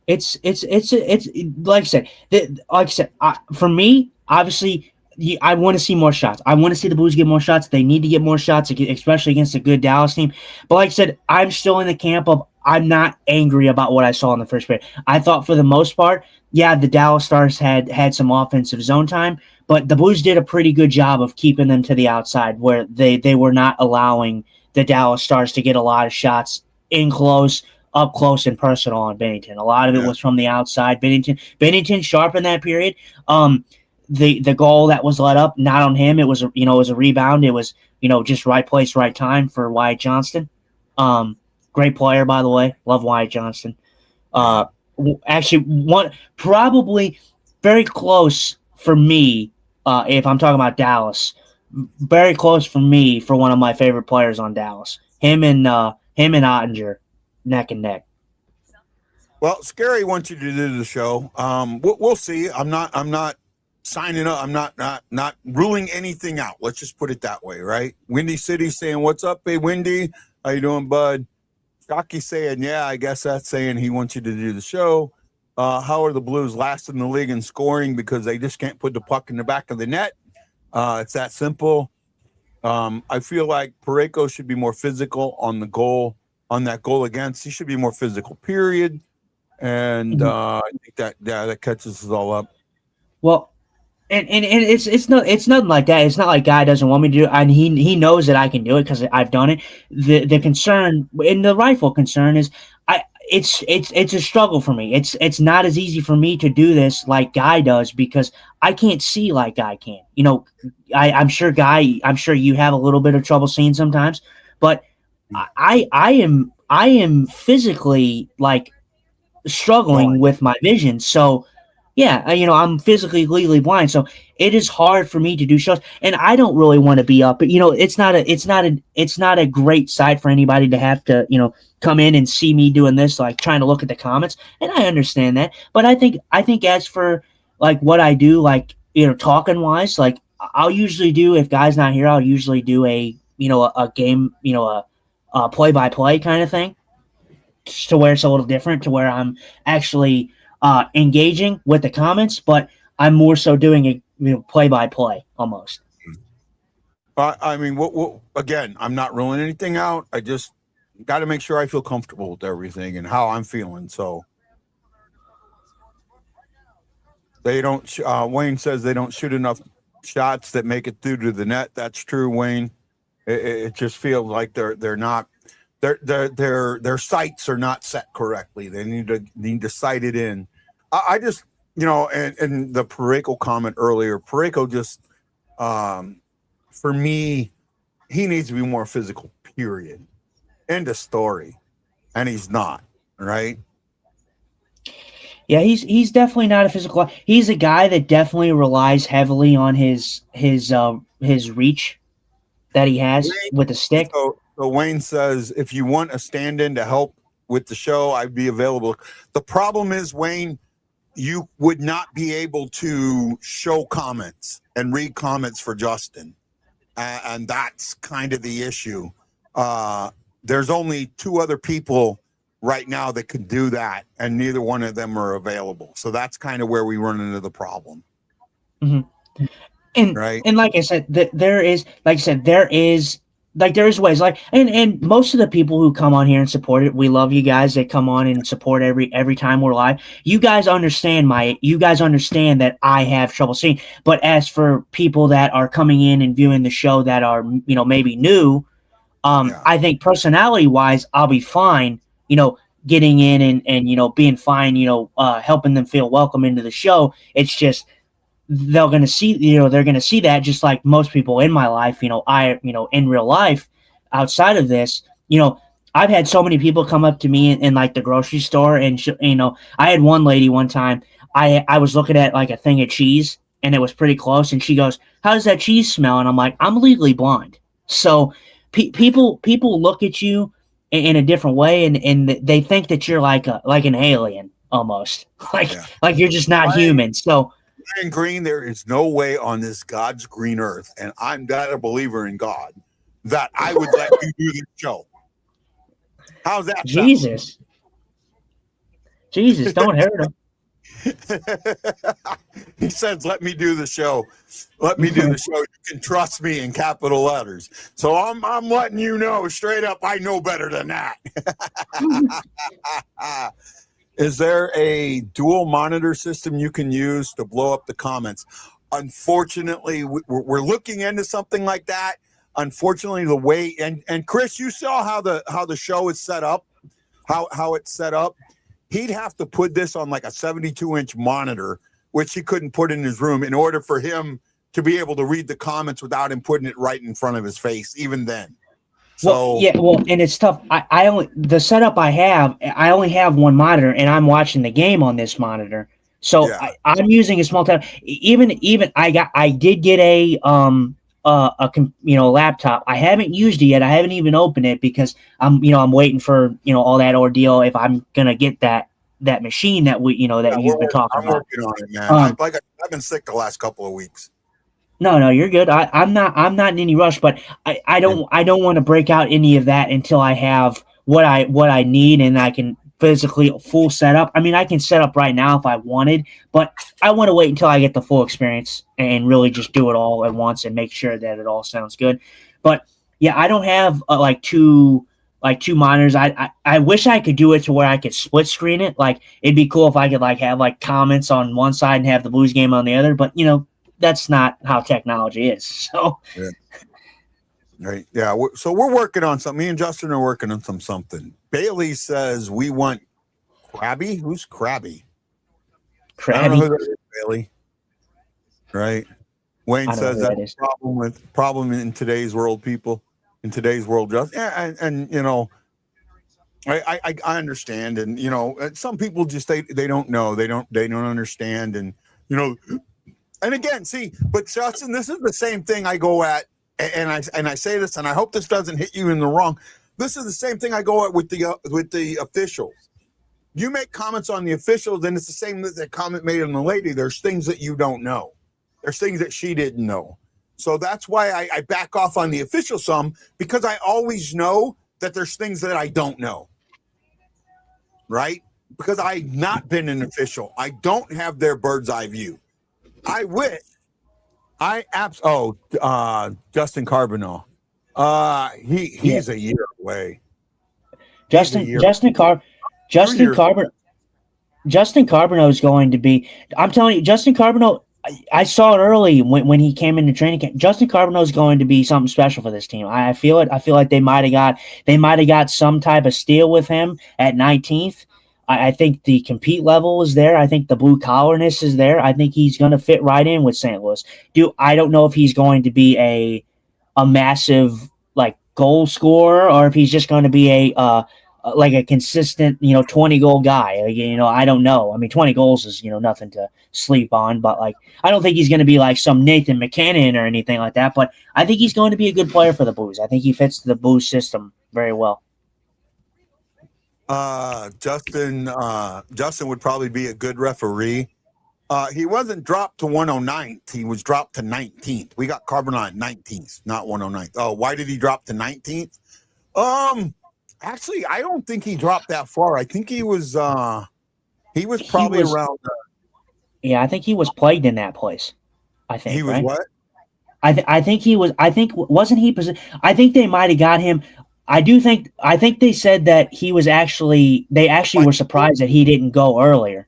It's like I said, for me, obviously, I want to see more shots. I want to see the Blues get more shots. They need to get more shots, especially against a good Dallas team. But like I said, I'm still in the camp of I'm not angry about what I saw in the first period. I thought for the most part, yeah, the Dallas Stars had some offensive zone time, but the Blues did a pretty good job of keeping them to the outside where they were not allowing the Dallas Stars to get a lot of shots up close and personal on Binnington. A lot of it was from the outside. Binnington sharp in that period. The goal that was let up, not on him. It was a rebound. It was just right place, right time for Wyatt Johnston. Great player, by the way. Love Wyatt Johnston. Actually, probably very close for me. If I'm talking about Dallas, very close for me for one of my favorite players on Dallas. Him and Ottinger. Neck and neck. Well, Scary wants you to do the show. We'll see. I'm not signing up. I'm not ruling anything out. Let's just put it that way, right? Windy City saying, "What's up, hey Windy? How you doing, bud?" Shockey saying, "Yeah, I guess that's saying he wants you to do the show." How are the Blues last in the league in scoring because they just can't put the puck in the back of the net? It's that simple. I feel like Parayko should be more physical on the goal. On that goal against, he should be more physical, period. And I think that catches us all up. Well, and it's nothing like that. It's not like Guy doesn't want me to do it, and he knows that I can do it because I've done it. The concern, and the rightful concern, is it's a struggle for me. It's not as easy for me to do this like Guy does because I can't see like Guy can. I'm sure you have a little bit of trouble seeing sometimes, but I am physically like struggling with my vision. So yeah, I'm physically legally blind. So it is hard for me to do shows, and I don't really want to be up. But it's not a great sight for anybody to have to come in and see me doing this, like trying to look at the comments. And I understand that, but I think as for like what I do, like talking wise, like I'll usually do, if Guy's not here, I'll usually do a game, a play-by-play kind of thing, to where it's a little different, to where I'm actually engaging with the comments, but I'm more so doing a play-by-play almost. I mean, again, I'm not ruling anything out. I just got to make sure I feel comfortable with everything and how I'm feeling. So they don't. Wayne says they don't shoot enough shots that make it through to the net. That's true, Wayne. It just feels like they're not. Their sights are not set correctly. They need to sight it in. I just, and the Pareko comment earlier. Pareko just, for me, he needs to be more physical. Period. End of story. And he's not, right? Yeah, he's definitely not a physical. He's a guy that definitely relies heavily on his reach that he has with the stick. So Wayne says, if you want a stand-in to help with the show, I'd be available. The problem is, Wayne, you would not be able to show comments and read comments for Justin. And that's kind of the issue. There's only 2 other people right now that can do that, and neither one of them are available. So that's kind of where we run into the problem. Mm-hmm. And right. And like I said, there is ways, and most of the people who come on here and support it, we love you guys that come on and support every time we're live. You guys understand that I have trouble seeing. But as for people that are coming in and viewing the show that are, maybe new, I think personality wise, I'll be fine, getting in and being fine, helping them feel welcome into the show. It's just, they're going to see that, just like most people in my life, in real life, outside of this, I've had so many people come up to me in like the grocery store, and I had one lady one time, I was looking at like a thing of cheese, and it was pretty close, and she goes, "How does that cheese smell?" And I'm like, "I'm legally blind." So people look at you in a different way, and they think that you're like an alien almost, like you're just not human. So Brian Green, there is no way on this God's green earth, and I'm not a believer in God, that I would let you do this show. How's that? Jesus, don't hurt him. He says, "Let me do the show. Let me do the show. You can trust me," in capital letters. So I'm letting you know straight up, I know better than that. Is there a dual monitor system you can use to blow up the comments? Unfortunately, we're looking into something like that. Unfortunately, the way and Chris, you saw how the show is set up, how it's set up. He'd have to put this on like a 72-inch monitor, which he couldn't put in his room, in order for him to be able to read the comments without him putting it right in front of his face, even then. So and it's tough. I only have one monitor, and I'm watching the game on this monitor. So I'm using a small tab. Even I did get a laptop. I haven't used it yet. I haven't even opened it because I'm waiting for all that ordeal if I'm gonna get that machine that you've been talking about. I'm working on it, man. I've been sick the last couple of weeks. No, you're good. I'm not in any rush, but I don't want to break out any of that until I have what I need, and I can physically full setup. I mean, I can set up right now if I wanted, but I want to wait until I get the full experience and really just do it all at once and make sure that it all sounds good. But yeah, I don't have two monitors. I wish I could do it to where I could split screen it. Like, it'd be cool if I could have comments on one side and have the Blues game on the other, but that's not how technology is. So, right. Yeah. So we're working on something. Me and Justin are working on something. Bailey says we want Krabby. Who's Krabby? Krabby. I don't know who that is, Bailey. Right. Wayne says that's a problem in today's world, people. In today's world, just and I understand, and some people just they don't know, they don't understand, and and again, see, but Justin, this is the same thing I go at, and I say this, and I hope this doesn't hit you in the wrong. This is the same thing I go at with the officials. You make comments on the officials, and it's the same that the comment made on the lady. There's things that you don't know. There's things that she didn't know. So that's why I back off on the official some, because I always know that there's things that I don't know. Right? Because I've not been an official. I don't have their bird's eye view. I wish. Justin Carbonell. He's a year away. Justin Carbonell is going to be. I'm telling you, Justin Carbonell. I saw it early when he came into training camp. Justin Carbonell is going to be something special for this team. I feel it. I feel like they might have got some type of steal with him at 19th. I think the compete level is there. I think the blue collarness is there. I think he's going to fit right in with St. Louis. I don't know if he's going to be a massive like goal scorer or if he's just going to be a consistent 20-goal guy. I don't know. I mean, 20 goals is nothing to sleep on, but like I don't think he's going to be like some Nathan McKinnon or anything like that. But I think he's going to be a good player for the Blues. I think he fits the Blues system very well. Justin would probably be a good referee. He wasn't dropped to 109th. He was dropped to 19th. We got Carbonell at 19th, not 109th. Oh, why did he drop to 19th? Actually, I don't think he dropped that far. I think he was around. Yeah, I think he was plagued in that place. I think he was right? What? I think he was. I think wasn't he? I think they might have got him. I think they said that he was actually. They actually were surprised that he didn't go earlier.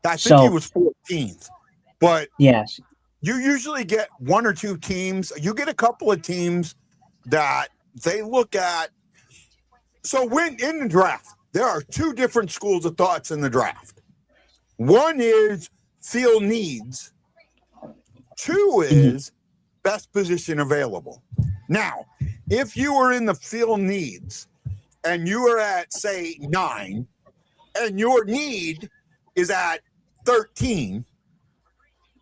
I think he was 14th, but yes, you usually get one or two teams. You get a couple of teams that they look at. So when in the draft, there are two different schools of thoughts in the draft. One is field needs. Two is best position available. Now, if you were in the field needs and you are at, say, 9, and your need is at 13,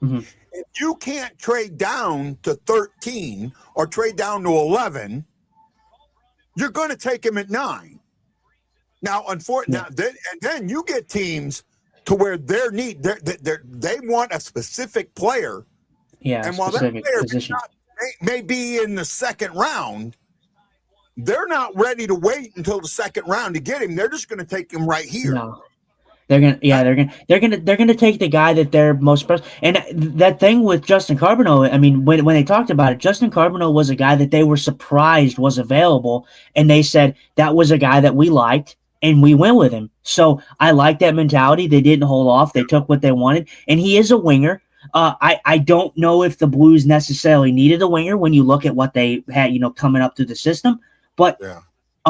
if you can't trade down to 13 or trade down to 11, you're going to take him at 9. Now, unfortunately, then you get teams to where their need, they want a specific player. Yeah, and while that player may be in the second round, they're not ready to wait until the second round to get him. They're just going to take him right here. No. They're gonna take the guy that they're most special. And that thing with Justin Carbonell, I mean, when they talked about it, Justin Carbonell was a guy that they were surprised was available, and they said that was a guy that we liked, and we went with him. So I like that mentality. They didn't hold off. They took what they wanted, and he is a winger. I don't know if the Blues necessarily needed a winger when you look at what they had, coming up through the system, but. Yeah.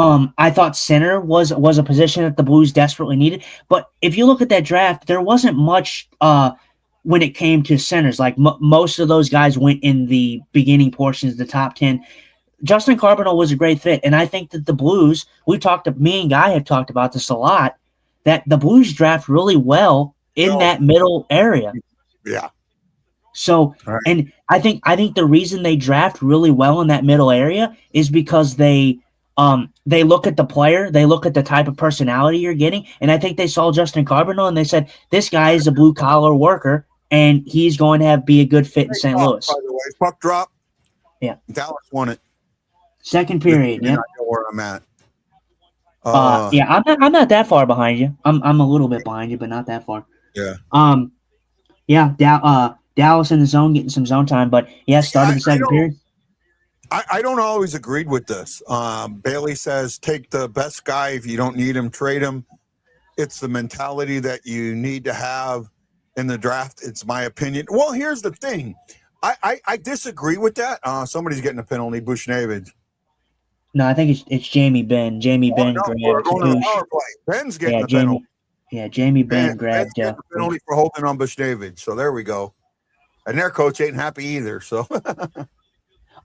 I thought center was a position that the Blues desperately needed. But if you look at that draft, there wasn't much when it came to centers. Like most of those guys went in the beginning portions, the top 10. Justin Carbonell was a great fit. And I think that the Blues, me and Guy have talked about this a lot, that the Blues draft really well in that middle area. Yeah. So, right. And I think the reason they draft really well in that middle area is because they look at the player, they look at the type of personality you're getting, and I think they saw Justin Carbonell and they said, this guy is a blue-collar worker, and he's going to be a good fit in St. Louis. By the way, puck drop. Yeah. Dallas won it. Second period, yeah. I know where I'm at. Yeah, I'm not that far behind you. I'm a little bit behind you, but not that far. Yeah. Dallas in the zone, getting some zone time, but started the second period. I don't always agree with this. Bailey says, take the best guy. If you don't need him, trade him. It's the mentality that you need to have in the draft. It's my opinion. Well, here's the thing. I disagree with that. Somebody's getting a penalty, Bushnevich. No, I think it's Jamie Benn. Jamie Benn grabbed power play. Ben's getting the penalty. Yeah, Jamie Benn grabbed the penalty for holding on Bushnevich. So there we go. And their coach ain't happy either. So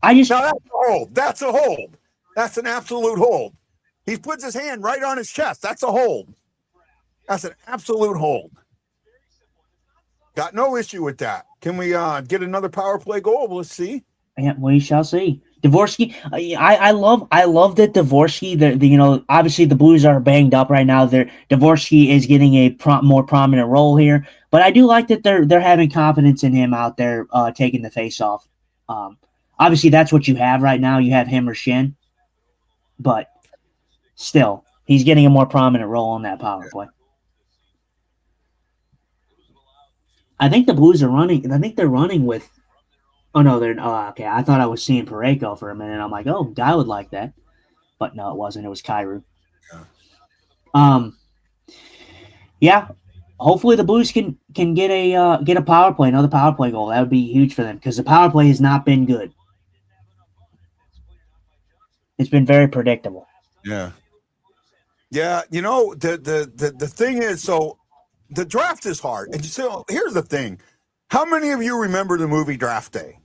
that's a hold. That's a hold. That's an absolute hold. He puts his hand right on his chest. That's a hold. That's an absolute hold. Got no issue with that. Can we get another power play goal? Let's see. Yeah, we shall see. Dvorsky, I love that Dvorsky. Obviously the Blues are banged up right now. Dvorsky is getting a more prominent role here, but I do like that they're having confidence in him out there taking the face off. Obviously, that's what you have right now. You have him or Shin, but still, he's getting a more prominent role on that power play. I think the Blues are running. I think they're running with. Oh no, they're. Oh, okay. I thought I was seeing Pareko for a minute. I'm like, oh, guy would like that, but no, it wasn't. It was Kyrou. Yeah. Hopefully the Blues can get a power play, another power play goal. That would be huge for them because the power play has not been good. It's been very predictable. Yeah. Yeah, the thing is, so the draft is hard. And so here's the thing. How many of you remember the movie Draft Day?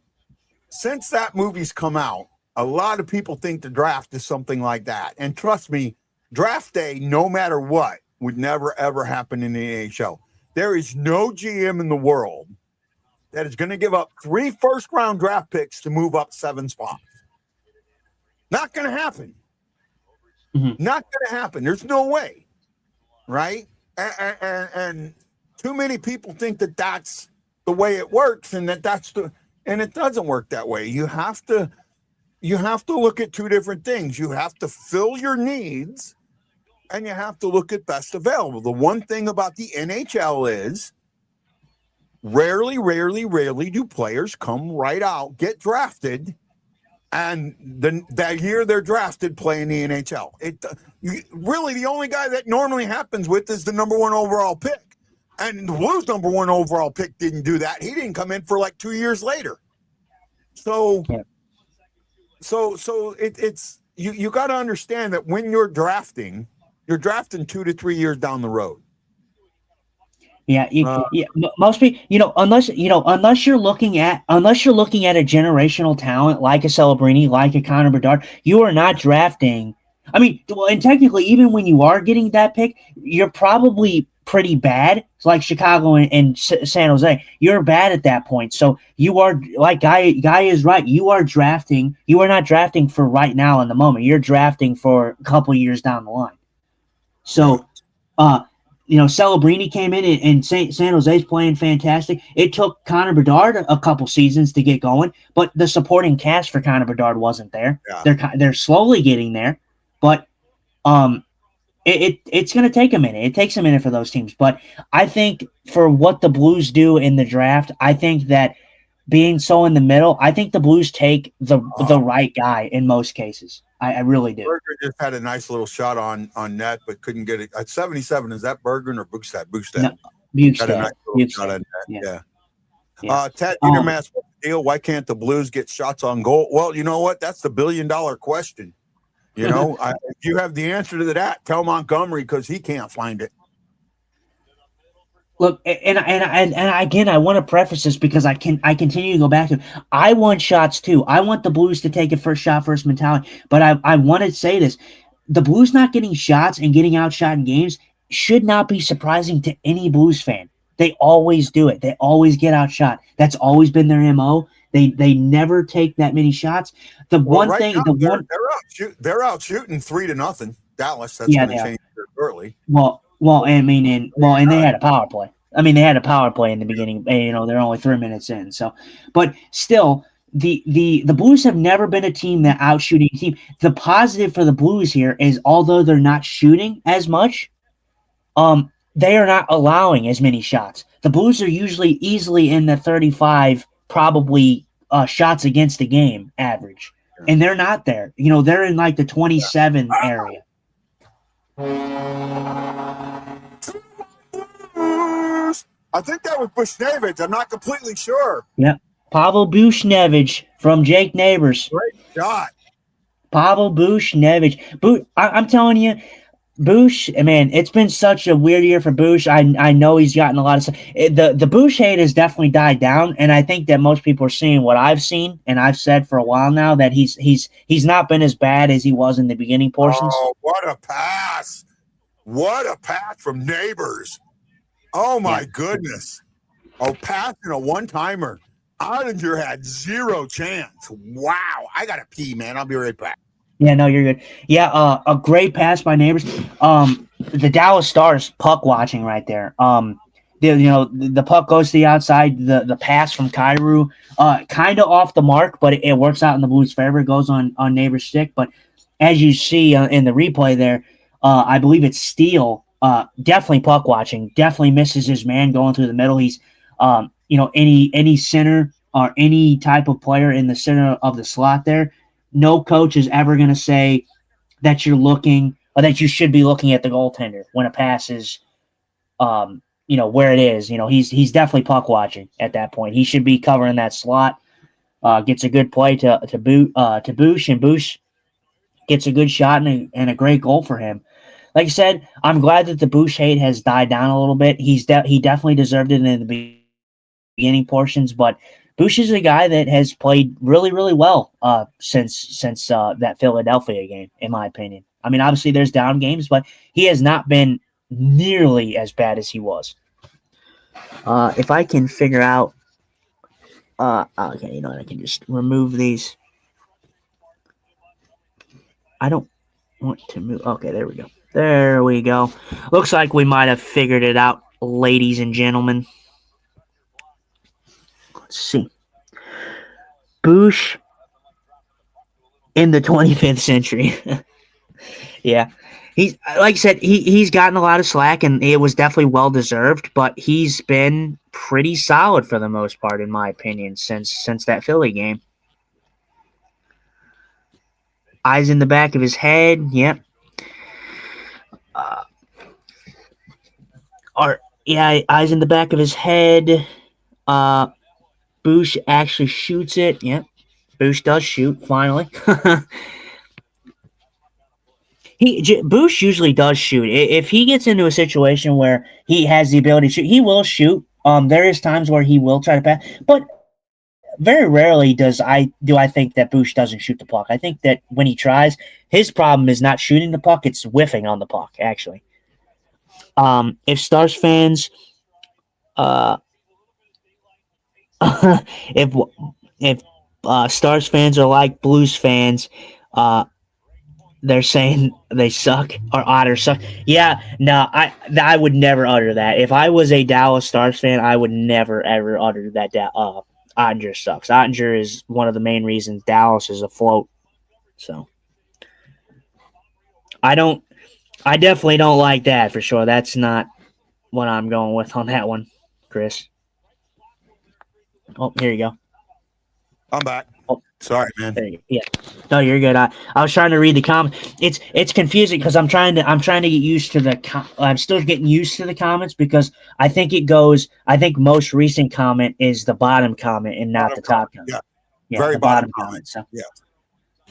Since that movie's come out, a lot of people think the draft is something like that. And trust me, Draft Day, no matter what, would never, ever happen in the NHL. There is no GM in the world that is going to give up 3 first-round draft picks to move up 7 spots. Not going to happen. Mm-hmm. Not going to happen. There's no way, right? And too many people think that that's the way it works, and and it doesn't work that way. You have to look at 2 different things. You have to fill your needs, and you have to look at best available. The one thing about the NHL is rarely do players come right out, get drafted, and that year they're drafted play in the NHL. Really, the only guy that normally happens with is the number 1 overall pick. And the Blues' number 1 overall pick didn't do that. He didn't come in for like 2 years later. So, yeah. so it's you got to understand that when you're drafting 2 to 3 years down the road. Yeah, most people, unless you're looking at a generational talent like a Celebrini, like a Connor Bedard, you are not drafting. I mean, and technically, even when you are getting that pick, you're probably pretty bad. It's like Chicago and San Jose. You're bad at that point. So you are, like Guy is right. You are drafting. You are not drafting for right now in the moment. You're drafting for a couple years down the line. So, Celebrini came in and San Jose's playing fantastic. It took Connor Bedard a couple seasons to get going, but the supporting cast for Connor Bedard wasn't there. Yeah. They're slowly getting there, but it's going to take a minute. It takes a minute for those teams, but I think for what the Blues do in the draft, I think that being so in the middle, I think the Blues take the right guy in most cases. I really do. Berger just had a nice little shot on net, but couldn't get it. At 77, is that Bergen or Bukestad? Bukestad. No, Bukestad. Had a nice little shot on net. Yeah. Ted Niedermass, what's the deal? Why can't the Blues get shots on goal? Well, you know what? That's the billion-dollar question. If you have the answer to that, tell Montgomery because he can't find it. Look, and again, I want to preface this because I continue to go back to it. I want shots too. I want the Blues to take a first shot first mentality. But I want to say this: the Blues not getting shots and getting outshot in games should not be surprising to any Blues fan. They always do it. They always get outshot. That's always been their MO. They never take that many shots. They're out shooting 3-0 Dallas. That's going to change early. And they had a power play. I mean, they had a power play in the beginning. They're only 3 minutes in. So, but still, the Blues have never been a team that outshooting team. The positive for the Blues here is although they're not shooting as much, they are not allowing as many shots. The Blues are usually easily in the 35, probably shots against the game average, and they're not there. They're in like the 27 area. I think that was Bushnevich. I'm not completely sure. Yeah. Pavel Bushnevich from Jake Neighbors. Great shot. Pavel Bushnevich. I'm telling you, Bush, man, it's been such a weird year for Bush. I know he's gotten a lot of stuff. The Bush hate has definitely died down, and I think that most people are seeing what I've seen, and I've said for a while now that he's not been as bad as he was in the beginning portions. Oh, what a pass. What a pass from Neighbors. Oh, my goodness. Oh, pass and a one-timer. Ottinger had zero chance. Wow. I got to pee, man. I'll be right back. Yeah, no, you're good. Yeah, a great pass by Neighbors. The Dallas Stars puck watching right there. The puck goes to the outside. The pass from Kyrou, kind of off the mark, but it works out in the Blues' favor. It goes on Neighbor's stick, but as you see in the replay there, I believe it's Steele. Definitely puck watching. Definitely misses his man going through the middle. He's any center or any type of player in the center of the slot there. No coach is ever going to say that you're looking or that you should be looking at the goaltender when a pass is, where it is. He's definitely puck watching at that point. He should be covering that slot. Gets a good play to Bush, and Bush gets a good shot and a great goal for him. Like I said, I'm glad that the Bush hate has died down a little bit. He definitely deserved it in the beginning portions, but Bush is a guy that has played really, really well since that Philadelphia game, in my opinion. I mean, obviously there's down games, but he has not been nearly as bad as he was. If I can figure out, okay, I can just remove these. I don't want to move. Okay, there we go. There we go. Looks like we might have figured it out, ladies and gentlemen. Let's see. Bush in the 25th century. Yeah. He's, like I said, he's gotten a lot of slack, and it was definitely well-deserved, but he's been pretty solid for the most part, in my opinion, since that Philly game. Eyes in the back of his head. Yep. Eyes in the back of his head. Bush actually shoots it. Yep. Bush does shoot, finally. Bush usually does shoot. If he gets into a situation where he has the ability to shoot, he will shoot. There is times where he will try to pass, but very rarely do I think that Bush doesn't shoot the puck. I think that when he tries, his problem is not shooting the puck; it's whiffing on the puck. Actually, if Stars fans, if Stars fans are like Blues fans, they're saying they suck or Otters suck. Yeah, no, I would never utter that. If I was a Dallas Stars fan, I would never ever utter that. Ottinger sucks. Ottinger is one of the main reasons Dallas is afloat. So I definitely don't like that for sure. That's not what I'm going with on that one, Chris. Oh, here you go. I'm back. Oh. Sorry, man. There you go. Yeah. No, you're good. I was trying to read the comment. It's confusing because I'm trying to get used to I'm still getting used to the comments because I think most recent comment is the bottom comment and not the top comment. Yeah. Very the bottom comment. So yeah.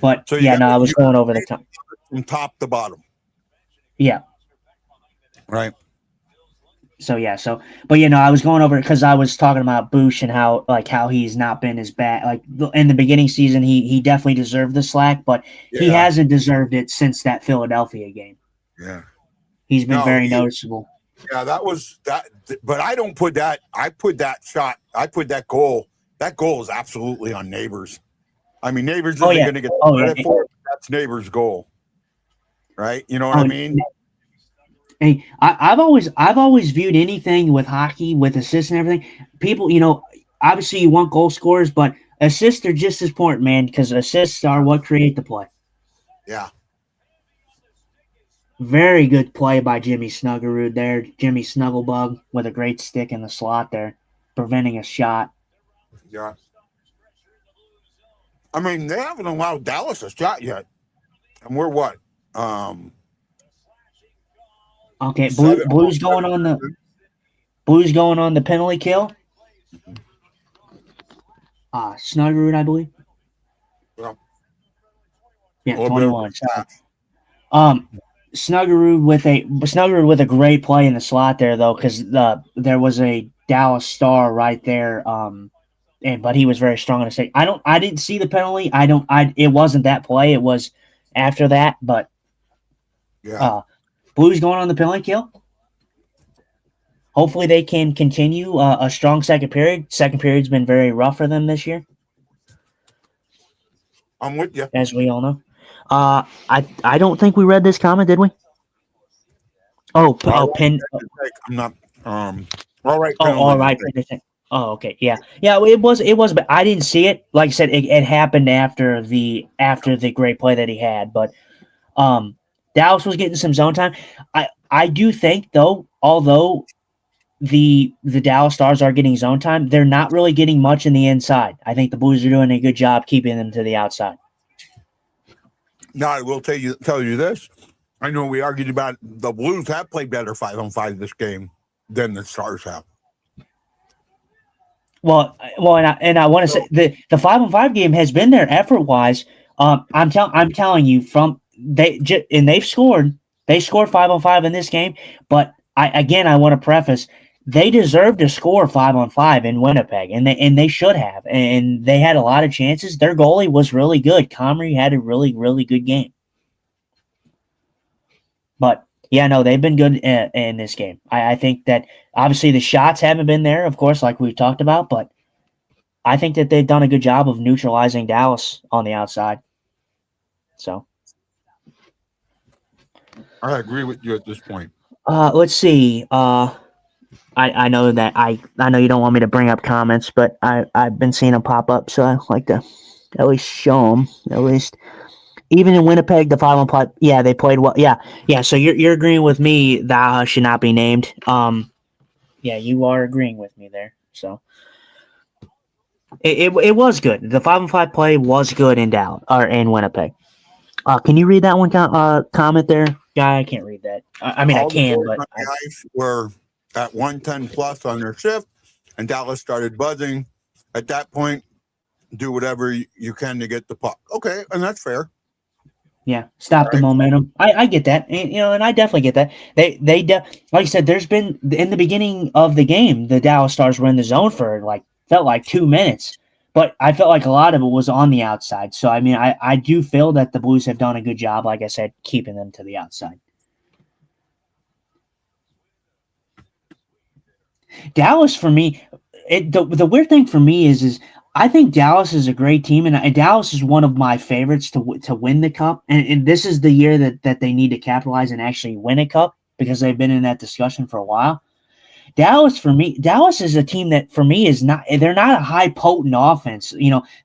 But so I was going over the top. From top to bottom. Yeah. Right. So I was going over it because I was talking about Bush and how he's not been as bad. Like in the beginning season, he definitely deserved the slack, but he hasn't deserved it since that Philadelphia game. Yeah, he's been very noticeable. Yeah, that was that. But I don't put that. I put that shot. I put that goal. That goal is absolutely on Neighbors. I mean, Neighbors isn't going to get credit for it. That's Neighbors' goal, right? You know what I mean? Hey, I've always viewed anything with hockey, with assists and everything. People, obviously you want goal scorers, but assists are just as important, man, because assists are what create the play. Yeah. Very good play by Jimmy Snuggerud there. Jimmy Snugglebug with a great stick in the slot there, preventing a shot. Yeah. I mean, they haven't allowed Dallas a shot yet. And we're what? Okay, Blues going on the penalty kill. Snuggerud, I believe. Yeah, 21. Snuggerud with a great play in the slot there though, because there was a Dallas Star right there. But he was very strong in the state. I didn't see the penalty. It wasn't that play. It was after that. But Blues going on the penalty kill. Hopefully they can continue a strong second period. Second period's been very rough for them this year. I'm with you. As we all know. I don't think we read this comment, did we? Pin. I'm not. All right, Oh, all penalty. right. Oh, okay. Yeah. Yeah, it was, but I didn't see it. Like I said, it happened after the great play that he had. But Dallas was getting some zone time. I do think though, although the Dallas Stars are getting zone time, they're not really getting much in the inside. I think the Blues are doing a good job keeping them to the outside. Now I will tell you this. I know we argued about the Blues have played better 5-on-5 this game than the Stars have. Well, and I want to say the 5-on-5 game has been there effort wise. I'm telling you they've scored. They scored 5-on-5 in this game, but I want to preface they deserve to score 5-on-5 in Winnipeg, and they should have, and they had a lot of chances. Their goalie was really good. Comrie had a really really good game, but yeah, no, they've been good in this game. I think that obviously the shots haven't been there, of course, like we've talked about, but I think that they've done a good job of neutralizing Dallas on the outside. So I agree with you at this point. let's see. I know that I know you don't want me to bring up comments, but I've been seeing them pop up, so I like to at least show them. At least even in Winnipeg, the 5-on-5, yeah, they played well. Yeah. So you're agreeing with me that should not be named. Yeah, you are agreeing with me there. So it was good. The 5-on-5 play was good in Dallas or in Winnipeg. Can you read that one comment there, guy? I can't read that. I mean, All I can, the boys but on the ice were at 110 plus on their shift, and Dallas started buzzing. At that point, do whatever you can to get the puck. Okay, and that's fair. yeah, stop the momentum. I get that, and I definitely get that. Like I said, there's been in the beginning of the game, the Dallas Stars were in the zone for felt like 2 minutes, but I felt like a lot of it was on the outside. So I mean, I do feel that the Blues have done a good job, like I said, keeping them to the outside. Dallas for me, the weird thing for me is I think Dallas is a great team, and Dallas is one of my favorites to win the cup. And this is the year that they need to capitalize and actually win a cup because they've been in that discussion for a while. Dallas is a team that for me is not. They're not a high potent offense.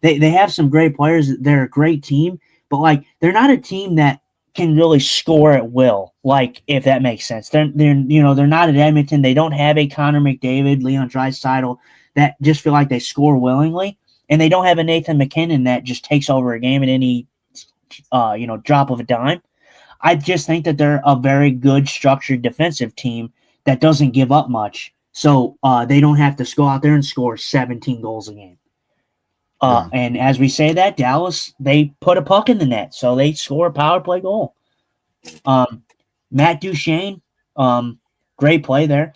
They have some great players. They're a great team, but they're not a team that can really score at will. If that makes sense. They're not at Edmonton. They don't have a Connor McDavid, Leon Draisaitl that just feel like they score willingly, and they don't have a Nathan McKinnon that just takes over a game at any drop of a dime. I just think that they're a very good structured defensive team that doesn't give up much, so they don't have to go out there and score 17 goals a game. And as we say that, Dallas, they put a puck in the net, so they score a power play goal. Matt Duchene, great play there.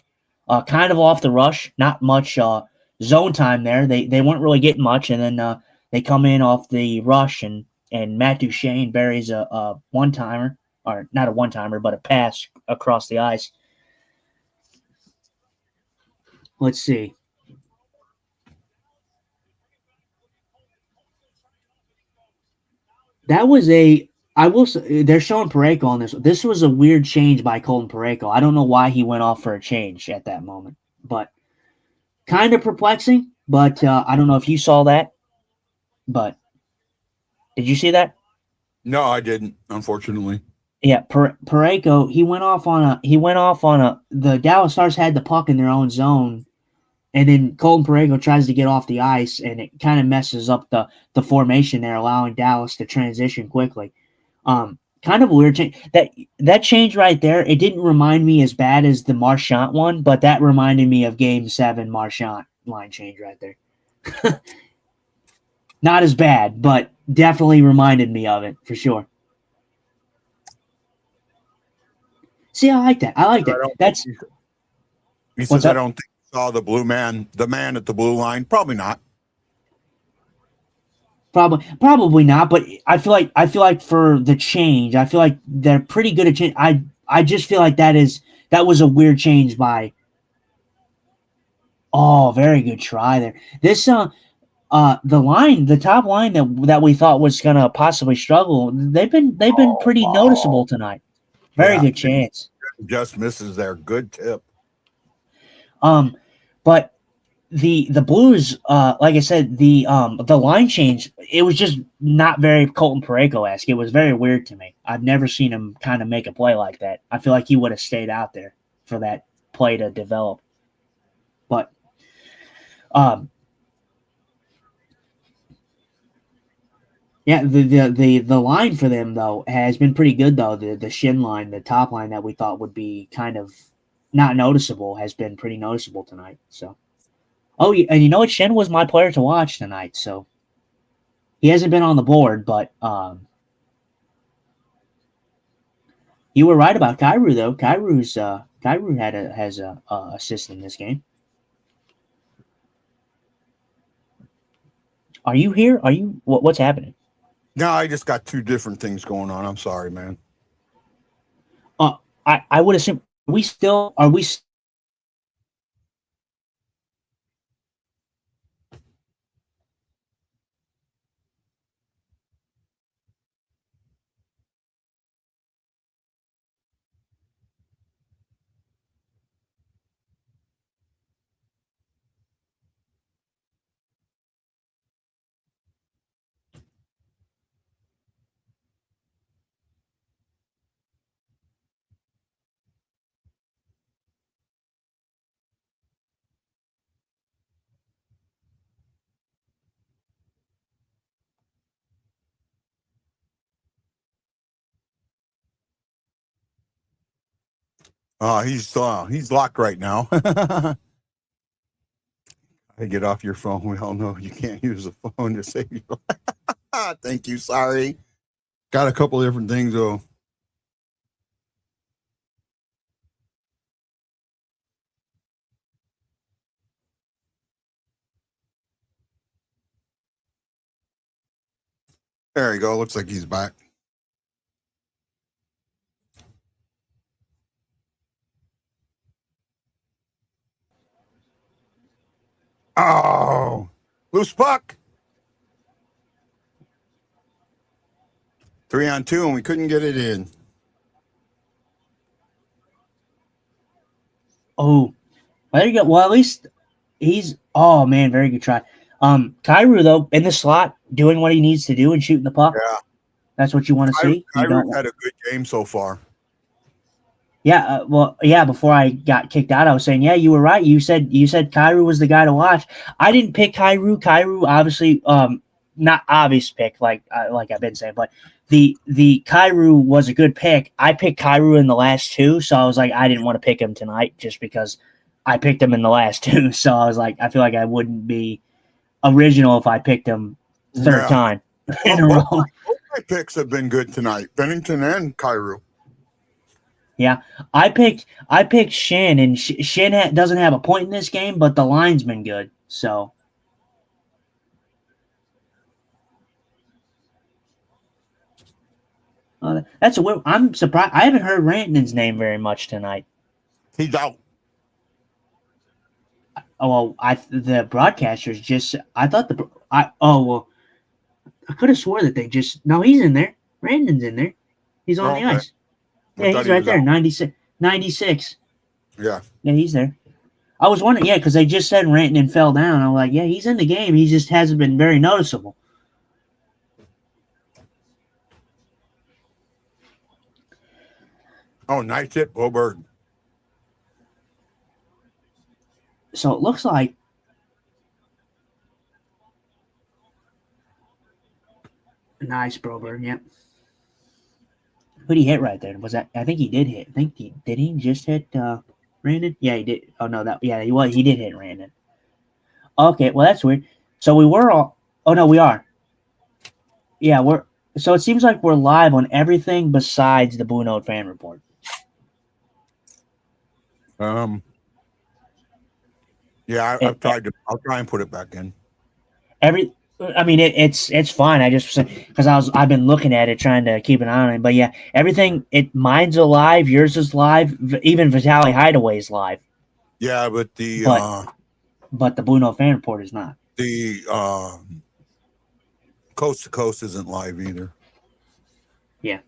Kind of off the rush, not much zone time there. They weren't really getting much, and then they come in off the rush, and Matt Duchene buries a one-timer, or not a one-timer, but a pass across the ice. Let's see. That was I will say, they're showing Parayko on this. This was a weird change by Colton Parayko. I don't know why he went off for a change at that moment, but kind of perplexing. But I don't know if you saw that, but did you see that? No, I didn't, unfortunately. Yeah, Parayko, he went off on the Dallas Stars had the puck in their own zone, and then Colton Parayko tries to get off the ice, and it kind of messes up the formation there, allowing Dallas to transition quickly. Kind of a weird change. That change right there, it didn't remind me as bad as the Marchand one, but that reminded me of Game 7 Marchand line change right there. Not as bad, but definitely reminded me of it for sure. See, I like that. That's. He says, I don't think he saw the man at the blue line. Probably not. Probably not, but I feel like for the change, I feel like they're pretty good at change. I just feel like that was a weird change by. Oh, very good try there. This the top line that we thought was gonna possibly struggle, they've been pretty noticeable tonight. Very good chance. Just misses there. Good tip. But the Blues, like I said, the line change, it was just not very Colton Parayko-esque. It was very weird to me. I've never seen him kind of make a play like that. I feel like he would have stayed out there for that play to develop. But yeah, the line for them though has been pretty good though. The shin line, the top line that we thought would be kind of not noticeable has been pretty noticeable tonight. So. Oh, and you know what? Shen was my player to watch tonight, so he hasn't been on the board, but you were right about Kyrou though. Kyrou has a assist in this game. Are you here? Are you what's happening? No, I just got two different things going on. I'm sorry, man. I would assume are we. He's locked right now. Hey, get off your phone. We all know you can't use the phone to save your life. Thank you. Sorry. Got a couple of different things though. There you go. Looks like he's back. Oh, loose puck. 3-on-2, and we couldn't get it in. Oh, well, there you go. Well, at least he's. Oh man, very good try. Kyrou though in the slot, doing what he needs to do and shooting the puck. Yeah, that's what you want to see. Kyrou had a good game so far. Yeah, before I got kicked out, I was saying, yeah, you were right. You said Kyrou was the guy to watch. I didn't pick Kyrou. Kyrou, obviously, not obvious pick like I've been saying, but the Kyrou was a good pick. I picked Kyrou in the last two, so I was like, I didn't want to pick him tonight just because I picked him in the last two. So I was like, I feel like I wouldn't be original if I picked him third time in a row. Both my picks have been good tonight, Bennington and Kyrou. Yeah, I picked Shin, and Shin doesn't have a point in this game, but the line's been good. So that's a weird. I'm surprised. I haven't heard Rantanen's name very much tonight. He's out. Oh well, the broadcasters just. I thought I could have swore that they just. No, he's in there. Rantanen's in there. He's on the ice. Yeah, he's right there. 96. Yeah. Yeah, he's there. I was wondering, because they just said Rantanen fell down. I'm like, yeah, he's in the game. He just hasn't been very noticeable. Oh, nice hit, Boberg. So it looks like nice, Broberg. Yep. Who did he hit right there? Was that? I think he did hit. Did he just hit Rantanen? Yeah, he did. Oh no, he did hit Rantanen. Okay, well that's weird. So we were all. Oh no, we are. Yeah, we're. So it seems like we're live on everything besides the BlueNote Fan Report. Yeah, I've tried to. I'll try and put it back in. I mean, it's fine. I just because I've been looking at it, trying to keep an eye on it. But yeah, everything. Mine's alive. Yours is live. Even Vitaly Hideaway is live. Yeah, but the BlueNote Fan Report is not. The Coast to Coast isn't live either. Yeah.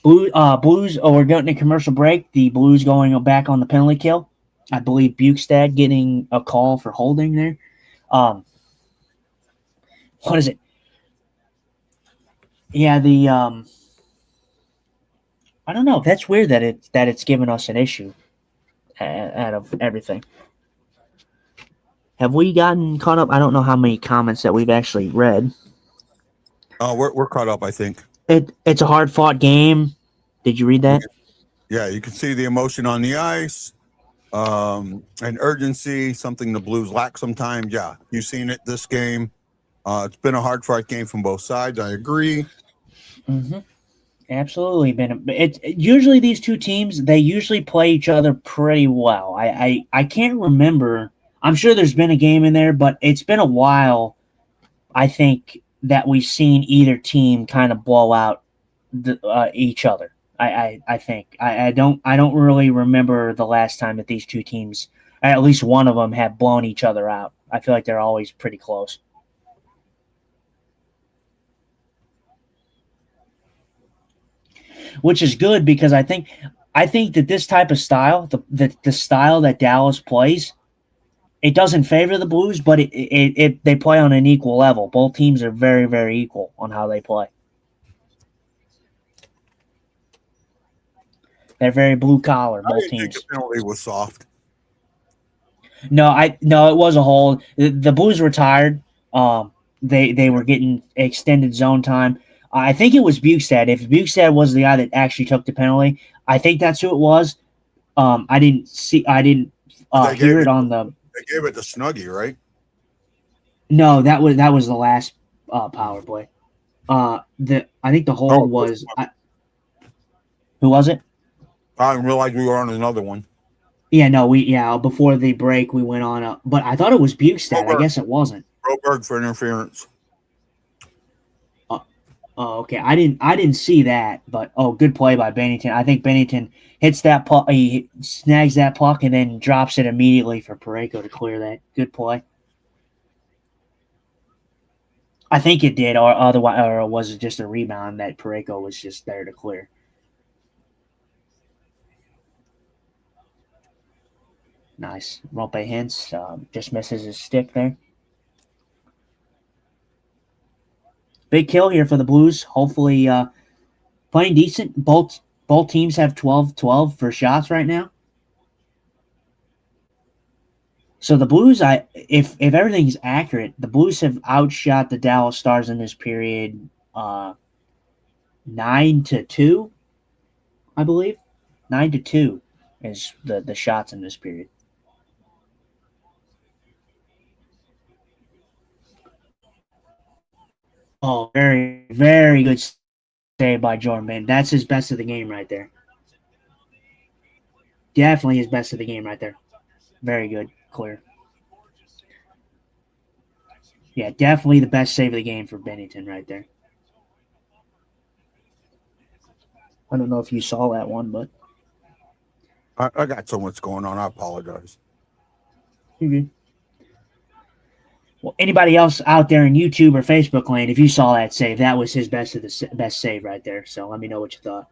Blues. Oh, we're getting a commercial break. The Blues going back on the penalty kill. I believe Bukestad getting a call for holding there. What is it? Yeah, I don't know. That's weird that it's given us an issue out of everything. Have we gotten caught up? I don't know how many comments that we've actually read. We're caught up, I think. It's a hard fought game. Did you read that? Yeah, you can see the emotion on the ice, and urgency, something the Blues lack sometimes. Yeah, you've seen it this game. It's been a hard fought game from both sides. I agree. Mm-hmm. Absolutely been. It's usually these two teams. They usually play each other pretty well. I can't remember. I'm sure there's been a game in there, but it's been a while. I think that we've seen either team kind of blow out each other. I think I don't really remember the last time that these two teams, at least one of them, have blown each other out. I feel like they're always pretty close. Which is good because I think that this type of style, the style that Dallas plays, it doesn't favor the Blues, but they play on an equal level. Both teams are very, very equal on how they play. They're very blue collar. Both teams. Think the penalty was soft. No, it was a hold. The Blues were tired. They were getting extended zone time. I think it was Bukestad. If Bukestad was the guy that actually took the penalty, I think that's who it was. I didn't hear it on the. They gave it to Snuggie, right? No, that was the last power play. I think the hold was. Who was it? I didn't realize we were on another one. Yeah, no, before the break we went on but I thought it was Bukestad. I guess it wasn't. Broberg for interference. Oh, okay. I didn't see that, but good play by Bennington. I think Bennington hits that puck, he snags that puck, and then drops it immediately for Parayko to clear that. Good play. I think it did, or otherwise, or was it just a rebound that Parayko was just there to clear? Nice. Rompe Hintz just misses his stick there. Big kill here for the Blues. Hopefully playing decent. Both teams have 12 for shots right now. So the Blues, if everything's accurate, the Blues have outshot the Dallas Stars in this period 9-2, I believe. 9-2 is the shots in this period. Oh, very, very good save by Jordan Bennington. That's his best of the game right there. Definitely his best of the game right there. Very good. Clear. Yeah, definitely the best save of the game for Bennington right there. I don't know if you saw that one, but I got so much going on. I apologize. you're good. Well, anybody else out there in YouTube or Facebook land, if you saw that save, that was his best save right there. So let me know what you thought.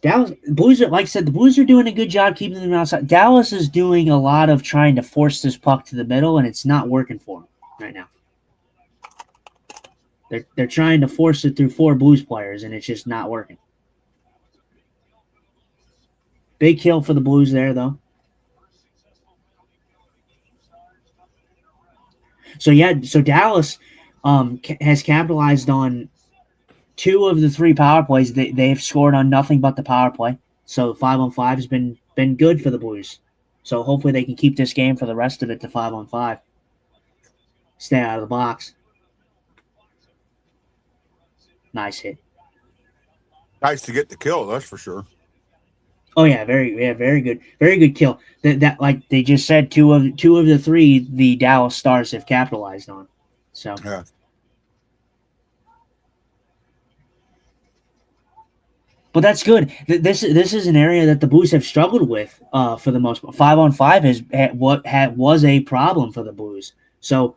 Dallas Blues are, like I said, the Blues are doing a good job keeping them outside. Dallas is doing a lot of trying to force this puck to the middle, and it's not working for them right now. They're trying to force it through 4 Blues players, and it's just not working. Big kill for the Blues there, though. So Dallas has capitalized on 2 of the 3 power plays. They've scored on nothing but the power play. So 5-on-5 has been good for the Blues. So hopefully they can keep this game for the rest of it to 5-on-5. Stay out of the box. Nice hit. Nice to get the kill, that's for sure. Oh yeah, very good kill. That like they just said, two of the 3 the Dallas Stars have capitalized on. So yeah. But that's good. This is an area that the Blues have struggled with for the most part. 5-on-5 was a problem for the Blues. So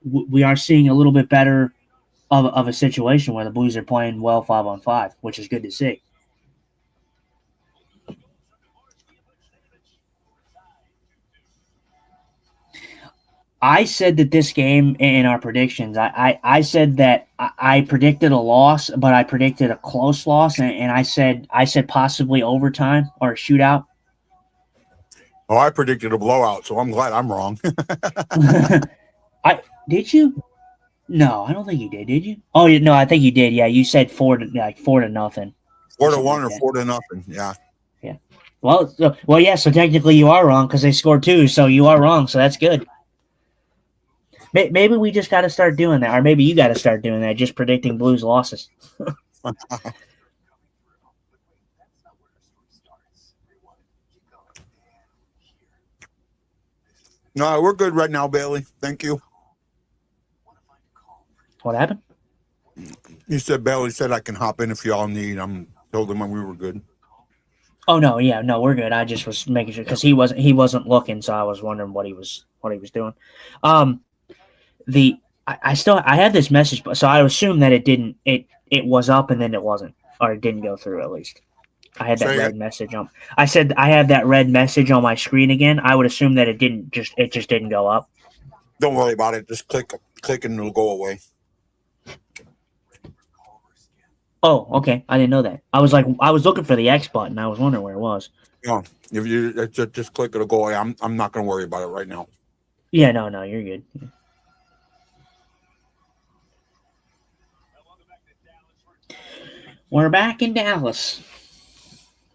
we are seeing a little bit better of a situation where the Blues are playing well 5-on-5, which is good to see. I said that this game in our predictions, I said that I predicted a loss, but I predicted a close loss, and I said possibly overtime or a shootout. Oh, I predicted a blowout, so I'm glad I'm wrong. I did you? No, I don't think you did. Did you? Oh, no, I think you did. Yeah, you said 4-0. 4-1 or 4-0. Yeah. Yeah. Well, yeah. So technically, you are wrong because they scored 2. So you are wrong. So that's good. Maybe we just got to start doing that, or maybe you got to start doing that. Just predicting Blues losses. No, we're good right now, Bailey. Thank you. What happened? You said Bailey said I can hop in if y'all need. I'm told him we were good. Oh no, yeah, no, we're good. I just was making sure because he wasn't looking, so I was wondering what he was doing. I have this message, so I assume that it was up and then it wasn't, or it didn't go through at least. I had that red message on. I said I have that red message on my screen again. I would assume that it just didn't go up. Don't worry about it. Just click and it'll go away. Oh, okay. I didn't know that. I was looking for the X button. I was wondering where it was. No, if you just click, it'll go away. I'm not going to worry about it right now. Yeah, no, you're good. We're back in Dallas.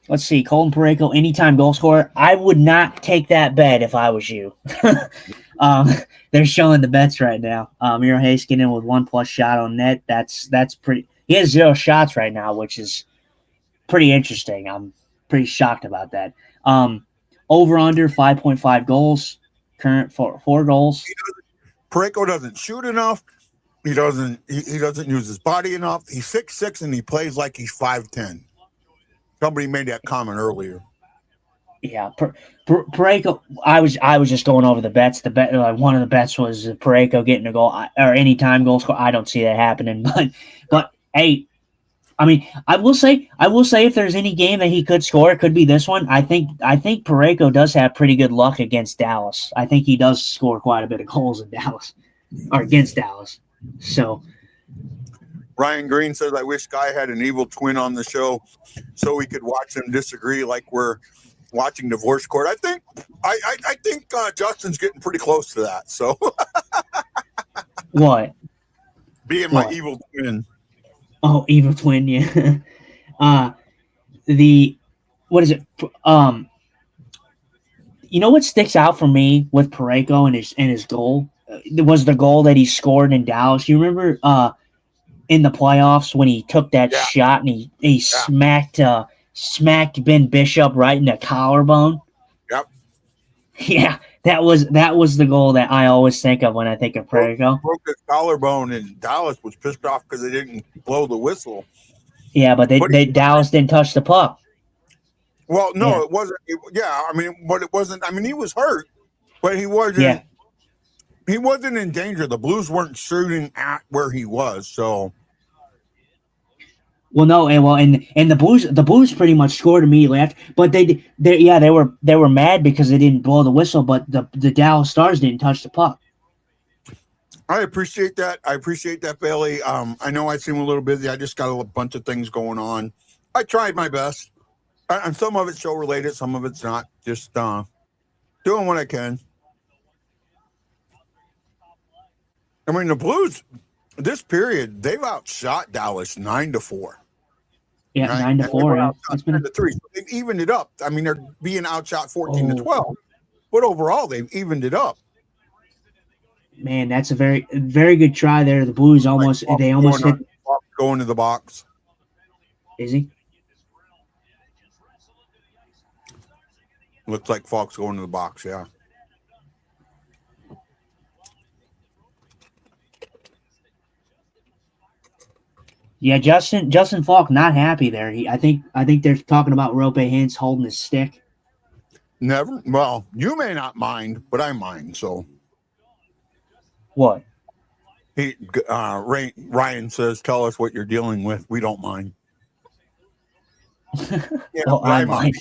Let's see. Colton Parayko, anytime goal scorer. I would not take that bet if I was you. They're showing the bets right now. Miro Heiskanen with 1+ shot on net. That's pretty. He has 0 shots right now, which is pretty interesting. I'm pretty shocked about that. Over under 5.5 goals. Current 4 goals. Parayko doesn't shoot enough. He doesn't use his body enough. He's 6'6" and he plays like he's 5'10". Somebody made that comment earlier. Yeah, Parayko. I was just going over the bets. The bet, one of the bets was Parayko getting a goal or anytime goal score. I don't see that happening, but hey, I mean, I will say if there's any game that he could score, it could be this one. I think Parayko does have pretty good luck against Dallas. I think he does score quite a bit of goals in Dallas or against Dallas. So. Ryan Green says, I wish Guy had an evil twin on the show so we could watch them disagree like we're watching Divorce Court. I think Justin's getting pretty close to that. So what? Being my evil twin. Oh, evil twin, yeah. What is it? You know what sticks out for me with Parayko and his goal? It was the goal that he scored in Dallas. You remember in the playoffs when he took that shot and he smacked Ben Bishop right in the collarbone? Yep. Yeah, that was the goal that I always think of when I think of Parayko. Broke his collarbone and Dallas was pissed off because they didn't blow the whistle. Yeah, but Dallas didn't touch the puck. Well, no, it wasn't. But it wasn't. I mean, he was hurt, but he wasn't. Yeah. He wasn't in danger. The Blues weren't shooting at where he was, so. Well, no, and the Blues pretty much scored immediately after, but they were mad because they didn't blow the whistle, but the Dallas Stars didn't touch the puck. I appreciate that, Bailey. I know I seem a little busy. I just got a bunch of things going on. I tried my best, and some of it's show related, some of it's not. Just doing what I can. I mean, the Blues, this period, they've outshot Dallas 9-4. Yeah, right? 9-4. Yeah. It's been 9-3. So they've evened it up. I mean, they're being outshot 14-12, but overall, they've evened it up. Man, that's a very, very good try there. The Blues almost hit. Going to the box. Is he? Looks like Falk's going to the box. Yeah. Yeah, Justin Falk not happy there. I think they're talking about Rope Hintz holding his stick. Never. Well, you may not mind, but I mind. So what? Ryan says, "Tell us what you're dealing with. We don't mind." Yeah, Well, but I mind.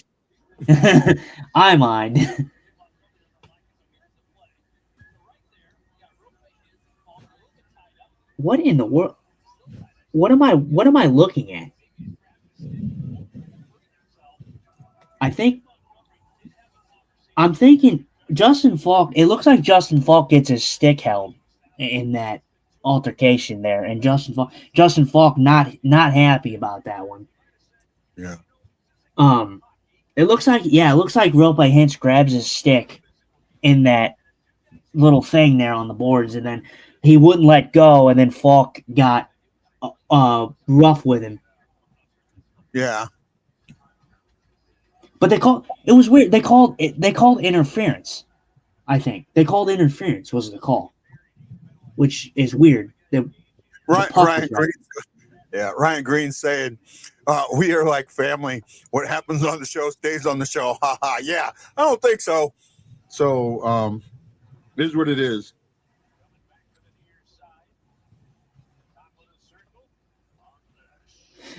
I mind. What in the world? What am I looking at? I'm thinking Justin Falk. It looks like Justin Falk gets his stick held in that altercation there, and Justin Falk not happy about that one. Yeah. It looks like Rope by Hinch grabs his stick in that little thing there on the boards, and then he wouldn't let go, and then Falk got rough with him. Yeah. But it was weird. They called interference. I think they called interference was the call, which is weird. Ryan Green. Yeah, Ryan Green saying, "We are like family. What happens on the show stays on the show." Ha ha. Yeah, I don't think so. So, this is what it is.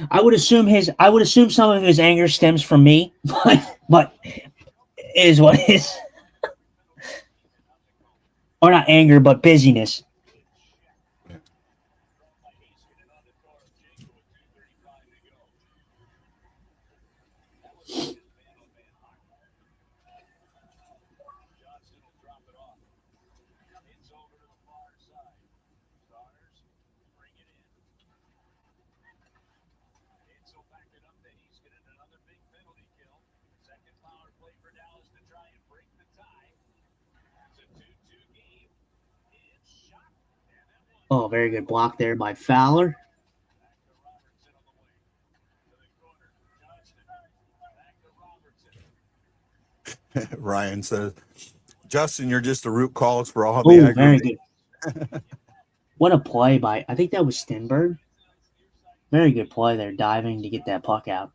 I would assume some of his anger stems from me, but it is what it is. Or not anger, but busyness. Oh, very good block there by Fowler. Ryan says, "Justin, you're just the root cause for all Oh, the very aggravation." good. What a play by, I think that was Stenberg. Very good play there, diving to get that puck out.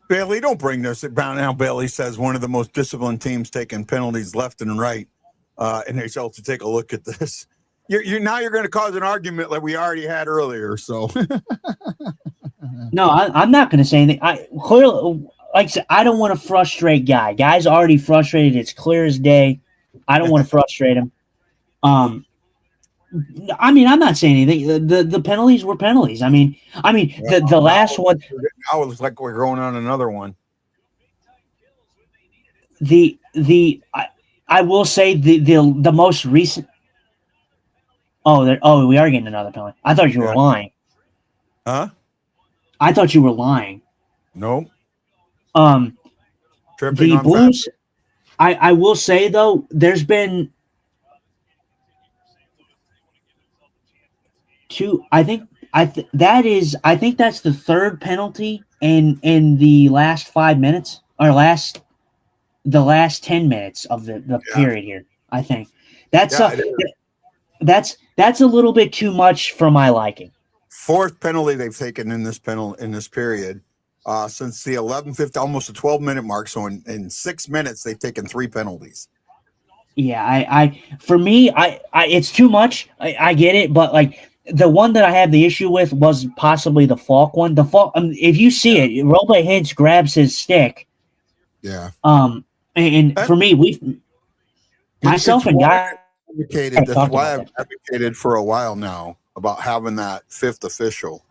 Bailey, don't bring this down now. Bailey says one of the most disciplined teams taking penalties left and right. NHL to take a look at this. You're going to cause an argument like we already had earlier. So No, I'm not going to say anything. I clearly, like I said, I don't want to frustrate Guy. Guy's already frustrated. It's clear as day. I don't want to frustrate him. I mean, I'm not saying anything. The penalties were penalties. I mean, the last one. Now it looks like we're going on another one. I will say the most recent. Oh, we are getting another penalty. I thought you were lying. Huh? I thought you were lying. No. The Blues. I will say though, there's been two. I think that's the third penalty in the last 5 minutes or the last 10 minutes of the period here. I think that's a little bit too much for my liking. Fourth penalty they've taken in this period since the 11:50, almost a 12-minute mark. So in 6 minutes they've taken 3 penalties. Yeah, for me, it's too much. I get it, but like the one that I have the issue with was possibly the Falk one. The Falk, if you see it, Roble Hintz grabs his stick. Yeah. And for me, myself and Guy advocated. That's why I've advocated for a while now about having that fifth official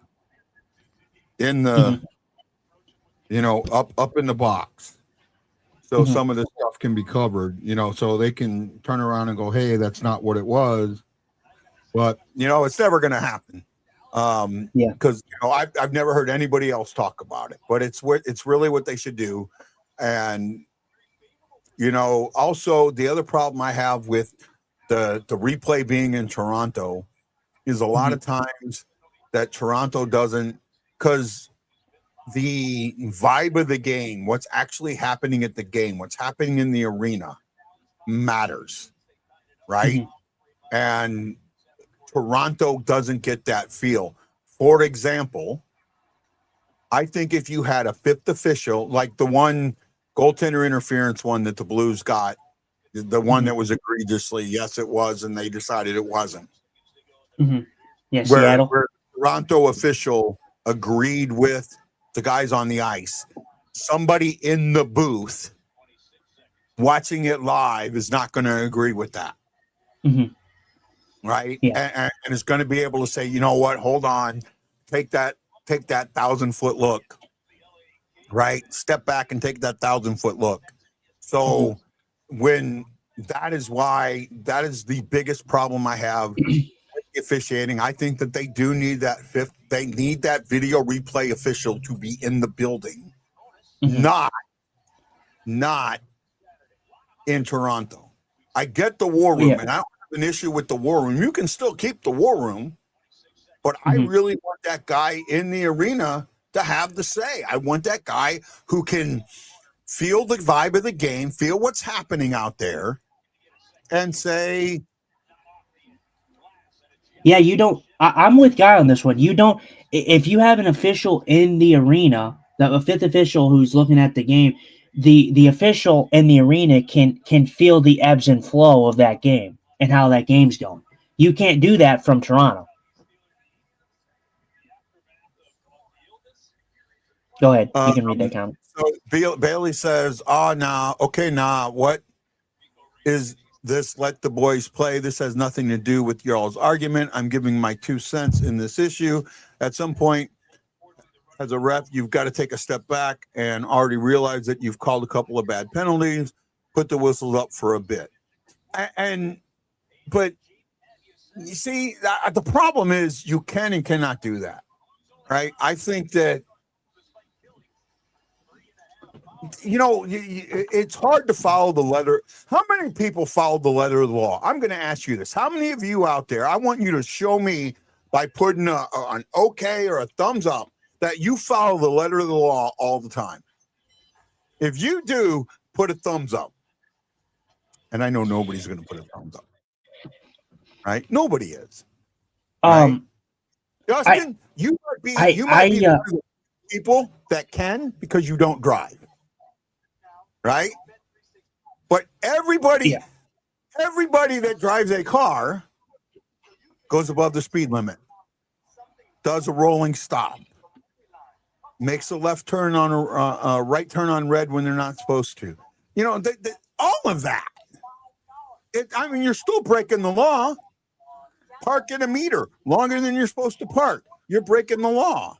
in the, up in the box, so some of this stuff can be covered. So they can turn around and go, "Hey, that's not what it was." But it's never going to happen. Because I've never heard anybody else talk about it, but it's really what they should do. And also the other problem I have with the replay being in Toronto is a lot of times that Toronto doesn't, because the vibe of the game, what's actually happening at the game, what's happening in the arena matters, right? And Toronto doesn't get that feel. For example, I think if you had a fifth official, like the one goaltender interference one that the Blues got, the one that was egregiously, yes, it was, and they decided it wasn't. Yeah, where, Seattle. where Toronto official agreed with the guys on the ice. Somebody in the booth watching it live is not going to agree with that. Mhm. Right. Yeah. And is going to be able to say, you know what, hold on, take that 1,000-foot look. Right. Step back and take that 1,000-foot look. So when that is the biggest problem I have with officiating. I think that they do need they need that video replay official to be in the building, not in Toronto. I get the war room, and I don't have an issue with the war room. You can still keep the war room, but I really want that guy in the arena to have the say. I want that guy who can feel the vibe of the game, feel what's happening out there, and say, yeah, you don't. I'm with Guy on this one. You don't. If you have an official in the arena, a fifth official who's looking at the game, the official in the arena can feel the ebbs and flow of that game and how that game's going. You can't do that from Toronto. Go ahead. You can read that comment. So Bailey says, what is this? Let the boys play. This has nothing to do with y'all's argument. I'm giving my 2 cents in this issue. At some point, as a ref, you've got to take a step back and already realize that you've called a couple of bad penalties, put the whistles up for a bit. But you see, the problem is you can and cannot do that, right? I think that, it's hard to follow the letter. How many people follow the letter of the law? I'm going to ask you this. How many of you out there, I want you to show me by putting an okay or a thumbs up that you follow the letter of the law all the time. If you do, put a thumbs up. And I know nobody's going to put a thumbs up. Right? Nobody is. Right? Justin, you might be one of the people that can because you don't drive. Right? But everybody that drives a car goes above the speed limit, does a rolling stop, makes a left turn on a right turn on red when they're not supposed to. All of that. You're still breaking the law. Park in a meter longer than you're supposed to park. You're breaking the law.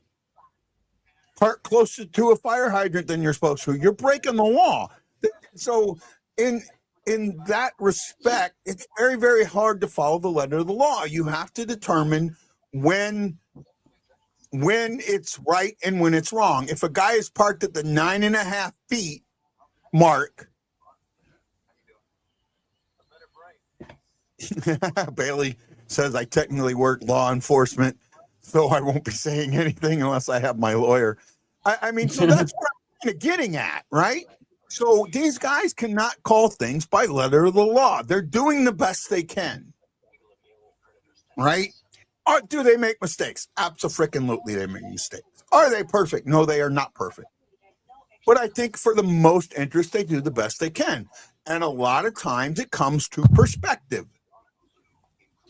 Park closer to a fire hydrant than you're supposed to. You're breaking the law. So in that respect, it's very, very hard to follow the letter of the law. You have to determine when it's right and when it's wrong. If a guy is parked at the 9.5 feet mark, Bailey says I technically work law enforcement, so I won't be saying anything unless I have my lawyer. So that's what I'm kind of getting at, right? So these guys cannot call things by letter of the law. They're doing the best they can, right? Or do they make mistakes? Abso-freaking-lutely they make mistakes. Are they perfect? No, they are not perfect. But I think for the most interest, they do the best they can. And a lot of times it comes to perspective.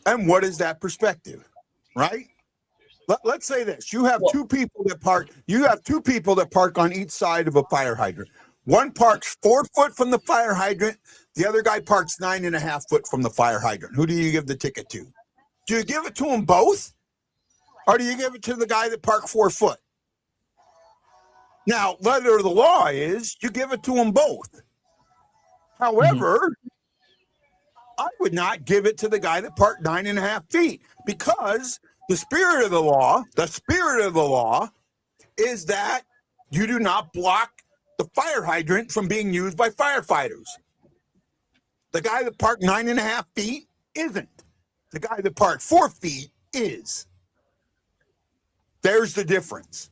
And what is that perspective, right? Let's say this. You have two people that park on each side of a fire hydrant. One parks 4 foot from the fire hydrant. The other guy parks 9.5 foot from the fire hydrant. Who do you give the ticket to? Do you give it to them both? Or do you give it to the guy that parked 4 foot? Now, letter of the law is you give it to them both. However, I would not give it to the guy that parked 9.5 feet because the spirit of the law is that you do not block the fire hydrant from being used by firefighters. The guy that parked 9.5 feet isn't. The guy that parked 4 feet is. There's the difference.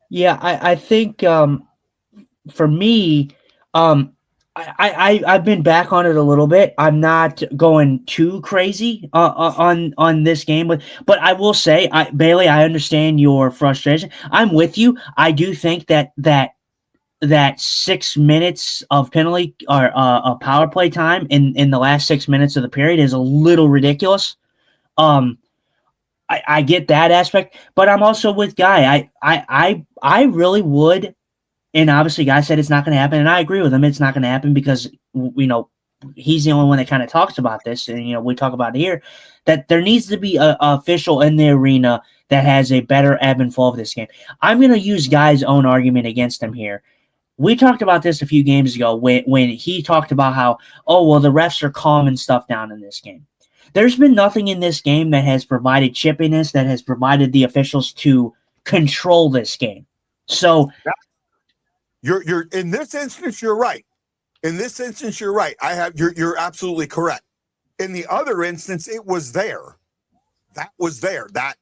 Yeah, I think for me, I've been back on it a little bit. I'm not going too crazy on this game, but I will say, Bailey, I understand your frustration. I'm with you. I do think that that 6 minutes of penalty or a power play time in the last 6 minutes of the period is a little ridiculous. I get that aspect, but I'm also with Guy. I really would, and obviously Guy said it's not going to happen, and I agree with him. It's not going to happen because he's the only one that kind of talks about this, and we talk about it here. That there needs to be a official in the arena that has a better ebb and flow of this game. I'm going to use Guy's own argument against him here. We talked about this a few games ago when he talked about how, the refs are calming stuff down in this game. There's been nothing in this game that has provided chippiness, that has provided the officials to control this game. So you're in this instance, you're right. In this instance, you're right. You're absolutely correct. In the other instance, it was there. That was there. That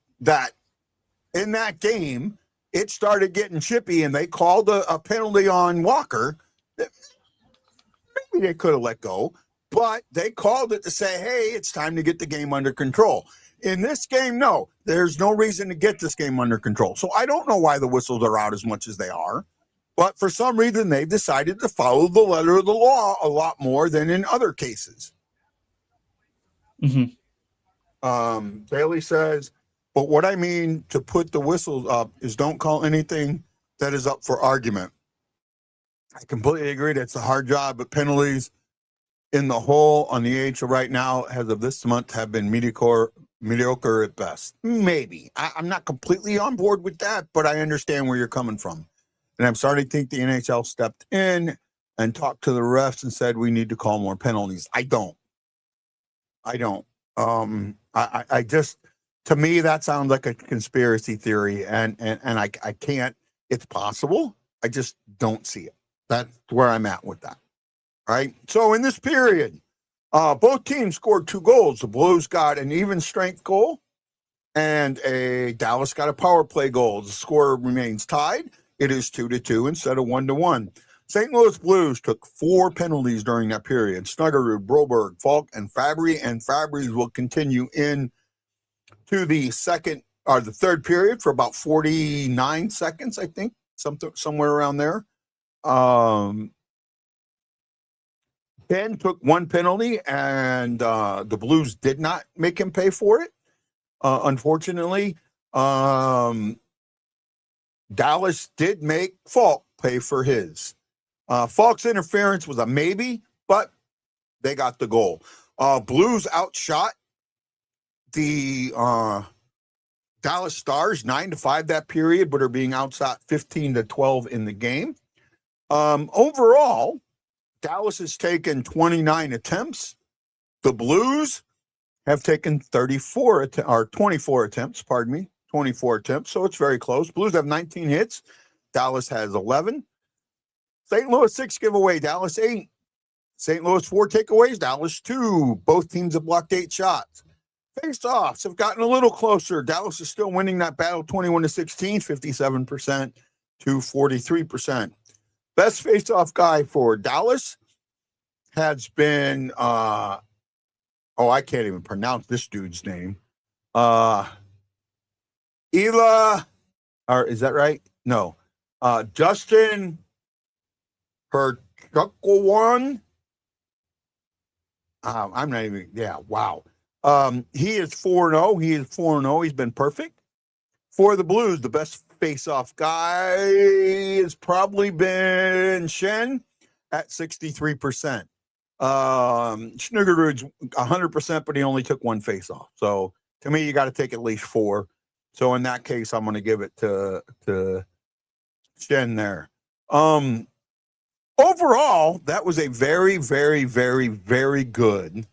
in that game, it started getting chippy, and they called a penalty on Walker. Maybe they could have let go, but they called it to say, hey, it's time to get the game under control. In this game, no, there's no reason to get this game under control. So I don't know why the whistles are out as much as they are, but for some reason, they've decided to follow the letter of the law a lot more than in other cases. Bailey says, but what I mean to put the whistles up is don't call anything that is up for argument. I completely agree. That's a hard job, but penalties in the whole on the AHL right now, as of this month, have been mediocre at best. Maybe. I'm not completely on board with that, but I understand where you're coming from. And I'm starting to think the NHL stepped in and talked to the refs and said we need to call more penalties. I don't. I just, to me, that sounds like a conspiracy theory, and I can't. It's possible. I just don't see it. That's where I'm at with that. Right. So in this period, both teams scored 2 goals. The Blues got an even strength goal, and Dallas got a power play goal. The score remains tied. It is 2-2 instead of 1-1. St. Louis Blues took 4 penalties during that period. Snuggerud, Broberg, Falk, and Fabry. And Fabry's will continue in to the third period for about 49 seconds, I think, somewhere around there. Ben took 1 penalty, and the Blues did not make him pay for it. Unfortunately, Dallas did make Falk pay for his. Falk's interference was a maybe, but they got the goal. Blues outshot the Dallas Stars 9-5 that period, but are being outshot 15-12 in the game. Overall, Dallas has taken 29 attempts. The Blues have taken 24 attempts, 24 attempts. So it's very close. Blues have 19 hits. Dallas has 11. St. Louis 6 giveaway, Dallas 8. St. Louis 4 takeaways, Dallas 2. Both teams have blocked 8 shots. Face-offs have gotten a little closer. Dallas is still winning that battle 21-16, 57% to 43%. Best face-off guy for Dallas has been, I can't even pronounce this dude's name. Ela, or is that right? No. Justin Herchukowan. I'm not even, wow. He is 4-0. He is 4-0. He's been perfect. For the Blues, the best face-off guy has probably been Shen at 63%. Schneiderud's 100%, but he only took 1 face-off. So to me, you got to take at least 4. So in that case, I'm going to give it to Shen there. Overall, that was a very, very, very, very good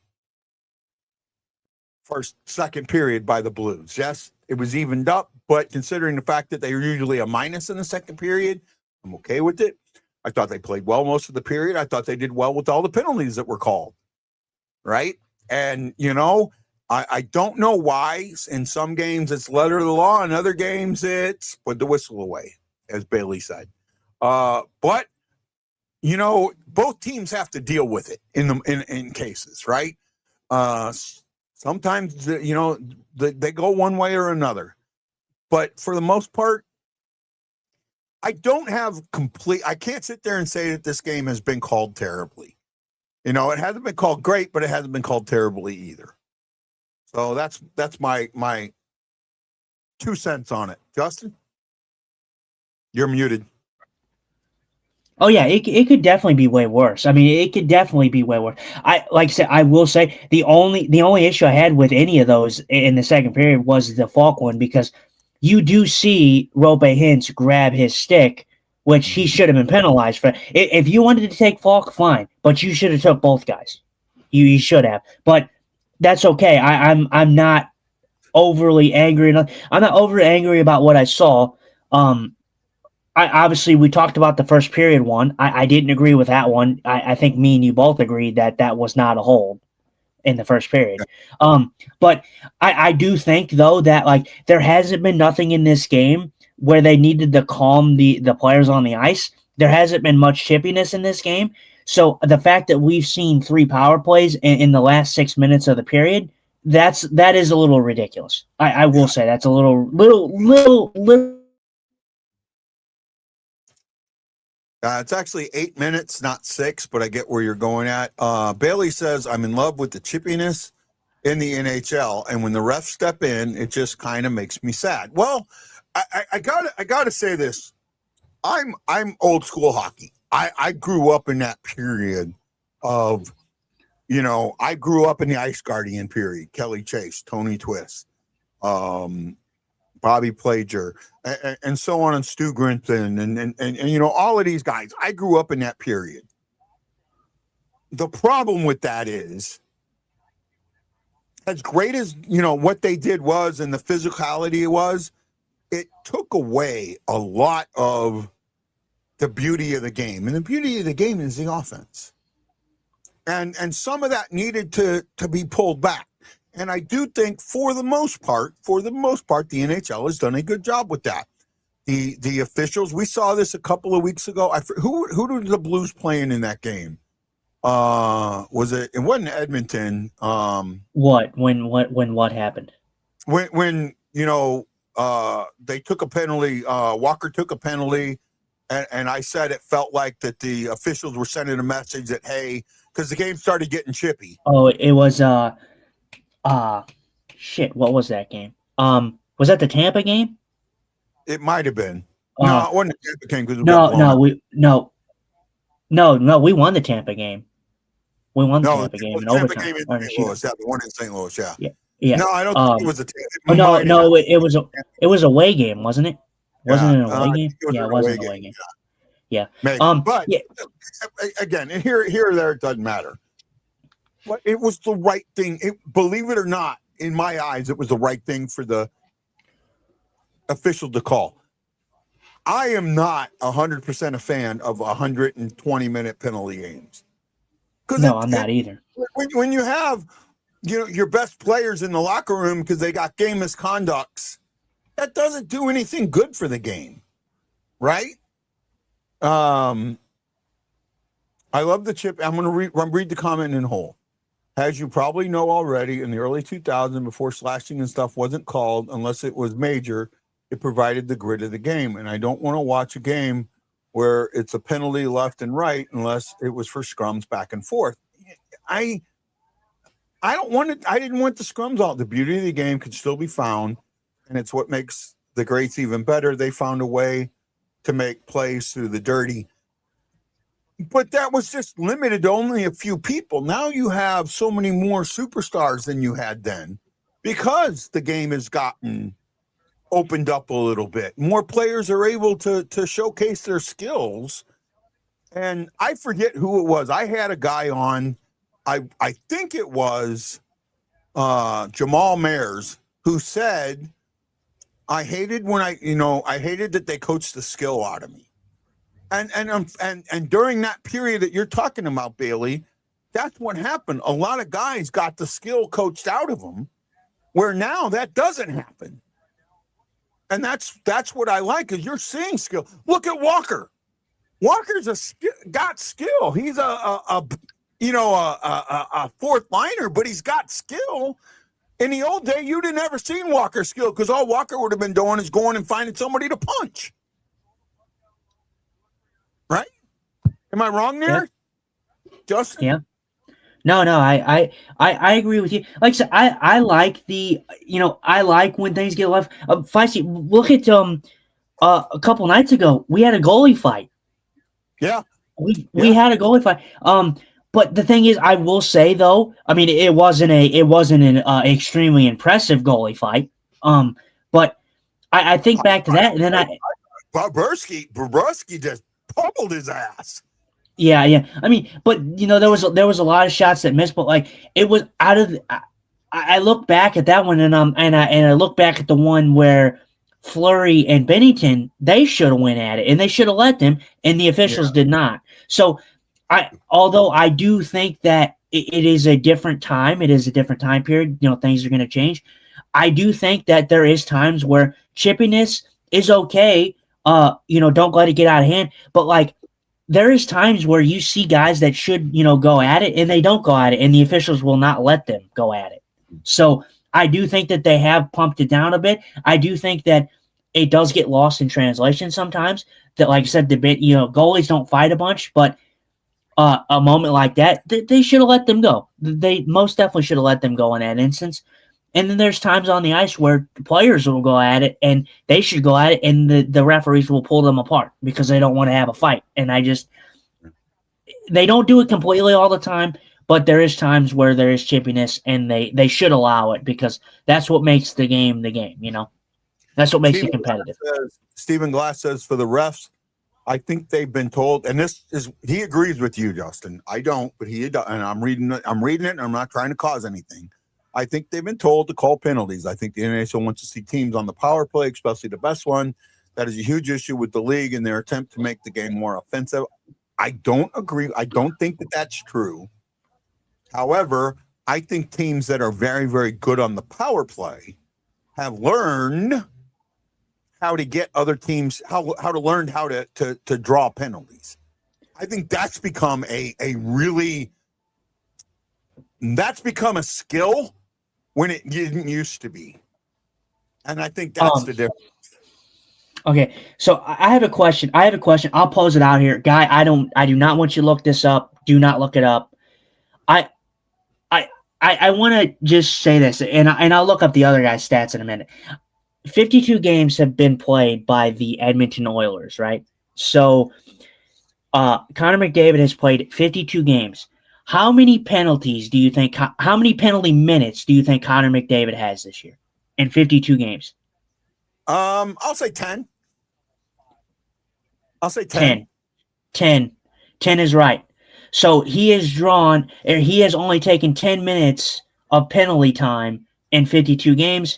second period by the Blues. Yes, it was evened up, but considering the fact that they are usually a minus in the second period, I'm okay with it. I thought they played well most of the period. I thought they did well with all the penalties that were called. Right? And, I don't know why in some games it's letter of the law, in other games it's put the whistle away, as Bailey said. But both teams have to deal with it in cases, right? Sometimes they go one way or another, but for the most part, I don't have complete. I can't sit there and say that this game has been called terribly. You know, it hasn't been called great, but it hasn't been called terribly either. So that's my 2 cents on it. Justin, you're muted. Oh yeah, it could definitely be way worse. I mean, it could definitely be way worse. Like I said, I will say the only issue I had with any of those in the second period was the Falk one, because you do see Rope Hintz grab his stick, which he should have been penalized for. If you wanted to take Falk, fine, but you should have took both guys. You should have, but that's okay. I'm not overly angry. I'm not over angry about what I saw. Obviously, we talked about the first period one. I didn't agree with that one. I think me and you both agreed that was not a hold in the first period. But I do think, though, that like there hasn't been nothing in this game where they needed to calm the players on the ice. There hasn't been much chippiness in this game. So the fact that we've seen 3 power plays in the last 6 minutes of the period, that is a little ridiculous. I will say that's a little. It's actually 8 minutes, not 6, but I get where you're going at. Bailey says, I'm in love with the chippiness in the NHL, and when the refs step in, it just kind of makes me sad. Well, I gotta say this. I'm old school hockey. I grew up in that period of, you know, I grew up in the Ice Guardian period. Kelly Chase, Tony Twist, Bobby Plager, and so on, and Stu Grinton, and you know, all of these guys. I grew up in that period. The problem with that is, as great as, you know, what they did was, and the physicality was, it took away a lot of the beauty of the game. And the beauty of the game is the offense. And some of that needed to be pulled back. And I do think for the most part, the NHL has done a good job with that. The officials, we saw this a couple of weeks ago. Who did the Blues playing in that game? Was it? It wasn't Edmonton. What happened? When you know, they took a penalty. Walker took a penalty, and I said it felt like that the officials were sending a message that, hey, because the game started getting chippy. Oh, it was shit. What was that game? Was that the Tampa game? It might have been. No, it wasn't the Tampa game because we won the Tampa game. We won the Tampa game in overtime. Game in St. Louis, the one in St. Louis, yeah. No, I don't think it was a Tampa. No, it was a away game, wasn't it? Wasn't it an away game? Yeah, it wasn't an away game. Yeah. Maybe. But again, here or there, it doesn't matter. But it was the right thing. Believe it or not, in my eyes, it was the right thing for the official to call. I am not 100% a fan of 120-minute penalty games. No, I'm not either. When you have, you know, your best players in the locker room because they got game misconducts, that doesn't do anything good for the game, right? I love the chip. I'm going to read the comment in whole. As you probably know already, in the early 2000s, before slashing and stuff wasn't called, unless it was major, it provided the grit of the game. And I don't want to watch a game where it's a penalty left and right unless it was for scrums back and forth. I didn't want the scrums out. The beauty of the game could still be found, and it's what makes the greats even better. They found a way to make plays through the dirty. But that was just limited to only a few people. Now you have so many more superstars than you had then because the game has gotten opened up a little bit. More players are able to showcase their skills. And I forget who it was. I had a guy on, I think it was Jamal Mayers, who said, I hated that they coached the skill out of me. And during that period that you're talking about, Bailey, that's what happened. A lot of guys got the skill coached out of them, where now that doesn't happen. And that's what I like, is you're seeing skill. Look at Walker. Walker's got skill. He's a fourth liner, but he's got skill. In the old day, you'd have never seen Walker's skill because all Walker would have been doing is going and finding somebody to punch. Am I wrong there? Justin? Yeah. No, I agree with you. Like I said, I like I like when things get left. Feisty, look at a couple nights ago, we had a goalie fight. Yeah. We had a goalie fight. But the thing is, I will say though, I mean, it wasn't an extremely impressive goalie fight. But I think back to that, and then Bobrovsky just pummeled his ass. Yeah. I mean, but there was a lot of shots that missed, but like it was out of. I look back at that one, and I look back at the one where Fleury and Bennington, they should have went at it, and they should have let them, and the officials did not. So, although I do think that it is a different time, it is a different time period. Things are going to change. I do think that there is times where chippiness is okay. Don't let it get out of hand, but like. There is times where you see guys that should, go at it, and they don't go at it, and the officials will not let them go at it. So I do think that they have pumped it down a bit. I do think that it does get lost in translation sometimes. That, like I said, goalies don't fight a bunch, but a moment like that, they should have let them go. They most definitely should have let them go in that instance. And then there's times on the ice where the players will go at it, and they should go at it, and the referees will pull them apart because they don't want to have a fight. And they don't do it completely all the time, but there is times where there is chippiness, and they should allow it because that's what makes the game, That's what makes it competitive. Stephen Glass says for the refs, I think they've been told, and he agrees with you, Justin. I don't, but he does, and I'm reading it, and I'm not trying to cause anything. I think they've been told to call penalties. I think the NHL wants to see teams on the power play, especially the best one. That is a huge issue with the league in their attempt to make the game more offensive. I don't agree. I don't think that that's true. How I think teams that are very, very good on the power play have learned how to get other teams, how to learn how to draw penalties. I think that's become that's become a skill when it didn't used to be. And I think that's the difference. Okay, so I have a question. I'll pose it out here. Guy, I do not want you to look this up. Do not look it up. I want to just say this, and I'll look up the other guy's stats in a minute. 52 games have been played by the Edmonton Oilers, right? So Connor McDavid has played 52 games. How many penalties do you think? How many penalty minutes do you think Connor McDavid has this year in 52 games? I'll say 10. I'll say 10. 10 is right. So he has only taken 10 minutes of penalty time in 52 games.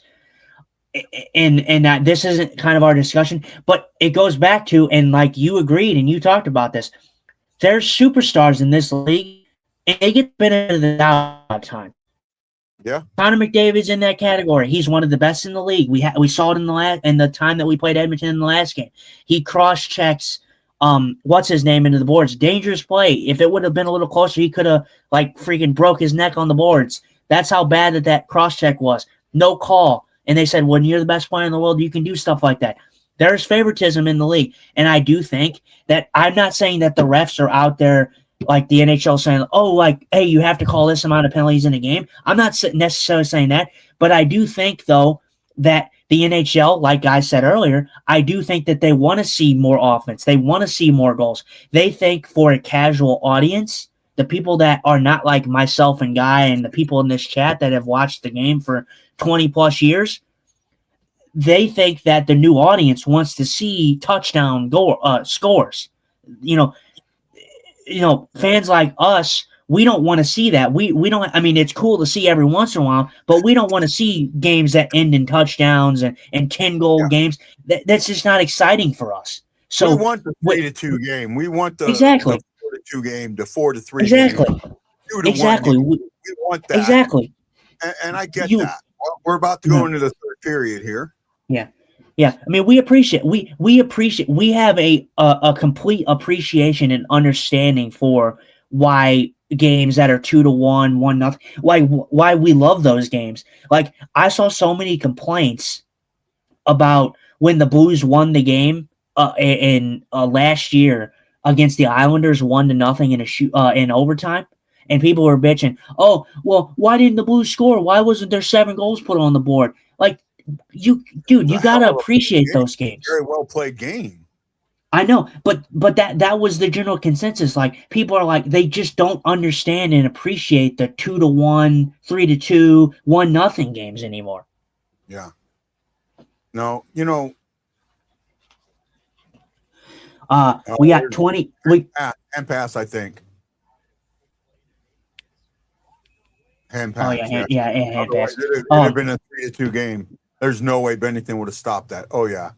And that this isn't kind of our discussion, but it goes back to, and like you agreed and you talked about this, there's superstars in this league, and they get the benefit of the doubt time. Yeah, Connor McDavid's in that category. He's one of the best in the league. We saw it in the time that we played Edmonton in the last game. He cross checks what's his name into the boards. Dangerous play. If it would have been a little closer, he could have like freaking broke his neck on the boards. That's how bad that cross check was. No call. And they said, when you're the best player in the world, you can do stuff like that. There's favoritism in the league. And I do think that I'm not saying that the refs are out there like the NHL saying, oh, like, hey, you have to call this amount of penalties in a game. I'm not necessarily saying that. But I do think, though, that the NHL, like I said earlier, I do think that they want to see more offense. They want to see more goals. They think for a casual audience, the people that are not like myself and Guy and the people in this chat that have watched the game for 20 plus years, they think that the new audience wants to see touchdown scores. Fans like us, we don't want to see that. We don't. I mean, it's cool to see every once in a while, but we don't want to see games that end in touchdowns and 10-goal games. That's just not exciting for us. So we want the 3-2 game. We want the 4-2 game, the 4-3 exactly. game. Exactly. We want that. Exactly. And I get that. Well, we're about to go into the third period here. Yeah. I mean, we appreciate. We have a complete appreciation and understanding for why games that are 2-1, 1-0, why we love those games. Like, I saw so many complaints about when the Blues won the game in last year against the Islanders 1-0 in overtime, and people were bitching, "Oh, well, why didn't the Blues score? Why wasn't there 7 goals put on the board?" Like, you gotta appreciate those games. Very well played game. I know, but that was the general consensus. Like, people are like, they just don't understand and appreciate the 2-1, 3-2, 1-0 games anymore. Yeah. No, we got 20. Hand pass, I think. Hand pass. Oh yeah, hand pass. It'd have been a 3-2 game. There's no way Bennington would have stopped that. Oh yeah,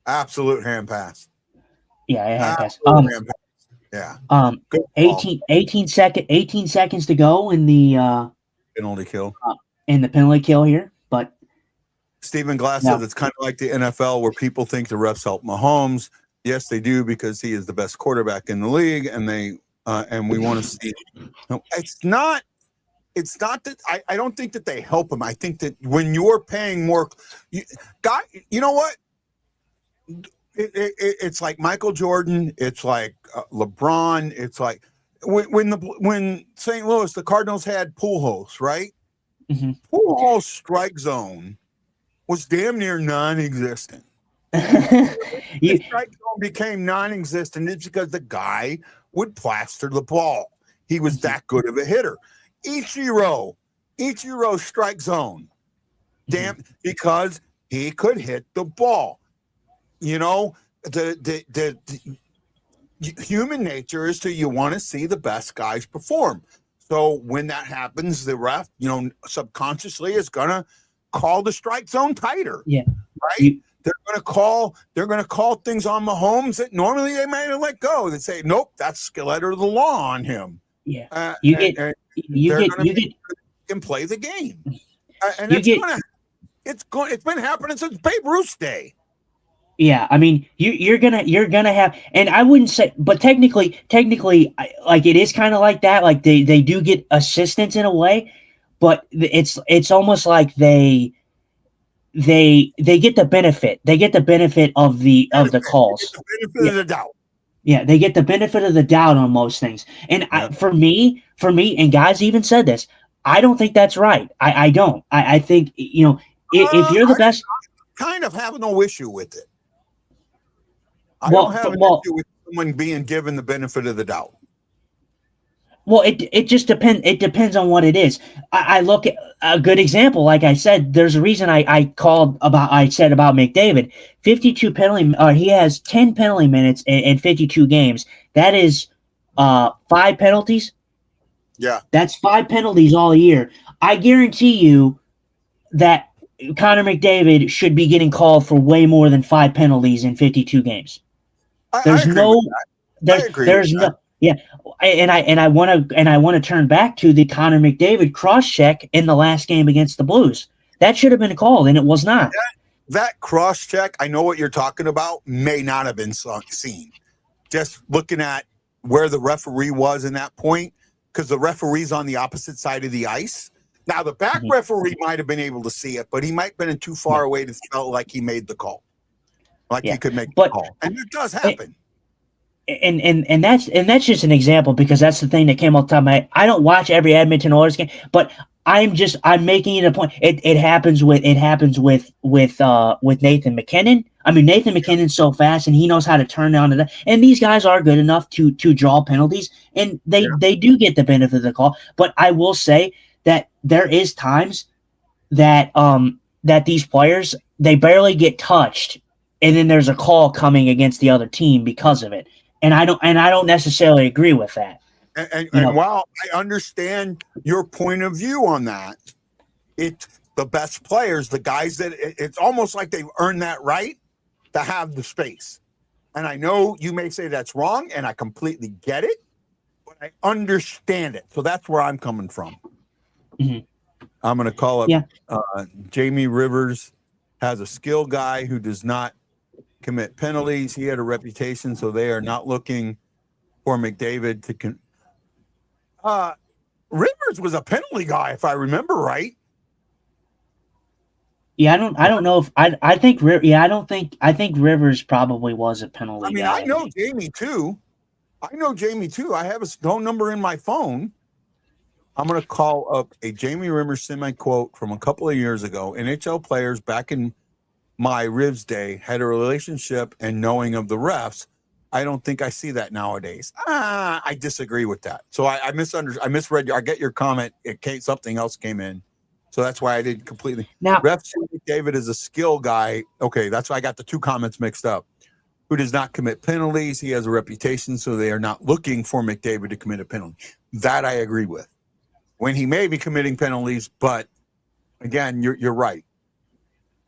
absolute hand pass. Yeah, hand pass. Hand pass. Yeah. 18 seconds to go in the penalty kill. In the penalty kill here, but Stephen Glass said it's kind of like the NFL where people think the refs help Mahomes. Yes, they do, because he is the best quarterback in the league, and they and we want to see. No, it's not that I don't think that they help him. I think that when you're paying more, you know what? It's like Michael Jordan. It's like LeBron. It's like when St. Louis, the Cardinals had Pujols, right? Mm-hmm. Pujols' strike zone was damn near non-existent. The strike zone became non-existent. It's because the guy would plaster the ball. He was that good of a hitter. Ichiro's strike zone, because he could hit the ball. You know, the human nature is you want to see the best guys perform. So when that happens, the ref, subconsciously is gonna call the strike zone tighter. Yeah, right. They're gonna call things on Mahomes that normally they might have let go. They say, nope, that's the letter of the law on him. Yeah, you can play the game, and it's been happening since Babe Ruth's day. Yeah, I mean, you're gonna have, and I wouldn't say, but technically, like, it is kind of like that. Like, they do get assistance in a way, but it's almost like they get the benefit. They get the benefit of the calls. The benefit of the doubt. Yeah, they get the benefit of the doubt on most things. And for me, and guys even said this, I don't think that's right. I don't. I think, if you're the best, I kind of have no issue with it. I don't have an issue with someone being given the benefit of the doubt. Well, it just depends. It depends on what it is. I look at a good example. Like I said, there's a reason I said about McDavid. 52 penalty. He has 10 penalty minutes in 52 games. That is 5 penalties. Yeah, that's 5 penalties all year. I guarantee you that Connor McDavid should be getting called for way more than 5 penalties in 52 games. There's no. Yeah, and I want to turn back to the Connor McDavid cross check in the last game against the Blues. That should have been called, and it was not. That cross check, I know what you're talking about, may not have been seen. Just looking at where the referee was in that point, because the referee's on the opposite side of the ice. Now, the back referee might have been able to see it, but he might have been too far away to feel like he made the call. He could make the call. And it does happen. And that's just an example, because that's the thing that came off the top of my head. I don't watch every Edmonton Oilers game, but I'm making it a point. It happens with Nathan McKinnon. I mean, Nathan McKinnon's so fast, and he knows how to turn down to that. And these guys are good enough to draw penalties, and they do get the benefit of the call. But I will say that there is times that that these players, they barely get touched, and then there's a call coming against the other team because of it. And I don't necessarily agree with that. And while I understand your point of view on that, it's the best players, the guys that it's almost like they've earned that right to have the space. And I know you may say that's wrong, and I completely get it, but I understand it. So that's where I'm coming from. Mm-hmm. I'm going to call up Jamie Rivers, has a skill guy who does not commit penalties. He had a reputation, so they are not looking for McDavid to Rivers was a penalty guy, if I remember right. Yeah, I don't know if I think Rivers probably was a penalty guy. I know Jamie too. I know Jamie too. I have his phone number in my phone. I'm going to call up a Jamie Rimmer semi-quote from a couple of years ago. NHL players back in my Rivs day had a relationship and knowing of the refs. I don't think I see that nowadays. I disagree with that. So I misread you. I get your comment. Something else came in. So that's why I didn't completely. Now, Ref David is a skill guy. Okay, that's why I got the two comments mixed up. Who does not commit penalties. He has a reputation, so they are not looking for McDavid to commit a penalty. That I agree with. When he may be committing penalties, but again, you're right.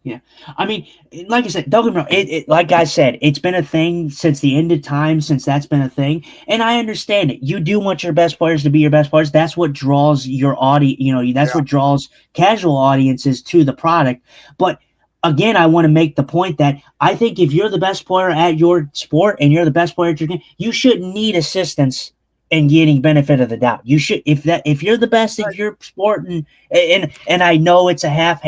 yeah, I mean, like I said, don't get me wrong. Like I said, it's been a thing since the end of time. Since that's been a thing, and I understand it. You do want your best players to be your best players. That's what draws your audience. That's what draws casual audiences to the product. But again, I want to make the point that I think if you're the best player at your sport and you're the best player at your game, you shouldn't need assistance and getting benefit of the doubt. You should, if you're the best at your sport, and I know it's a half,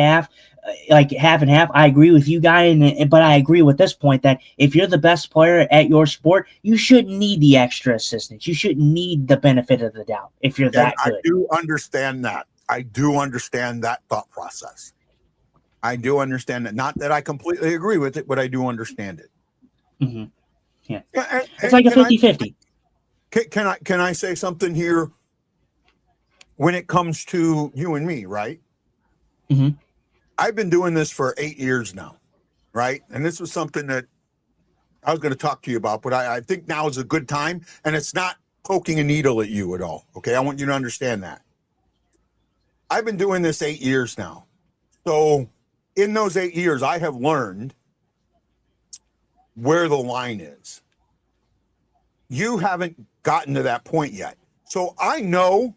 like half and half. I agree with you, but I agree with this point that if you're the best player at your sport, you shouldn't need the extra assistance. You shouldn't need the benefit of the doubt if you're that good. I do understand that. I do understand that thought process. I do understand that. Not that I completely agree with it, but I do understand it. Mm-hmm. Yeah. It's like a 50-50. Can I say something here when it comes to you and me, right? Mm-hmm. I've been doing this for 8 years now, right? And this was something that I was going to talk to you about, but I think now is a good time, and it's not poking a needle at you at all, okay? I want you to understand that. I've been doing this 8 years now. So in those 8 years, I have learned where the line is. You haven't gotten to that point yet. So I know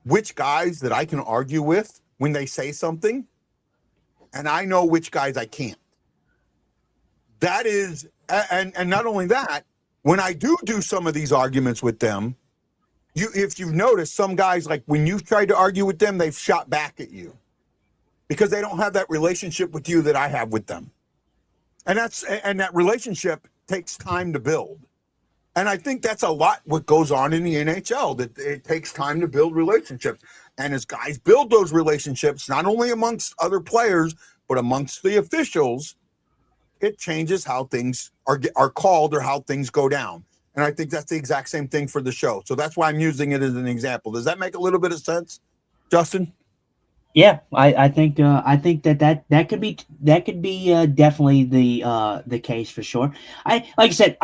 which guys that I can argue with when they say something, and I know which guys I can't. That is, and not only that, when I do some of these arguments with them, if you've noticed, some guys, like when you've tried to argue with them, they've shot back at you because they don't have that relationship with you that I have with them. And that relationship takes time to build. And I think that's a lot what goes on in the NHL, that it takes time to build relationships. And as guys build those relationships, not only amongst other players, but amongst the officials, it changes how things are called or how things go down. And I think that's the exact same thing for the show. So that's why I'm using it as an example. Does that make a little bit of sense, Justin? Yeah, I think that could be definitely the case for sure. Like I said,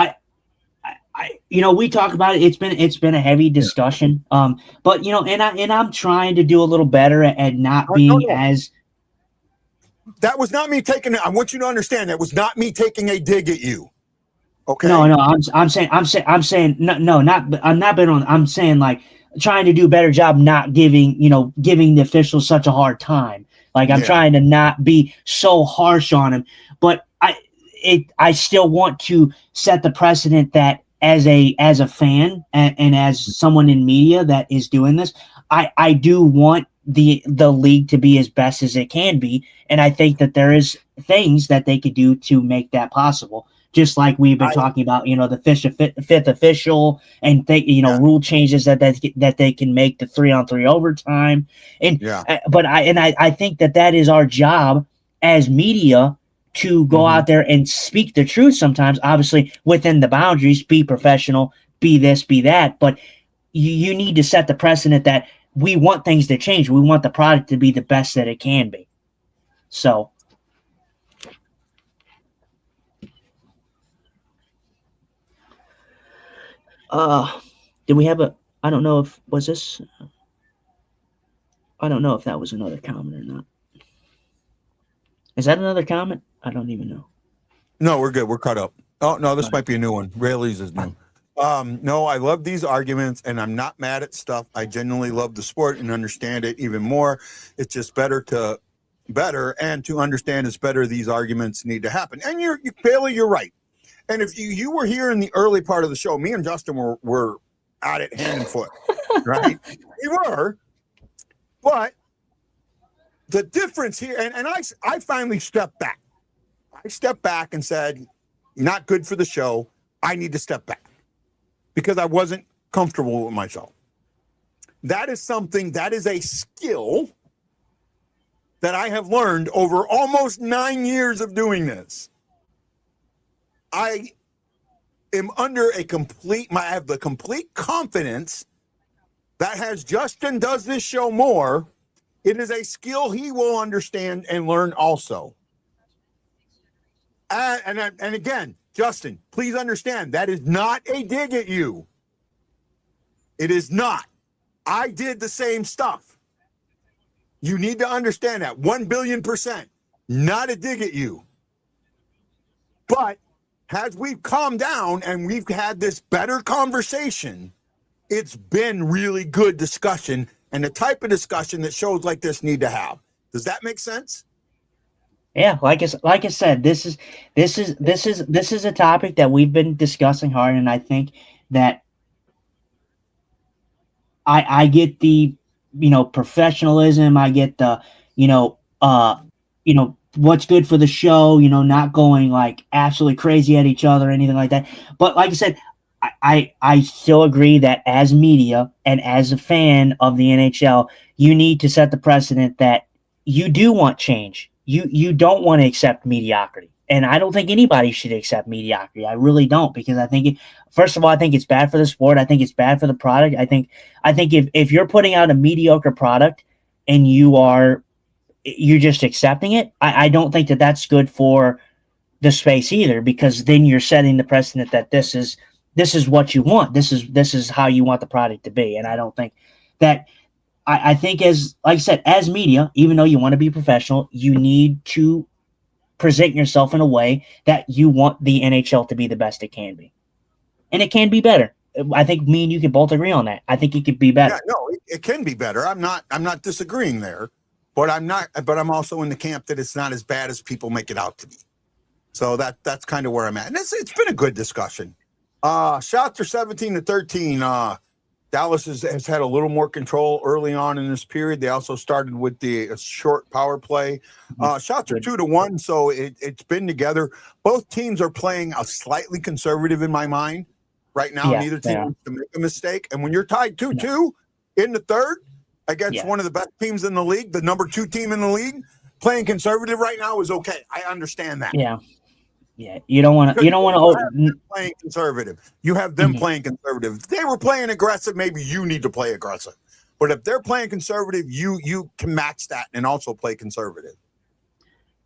we talk about it. It's been a heavy discussion. But I'm trying to do a little better at not being as. That was not me taking it. I want you to understand that was not me taking a dig at you. Okay. No. I'm saying no. I'm not been on. I'm saying like trying to do a better job, not giving the officials such a hard time. Like I'm trying to not be so harsh on him, but I still want to set the precedent that as a fan and as someone in media that is doing this, I do want the league to be as best as it can be, and I think that there is things that they could do to make that possible. Just like we've been talking about, the fifth official and rule changes that they can make the 3-on-3 overtime, but I think that is our job as media to go out there and speak the truth. Sometimes, obviously, within the boundaries, be professional, be this, be that, but you need to set the precedent that we want things to change. We want the product to be the best that it can be. So. Did we have I don't know if I don't know if that was another comment or not. Is that another comment? I don't even know. No, we're good. We're caught up. Oh, no, this might be a new one. Rayleigh's is new. No, I love these arguments, and I'm not mad at stuff. I genuinely love the sport and understand it even more. It's just better and to understand it's better these arguments need to happen. And Bailey, you're right. And if you were here in the early part of the show, me and Justin were at it hand and foot, right? We were. But the difference here, and I finally stepped back. I stepped back and said, not good for the show. I need to step back. because I wasn't comfortable with myself. That is a skill that I have learned over almost 9 years of doing this. I am under I have the complete confidence that as Justin does this show more, it is a skill he will understand and learn also. And again, Justin, please understand that is not a dig at you. It is not. I did the same stuff. You need to understand that 1,000,000,000%, not a dig at you. But as we've calmed down and we've had this better conversation, it's been really good discussion and the type of discussion that shows like this need to have. Does that make sense? Yeah, like I said, this is a topic that we've been discussing hard, and I think that I get the professionalism, I get the what's good for the show, not going like absolutely crazy at each other or anything like that. But like I said, I still agree that as media and as a fan of the NHL, you need to set the precedent that you do want change. You don't want to accept mediocrity. And I don't think anybody should accept mediocrity. I really don't, because I think first of all, I think it's bad for the sport. I think it's bad for the product. I think if you're putting out a mediocre product and you're just accepting it, I don't think that that's good for the space either, because then you're setting the precedent that this is what you want. This is how you want the product to be. And I don't think that I think, as like I said, as media, even though you want to be professional, you need to present yourself in a way that you want the NHL to be the best it can be. And it can be better. I think me and you can both agree on that. I think it could be better. Yeah, no, it can be better. I'm not disagreeing there, but I'm also in the camp that it's not as bad as people make it out to be. So that's kind of where I'm at. And it's been a good discussion. Shots are 17-13. Dallas has had a little more control early on in this period. They also started with the short power play. Shots are 2-1, so it's been together. Both teams are playing a slightly conservative in my mind right now. Neither team wants to make a mistake. And when you're tied 2-2 in the third against one of the best teams in the league, the number 2 team in the league, playing conservative right now is okay. I understand that. Yeah, you don't want to playing conservative. You have them playing conservative. If they were playing aggressive, maybe you need to play aggressive. But if they're playing conservative, you can match that and also play conservative.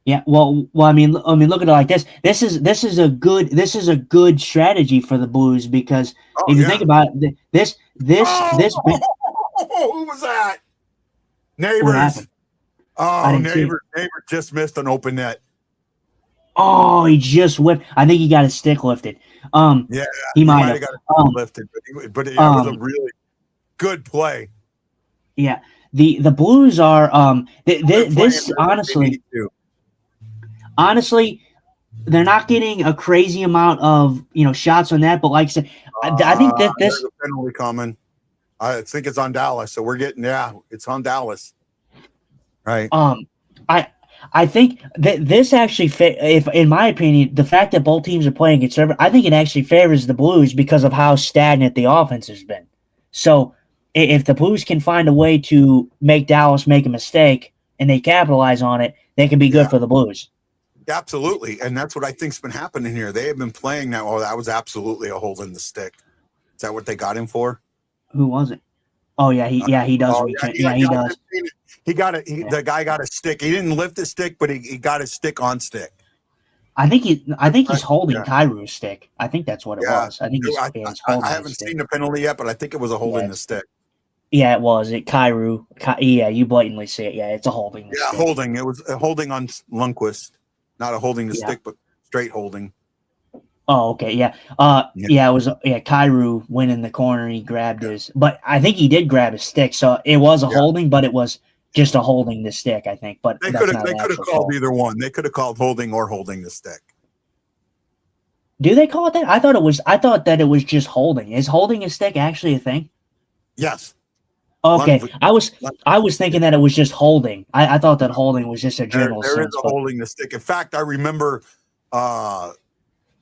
Yeah, well, I mean, look at it like this. This is a good strategy for the Blues, because if you think about it, this. Who was that? Neighbors. Neighbor just missed an open net. Oh, he just whipped. I think he got his stick lifted. He might have got his stick lifted, but it was a really good play. Yeah, the Blues are this honestly, they're not getting a crazy amount of shots on that. But like I said, I think that this a penalty coming. I think it's on Dallas, so we're getting it's on Dallas, right? I think that this actually, if in my opinion, the fact that both teams are playing conservative, I think it actually favors the Blues because of how stagnant the offense has been. So if the Blues can find a way to make Dallas make a mistake and they capitalize on it, they can be good for the Blues. Absolutely, and that's what I think's been happening here. They have been playing now. Oh, that was absolutely a hold in the stick. Is that what they got him for? Who was it? Oh yeah, he does. He does. He got it. The guy got a stick. He didn't lift his stick, but he got his stick on stick. I think he's holding Kyrou's stick. I think that's what it was. I think he's holding. I haven't seen the penalty yet, but I think it was a holding the stick. Yeah, it was. Kyrou. Yeah, you blatantly see it. Yeah, it's a holding. Yeah, stick. Holding. It was a holding on Lundqvist, not a holding the stick, but straight holding. Oh, okay, yeah. It was Kyrou went in the corner, he grabbed his, but I think he did grab his stick, so it was a holding, but it was just a holding the stick, I think. But they could have called either one. They could have called holding or holding the stick. Do they call it that? I thought that it was just holding. Is holding a stick actually a thing? Yes. Okay. I was thinking that it was just holding. I thought that holding was just a general sense. There is a holding the stick. In fact, I remember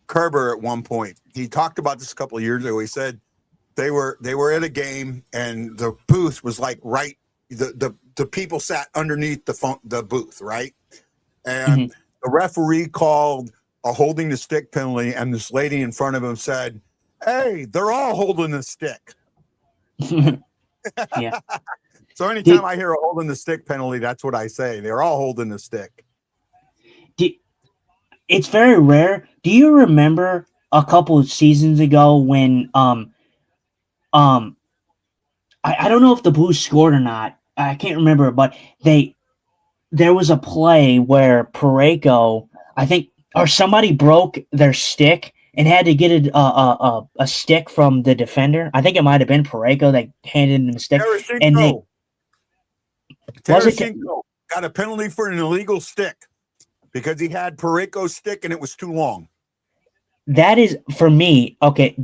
Kerber at one point, he talked about this a couple of years ago. He said they were at a game, and the booth was like right. The people sat underneath the booth, right? And the referee called a holding the stick penalty, and this lady in front of him said, "Hey, they're all holding the stick." Yeah. So anytime I hear a holding the stick penalty, that's what I say. They're all holding the stick. It's very rare. Do you remember a couple of seasons ago when I don't know if the Blues scored or not. I can't remember, but there was a play where Parayko, I think, or somebody broke their stick and had to get a stick from the defender. I think it might have been Parayko that handed him the stick. And Tarasenko got a penalty for an illegal stick because he had Parayko's stick and it was too long. That is, for me, okay,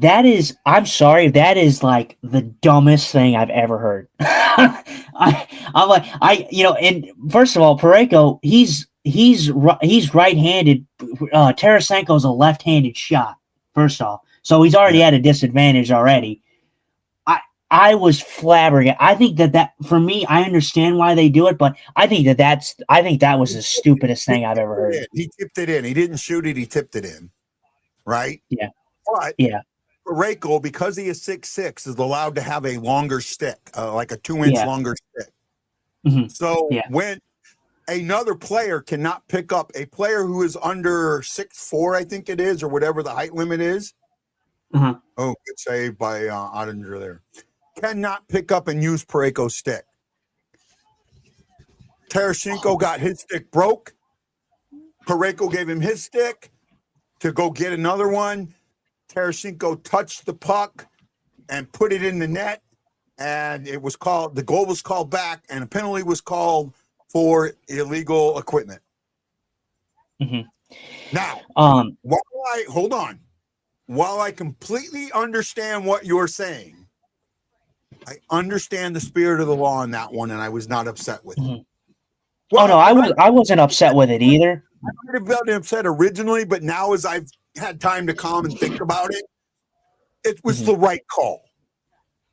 I'm sorry, that is like the dumbest thing I've ever heard. I'm like, and first of all, Parayko, he's right-handed. Tarasenko's a left-handed shot, first off. So he's already at a disadvantage already. I was flabbergasted. I think that for me, I understand why they do it, but I think that was the stupidest thing I've ever heard. He tipped it in. He didn't shoot it. He tipped it in. Right? Yeah. But Parayko, because he is 6'6", is allowed to have a longer stick, like a 2-inch longer stick. Mm-hmm. So when another player cannot pick up a player who is under 6'4", I think it is, or whatever the height limit is. Uh-huh. Oh, good save by Ottinger there. Cannot pick up and use Parayko's stick. Tarasenko got his stick broke. Parayko gave him his stick to go get another one. Tarasenko touched the puck and put it in the net, and the goal was called back, and a penalty was called for illegal equipment. Mm-hmm. Now, while I completely understand what you're saying, I understand the spirit of the law in that one, and I was not upset with it. Well, no, I wasn't upset with it either. I might have been upset originally, but now as I've had time to calm and think about it, it was the right call.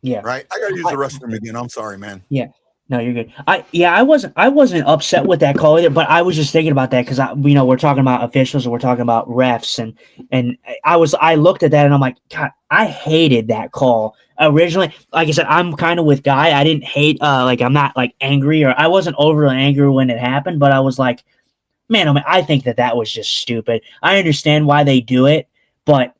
Yeah. Right? I got to use the restroom again. I'm sorry, man. Yeah. No, you're good. I wasn't upset with that call either, but I was just thinking about that because we're talking about officials and we're talking about refs, and I looked at that and I'm like, God, I hated that call originally. Like I said, I'm kind of with Guy. I didn't hate I'm not like angry, or I wasn't overly angry when it happened, but I was like, man, I think that was just stupid. I understand why they do it, but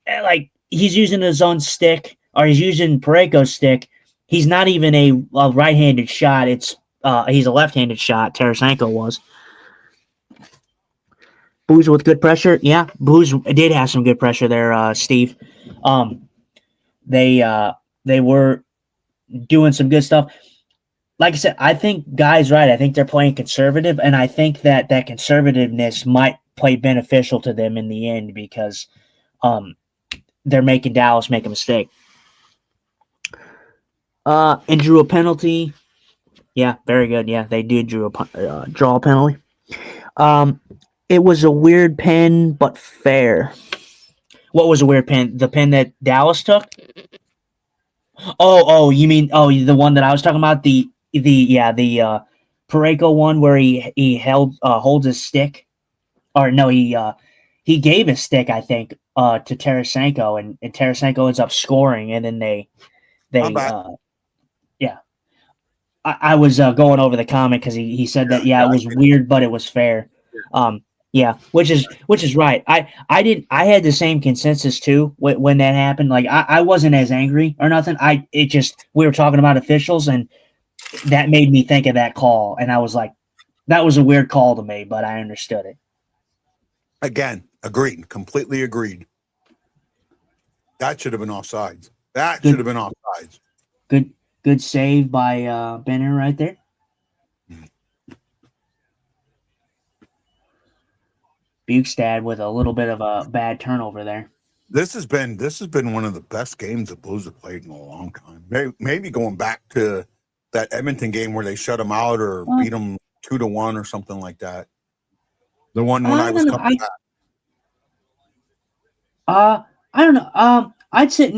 like he's using his own stick, or he's using Parayko's stick. He's not even a right-handed shot. He's a left-handed shot. Tarasenko was. Booze with good pressure. Yeah, Booze did have some good pressure there, Steve. They were doing some good stuff. Like I said, I think Guy's right. I think they're playing conservative, and I think that conservativeness might play beneficial to them in the end because they're making Dallas make a mistake. And drew a penalty. Yeah, very good. Yeah, they did draw a penalty. It was a weird pen, but fair. What was a weird pen? The pen that Dallas took? Oh, you mean the one that I was talking about? The Parayko one where he holds his stick, or no, he gave his stick, I think, to Tarasenko, and Tarasenko ends up scoring, and then they I was going over the comment because he said that it was weird, but it was fair. Which is right. I had the same consensus too when that happened. Like I wasn't as angry or nothing. We were talking about officials, and that made me think of that call, and I was like, that was a weird call to me, but I understood it. Again, agreed. Completely agreed. That should have been offsides. Good save by Benner right there. Bukestad with a little bit of a bad turnover there. This has been one of the best games the Blues have played in a long time. Maybe going back to that Edmonton game where they shut them out or beat them 2-1 or something like that. The one when I was coming back. I don't know. I'd say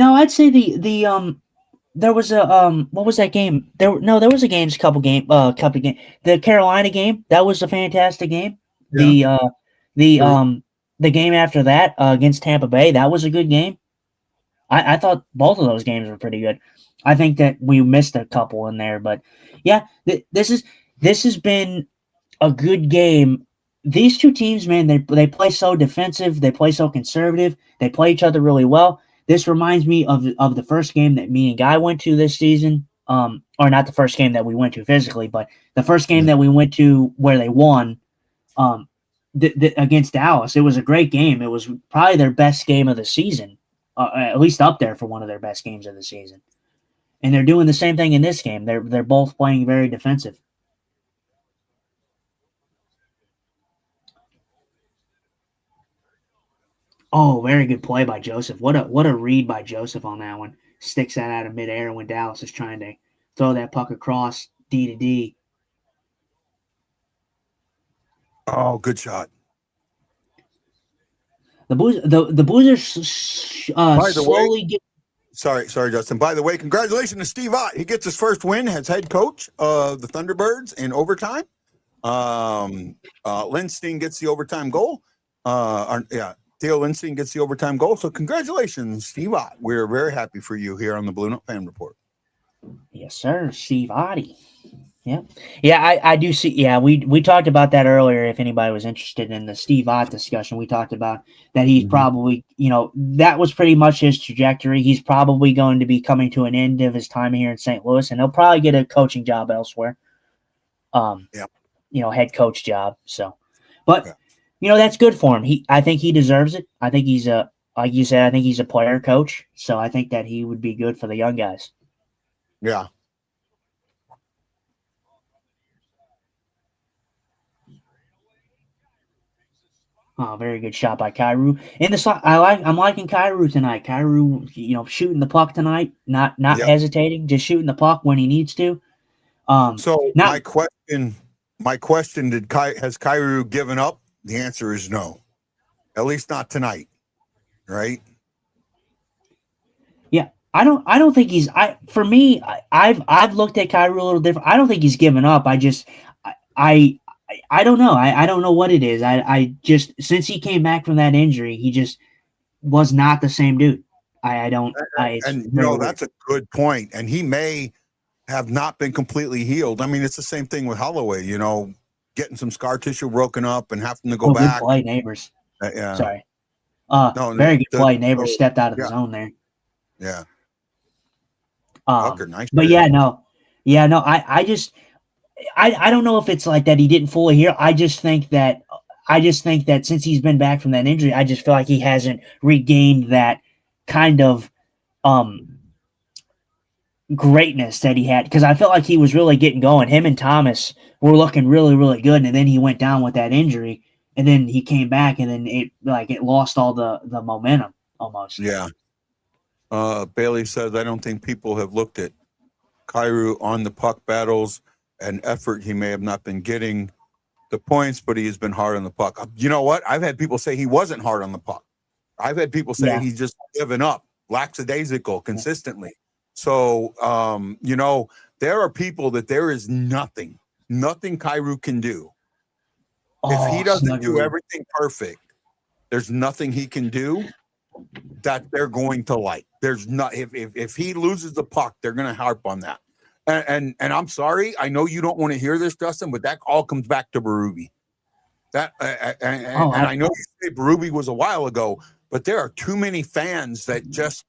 there was a what was that game? There was a couple game. The Carolina game, that was a fantastic game. Yeah. The Sure. the game after that against Tampa Bay, that was a good game. I thought both of those games were pretty good. I think that we missed a couple in there, but yeah, this has been a good game. These two teams, man, they play so defensive, they play so conservative, they play each other really well. This reminds me of the first game that me and Guy went to this season. Or not the first game that we went to physically, but the first game that we went to where they won against Dallas. It was a great game. It was probably their best game of the season, at least up there for one of their best games of the season. And they're doing the same thing in this game. They're both playing very defensive. Oh, very good play by Joseph. What a read by Joseph on that one. Sticks that out of midair when Dallas is trying to throw that puck across D to D. Oh, good shot. The Blues are slowly getting. Sorry, Justin. By the way, congratulations to Steve Ott. He gets his first win as head coach of the Thunderbirds in overtime. Lindstein gets the overtime goal. Theo Lindstein gets the overtime goal. So congratulations, Steve Ott. We're very happy for you here on the BlueNote Fan Report. Yes, sir. Steve Oddie. Yeah, I do see. Yeah, we talked about that earlier. If anybody was interested in the Steve Ott discussion, we talked about that he's probably, that was pretty much his trajectory. He's probably going to be coming to an end of his time here in St. Louis, and he'll probably get a coaching job elsewhere. Head coach job. So, but that's good for him. I think he deserves it. I think he's like you said, I think he's a player coach. So I think that he would be good for the young guys. Yeah. Oh, very good shot by Kyrou. In the slot, I'm liking Kyrou tonight. Kyrou, shooting the puck tonight, not hesitating, just shooting the puck when he needs to. My question: has Kyrou given up? The answer is no. At least not tonight, right? Yeah, I don't think he's. For me, I've looked at Kyrou a little different. I don't think he's given up. I don't know. I don't know what it is. I just, since he came back from that injury, he just was not the same dude. That's a good point. And he may have not been completely healed. I mean, it's the same thing with Holloway, getting some scar tissue broken up and having to go back. Good play, Neighbors. Yeah. Sorry. Very good play. Neighbors stepped out of the zone there. Yeah. Nice. But I don't know if it's like that he didn't fully heal. I just think that since he's been back from that injury, I just feel like he hasn't regained that kind of greatness that he had, because I felt like he was really getting going. Him and Thomas were looking really, really good, and then he went down with that injury, and then he came back, and then it lost all the momentum almost. Yeah. Bailey says, I don't think people have looked at Kyrou on the puck battles and effort. He may have not been getting the points, but he has been hard on the puck. You know what? I've had people say he wasn't hard on the puck. I've had people say he's just given up, lackadaisical consistently. So, there are people that there is nothing Kyrou can do. If he doesn't do everything perfect, there's nothing he can do that they're going to like. There's not, if he loses the puck, they're going to harp on that. And I'm sorry, I know you don't want to hear this, Justin, but that all comes back to Berube. I know you say Berube was a while ago, but there are too many fans that just,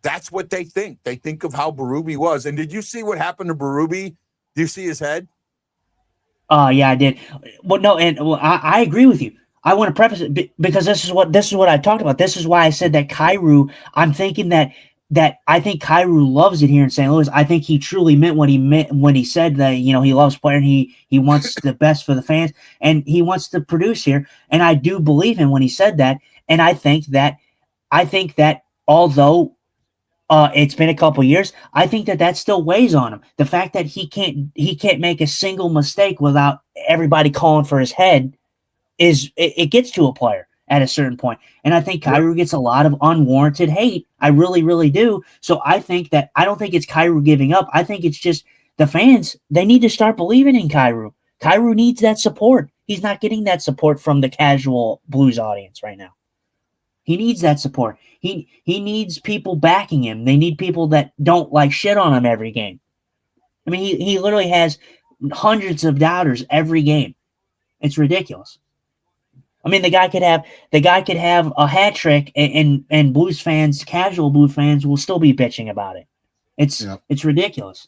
that's what they think. They think of how Berube was. And did you see what happened to Berube? Do you see his head? Yeah, I did. Well, no, and I agree with you. I want to preface it because this is what I talked about. This is why I said that Kyrou, I'm thinking that I think Kyrou loves it here in St. Louis. I think he truly meant what he meant when he said that, he loves playing. He wants the best for the fans, and he wants to produce here. And I do believe him when he said that. And I think that although it's been a couple years, I think that still weighs on him. The fact that he can't make a single mistake without everybody calling for his head it gets to a player. at a certain point. And I think Cairo gets a lot of unwarranted hate. I really, really do. So I don't think it's Cairo giving up. I think it's just the fans, they need to start believing in Cairo. Cairo needs that support. He's not getting that support from the casual Blues audience right now. He needs that support. He needs people backing him. They need people that don't like shit on him every game. I mean, he literally has hundreds of doubters every game. It's ridiculous. I mean, the guy could have a hat trick, and Blues fans, casual Blues fans, will still be bitching about it. It's ridiculous.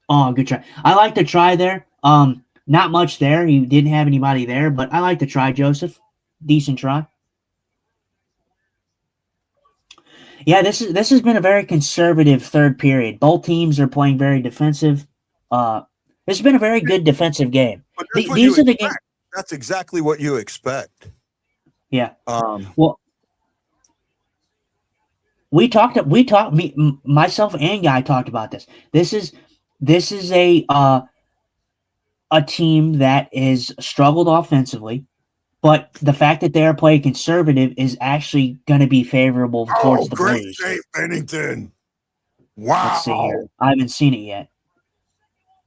Oh, good try. I like the try there. Not much there. He didn't have anybody there, but I like the try, Joseph. Decent try. Yeah, this has been a very conservative third period. Both teams are playing very defensive. This has been a very good defensive game. But These are the games. That's exactly what you expect. Yeah. Well, myself and Guy talked about this. This is a team that is struggled offensively, but the fact that they're playing conservative is actually going to be favorable towards the great Blues. save, Bennington. Wow. Let's see here. I haven't seen it yet.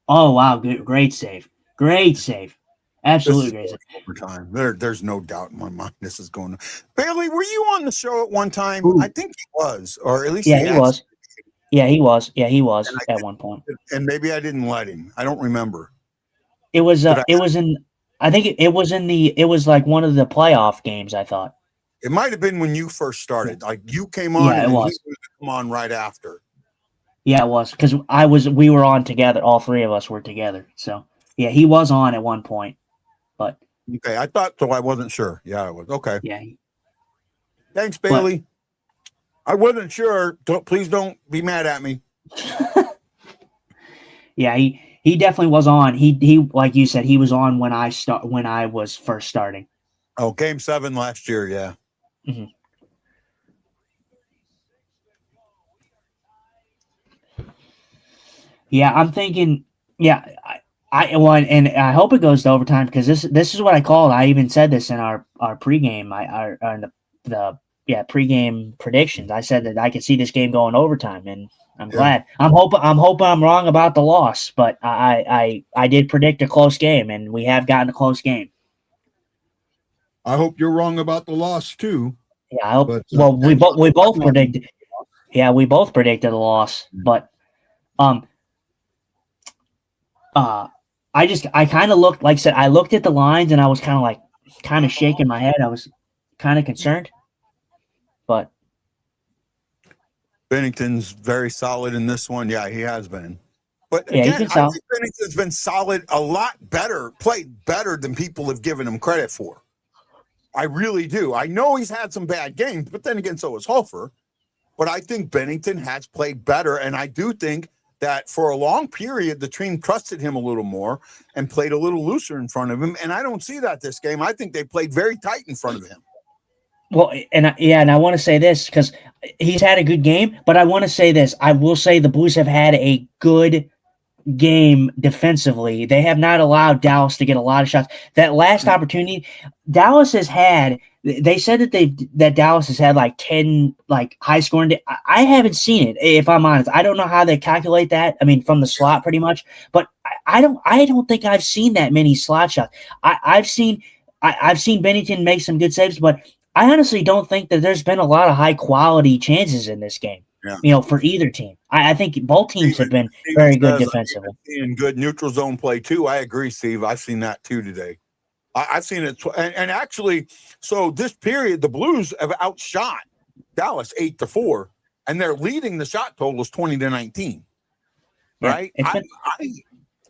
Oh, wow. Great save. Great save. Absolutely great save. Overtime. There's no doubt in my mind this is going to. Bailey, were you on the show at one time? Ooh. I think he was, or at least he was. Yeah, he was. Yeah, he was at one point. And maybe I didn't let him. I don't remember. It was like one of the playoff games, I thought. It might have been when you first started. Like you came on and he was going to come on right after. Yeah, it was because we were on together. All three of us were together. So yeah, he was on at one point. But okay, I thought so. I wasn't sure. Yeah, I was. Okay. Yeah. Thanks, Bailey. I wasn't sure. Please don't be mad at me. Yeah, he definitely was on. He like you said, he was on when I was first starting. Oh, Game 7 last year, yeah. Mm-hmm. Yeah, I'm thinking. Yeah, and I hope it goes to overtime because this is what I called. I even said this in our pregame. The pregame predictions. I said that I could see this game going overtime, and I'm glad. I'm hoping I'm wrong about the loss, but I did predict a close game, and we have gotten a close game. I hope you're wrong about the loss too. Yeah, I hope. But, we both predicted. Yeah, we both predicted a loss, but I kind of looked, like I said, I looked at the lines and I was kind of shaking my head. I was kind of concerned, but Bennington's very solid in this one. Yeah, he has been. But yeah, again, I think Bennington's been solid, a lot better, played better than people have given him credit for. I really do. I know he's had some bad games, but then again, so has Hofer. But I think Bennington has played better, and I do think that for a long period, the team trusted him a little more and played a little looser in front of him. And I don't see that this game. I think they played very tight in front of him. Well, and I want to say this because he's had a good game, but I want to say this. I will say the Blues have had a good game defensively. They have not allowed Dallas to get a lot of shots. That last opportunity, Dallas has had. They said that Dallas has had like 10 like high scoring. I haven't seen it, if I'm honest. I don't know how they calculate that. I mean, from the slot pretty much, but I don't think I've seen that many slot shots. I've seen Bennington make some good saves, but I honestly don't think that there's been a lot of high quality chances in this game. Yeah. For either team. I think both teams have been very good defensively. And good neutral zone play too. I agree, Steve. I've seen that too today. I've seen it. And actually, so this period, the Blues have outshot Dallas 8-4, and they're leading the shot totals 20-19. Right?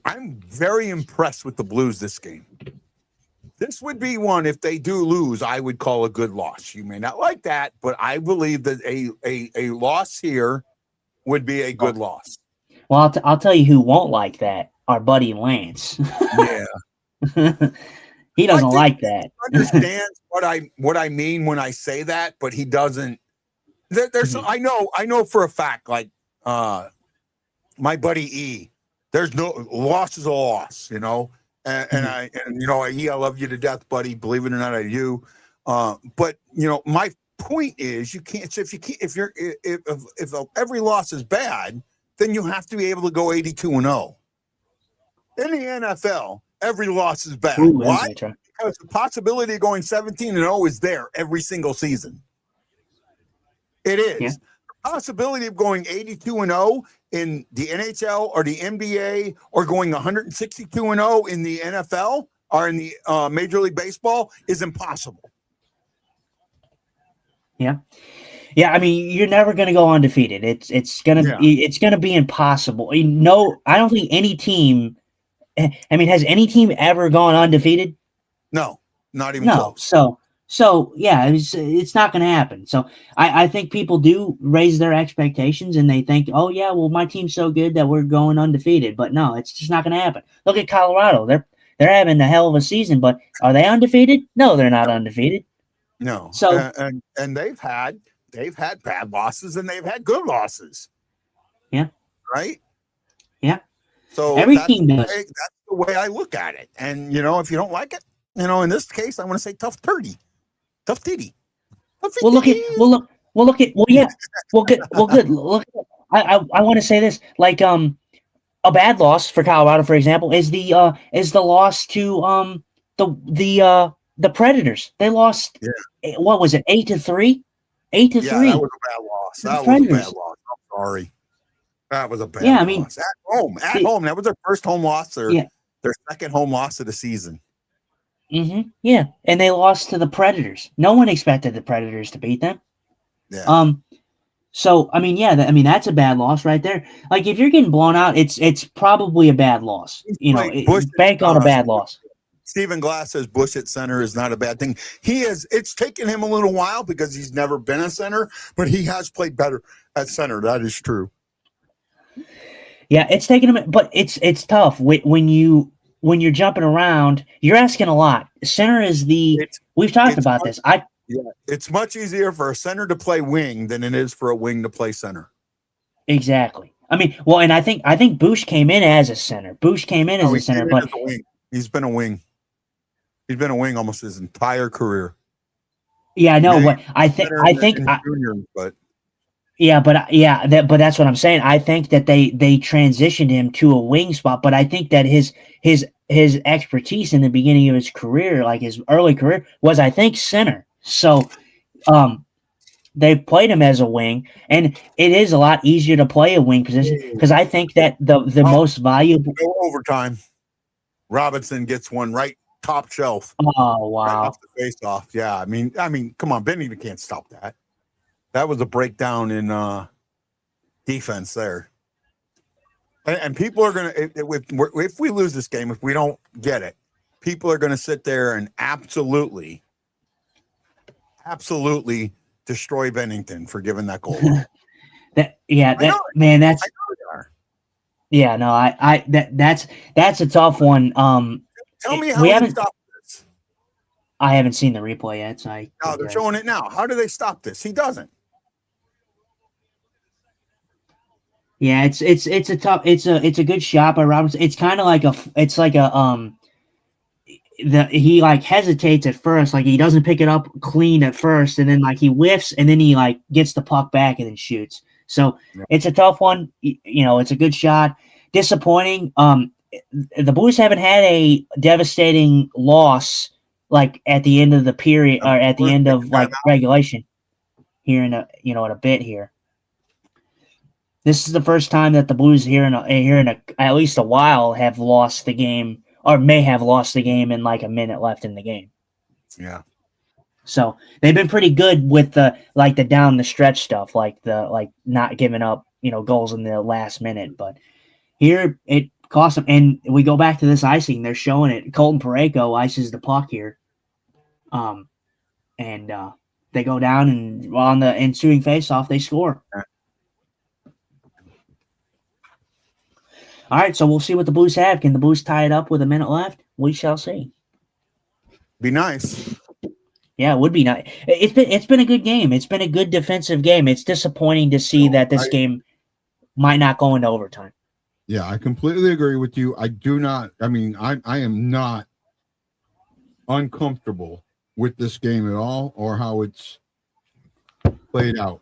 I'm very impressed with the Blues this game. This would be one, if they do lose, I would call a good loss. You may not like that, but I believe that a loss here would be a good loss. Well, I'll tell you who won't like that. Our buddy Lance. Yeah. He doesn't like that. He understands what I mean when I say that, but he doesn't. There's I know for a fact, like my buddy E, there's no loss is a loss, And I love you to death, buddy. Believe it or not, I do. But my point is, you can't. So if every loss is bad, then you have to be able to go 82-0. In the NFL, every loss is bad. Ooh, Why? that's right. Because the possibility of going 17-0 is there every single season. It is. Yeah. The possibility of going 82-0 in the NHL or the NBA or going 162-0 in the NFL or in the Major League Baseball is impossible. Yeah. Yeah, I mean, you're never going to go undefeated. It's gonna be impossible. No, I don't think any team. I mean, has any team ever gone undefeated? No, not even close. So yeah, it's not going to happen. So I think people do raise their expectations and they think, oh yeah, well my team's so good that we're going undefeated. But no, it's just not going to happen. Look at Colorado; they're having a hell of a season, but are they undefeated? No, they're not undefeated. No. So and they've had bad losses and they've had good losses. Yeah. Right. Yeah. So every team does. That's the way I look at it. And if you don't like it, in this case, I want to say tough titty. Well, look. Good. Look. I want to say this. Like a bad loss for Colorado, for example, is the loss to the Predators. They lost. Yeah. What was it? 8-3. 8-3. Yeah, that was a bad loss. That was a bad loss. I'm sorry. That was a bad loss. I mean, at home. That was their first home loss. Their second home loss of the season. Mm-hmm. Yeah, and they lost to the Predators. No one expected the Predators to beat them. Yeah. So I mean, that's a bad loss right there. Like if you're getting blown out, it's probably a bad loss. Bank on a bad loss. Stephen Glass says Bush at center is not a bad thing. It's taken him a little while because he's never been a center, but he has played better at center. That is true. Yeah, it's taken him, but it's tough when you're jumping around. You're asking a lot. Center is we've talked about this. It's much easier for a center to play wing than it is for a wing to play center. Exactly. I mean, well, and I think Bush came in as a center. Bush came in as a center, but he's been a wing. He's been a wing almost his entire career. Yeah, I know, but but that's what I'm saying. I think that they transitioned him to a wing spot, but I think that his expertise in the beginning of his career, like his early career, was I think center. So, they played him as a wing, and it is a lot easier to play a wing position because I think that the most valuable overtime. Robinson gets one right top shelf. Oh wow! Right off the face off. Yeah, I mean, come on, Benny can't stop that. That was a breakdown in defense there. And people are going to, if we lose this game, if we don't get it, people are going to sit there and absolutely destroy Bennington for giving that goal. That's a tough one. Tell me how they stop this. I haven't seen the replay yet. So they're showing it now. How do they stop this? He doesn't. Yeah, it's a good shot by Robinson. It's kind of like he like hesitates at first, like he doesn't pick it up clean at first, and then like he whiffs, and then he like gets the puck back and then shoots. So it's a tough one. It's a good shot. Disappointing. The Blues haven't had a devastating loss like at the end of the period or at the end of like regulation here in a bit here. This is the first time that the Blues here in at least a while have lost the game or may have lost the game in like a minute left in the game. Yeah. So they've been pretty good with the down the stretch stuff, like not giving up, goals in the last minute. But here it cost them. And we go back to this icing. They're showing it. Colton Parayko ices the puck here. And they go down and on the ensuing faceoff, they score. All right, so we'll see what the Blues have. Can the Blues tie it up with a minute left? We shall see. Be nice. Yeah, it would be nice. It's been a good game. It's been a good defensive game. It's disappointing to see that this game might not go into overtime. Yeah, I completely agree with you. I do not. I mean, I am not uncomfortable with this game at all, or how it's played out.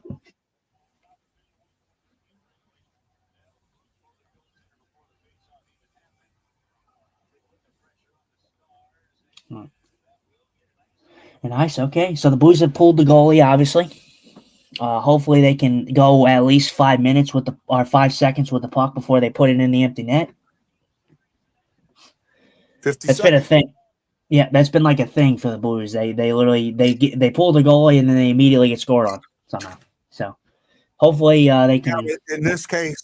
Nice. Okay, so the Blues have pulled the goalie, obviously. Hopefully, they can go at least 5 minutes with the or 5 seconds with the puck before they put it in the empty net. 50 That's been a seconds. thing. Yeah, that's been like a thing for the Blues. They literally they pull the goalie and then they immediately get scored on somehow. So hopefully they can. Yeah, in this case,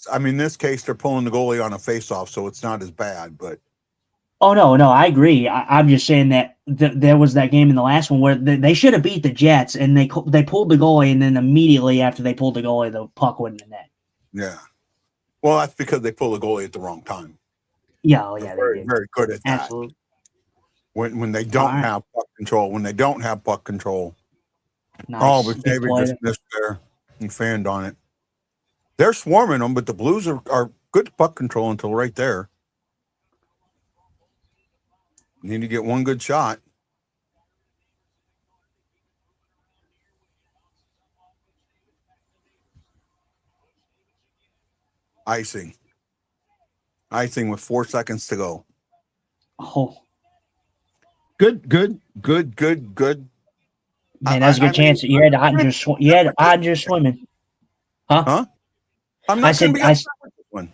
they're pulling the goalie on a face-off, so it's not as bad. But Oh no, I agree. I'm just saying that there was that game in the last one where they should have beat the Jets and they pulled the goalie and then immediately after they pulled the goalie, the puck went in the net. yeah, well, that's because they pull the goalie at the wrong time. Yeah, oh yeah, They're they did. very good at that. Absolutely. When they don't All right. have puck control, Nice. Oh, but Good David play. just missed there. He fanned on it. They're swarming them, but the Blues are good puck control until right there. Need to get one good shot. Icing with 4 seconds to go. Oh Good. man, that's a good chance. You had Ottinger swimming. Huh? I'm not going to be upset with this one.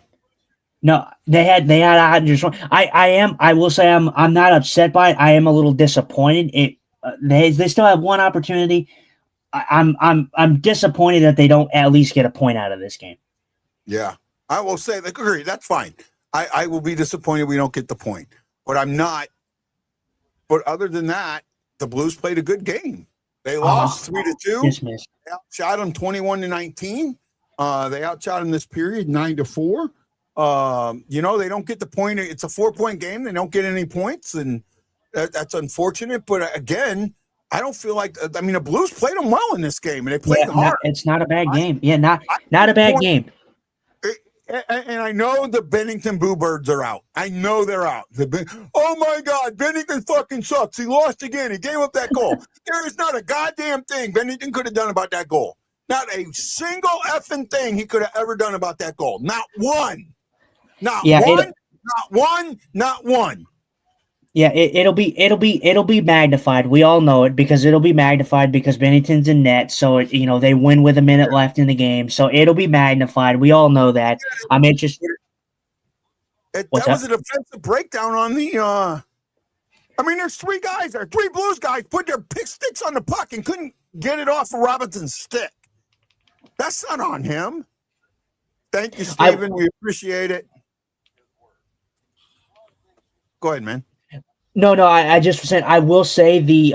No, they had Ottinger swimming. I will say I'm not upset by it. I am a little disappointed. They still have one opportunity. I'm disappointed that they don't at least get a point out of this game. Yeah, I will say that. Agree. That's fine. I will be disappointed we don't get the point, but I'm not. But other than that, the Blues played a good game. They lost 3-2. Dismissed. They outshot them 21-19. They outshot them this period 9-4. They don't get the point. It's a 4-point game. They don't get any points, and that's unfortunate. But again, I don't feel like. I mean, the Blues played them well in this game, and they played hard. It's not a bad game. Yeah, not a bad game. And I know the Bennington Bluebirds are out. I know they're out. Oh my God, Bennington fucking sucks. He lost again. He gave up that goal. There is not a goddamn thing Bennington could have done about that goal. Not a single effing thing he could have ever done about that goal. Not one. Not one. Yeah, it'll be magnified. We all know it because it'll be magnified because Bennington's in net. So they win with a minute left in the game. So it'll be magnified. We all know that. I'm interested. That was a defensive breakdown on the. There's three Blues guys put their pick sticks on the puck and couldn't get it off of Robinson's stick. That's not on him. Thank you, Steven. We appreciate it. Go ahead, man. No. I just said I will say the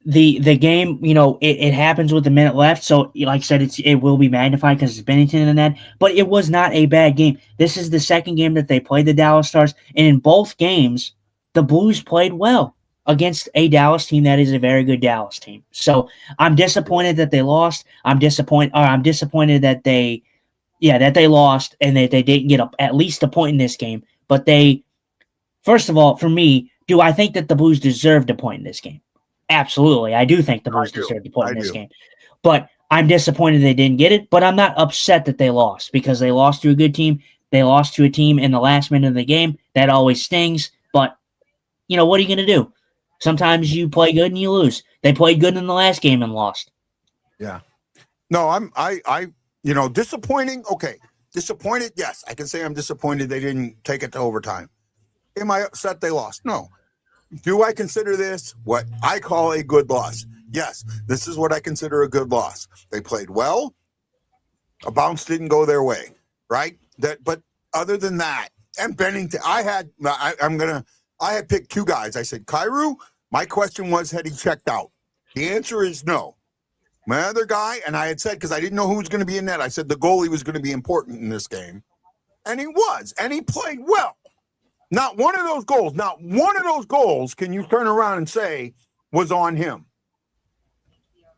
game. It happens with a minute left. So, like I said, it will be magnified because it's Bennington in that. But it was not a bad game. This is the second game that they played the Dallas Stars, and in both games, the Blues played well against a Dallas team that is a very good Dallas team. So I'm disappointed that they lost. I'm disappointed that they lost and that they didn't get at least a point in this game. But first of all, for me, do I think that the Blues deserved a point in this game? Absolutely. I do think the Blues deserved a point in this game. But I'm disappointed they didn't get it, but I'm not upset that they lost because they lost to a good team. They lost to a team in the last minute of the game. That always stings. But, what are you going to do? Sometimes you play good and you lose. They played good in the last game and lost. Yeah. No, disappointing. Okay. Disappointed. Yes. I can say I'm disappointed they didn't take it to overtime. Am I upset they lost? No. Do I consider this what I call a good loss? Yes. This is what I consider a good loss. They played well. A bounce didn't go their way. Right. But other than that, and Bennington, I had picked two guys. I said, Kyrou, my question was, had he checked out? The answer is no. My other guy, and I had said, because I didn't know who was going to be in net, I said the goalie was going to be important in this game. And he was, and he played well. Not one of those goals can you turn around and say was on him.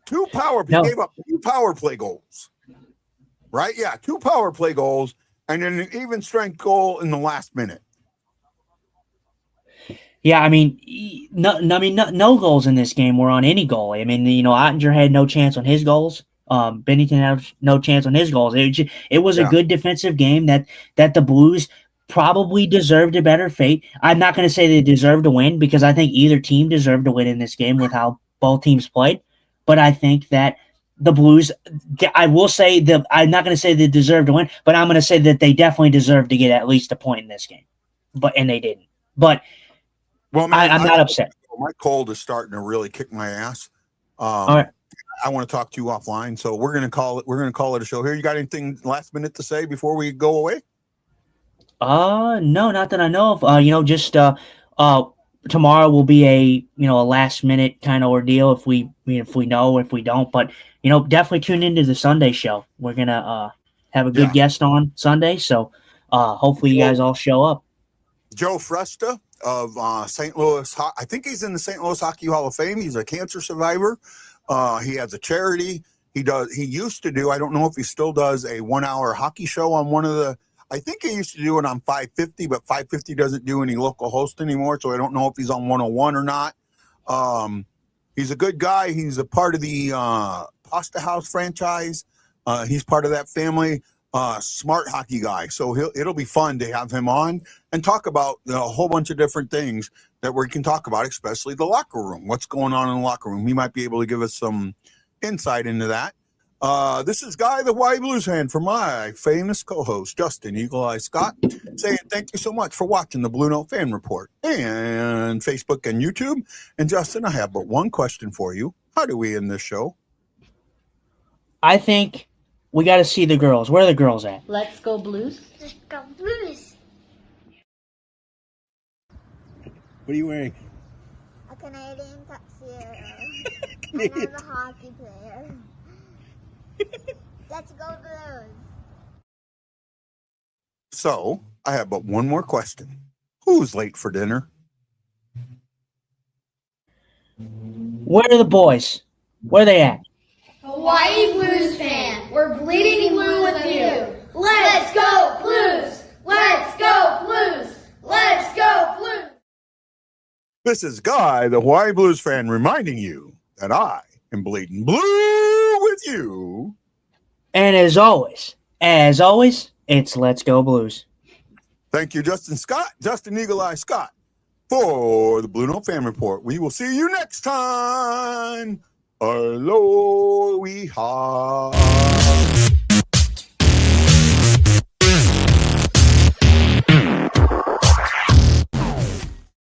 He gave up 2 power play goals. Right? Yeah, 2 power play goals. and then an even strength goal in the last minute. Yeah, I mean, no goals in this game were on any goal. I mean, Ottinger had no chance on his goals. Bennington had no chance on his goals. It was a good defensive game that the Blues probably deserved a better fate. I'm not going to say they deserved to win because I think either team deserved to win in this game with how both teams played. But I think that the Blues, I will say that I'm not going to say they deserved to win, but I'm going to say that they definitely deserved to get at least a point in this game. And they didn't. But well, man, I'm not upset. My cold is starting to really kick my ass. All right. I want to talk to you offline, so we're gonna call it a show here. You got anything last minute to say before we go away? No, not that I know of. Just tomorrow will be a last minute kind of ordeal if we know, if we don't. But definitely tune into the Sunday show. We're gonna have a good guest on Sunday, so hopefully you guys all show up. Joe Fresta of St. Louis. I think he's in the St. Louis Hockey Hall of Fame. He's a cancer survivor. He has a charity. He used to do, I don't know if he still does, a 1 hour hockey show on I think he used to do it on 550, but 550 doesn't do any local host anymore. So I don't know if he's on 101 or not. He's a good guy. He's a part of the Pasta House franchise. He's part of that family. Smart hockey guy. So it'll be fun to have him on and talk about a whole bunch of different things that we can talk about, especially the locker room. What's going on in the locker room? He might be able to give us some insight into that. This is Guy, the Hawaii Blues fan, for my famous co-host, Justin Eagle Eye Scott, saying thank you so much for watching the Blue Note Fan Report and Facebook and YouTube. And Justin, I have but one question for you. How do we end this show? I think we got to see the girls. Where are the girls at? Let's go Blues. Let's go Blues. What are you wearing? A Canadian tuxedo. And I'm a hockey player. Let's go Blues. So, I have but one more question. Who's late for dinner? Where are the boys? Where are they at? Hawaii Blues fan, we're bleeding blue with you. Let's go Blues! Let's go Blues! Let's go Blues! This is Guy, the Hawaii Blues fan, reminding you that I am bleeding blue with you. And as always, it's Let's Go Blues. Thank you, Justin Eagle Eye Scott, for the Blue Note Fan Report. We will see you next time. Aloha.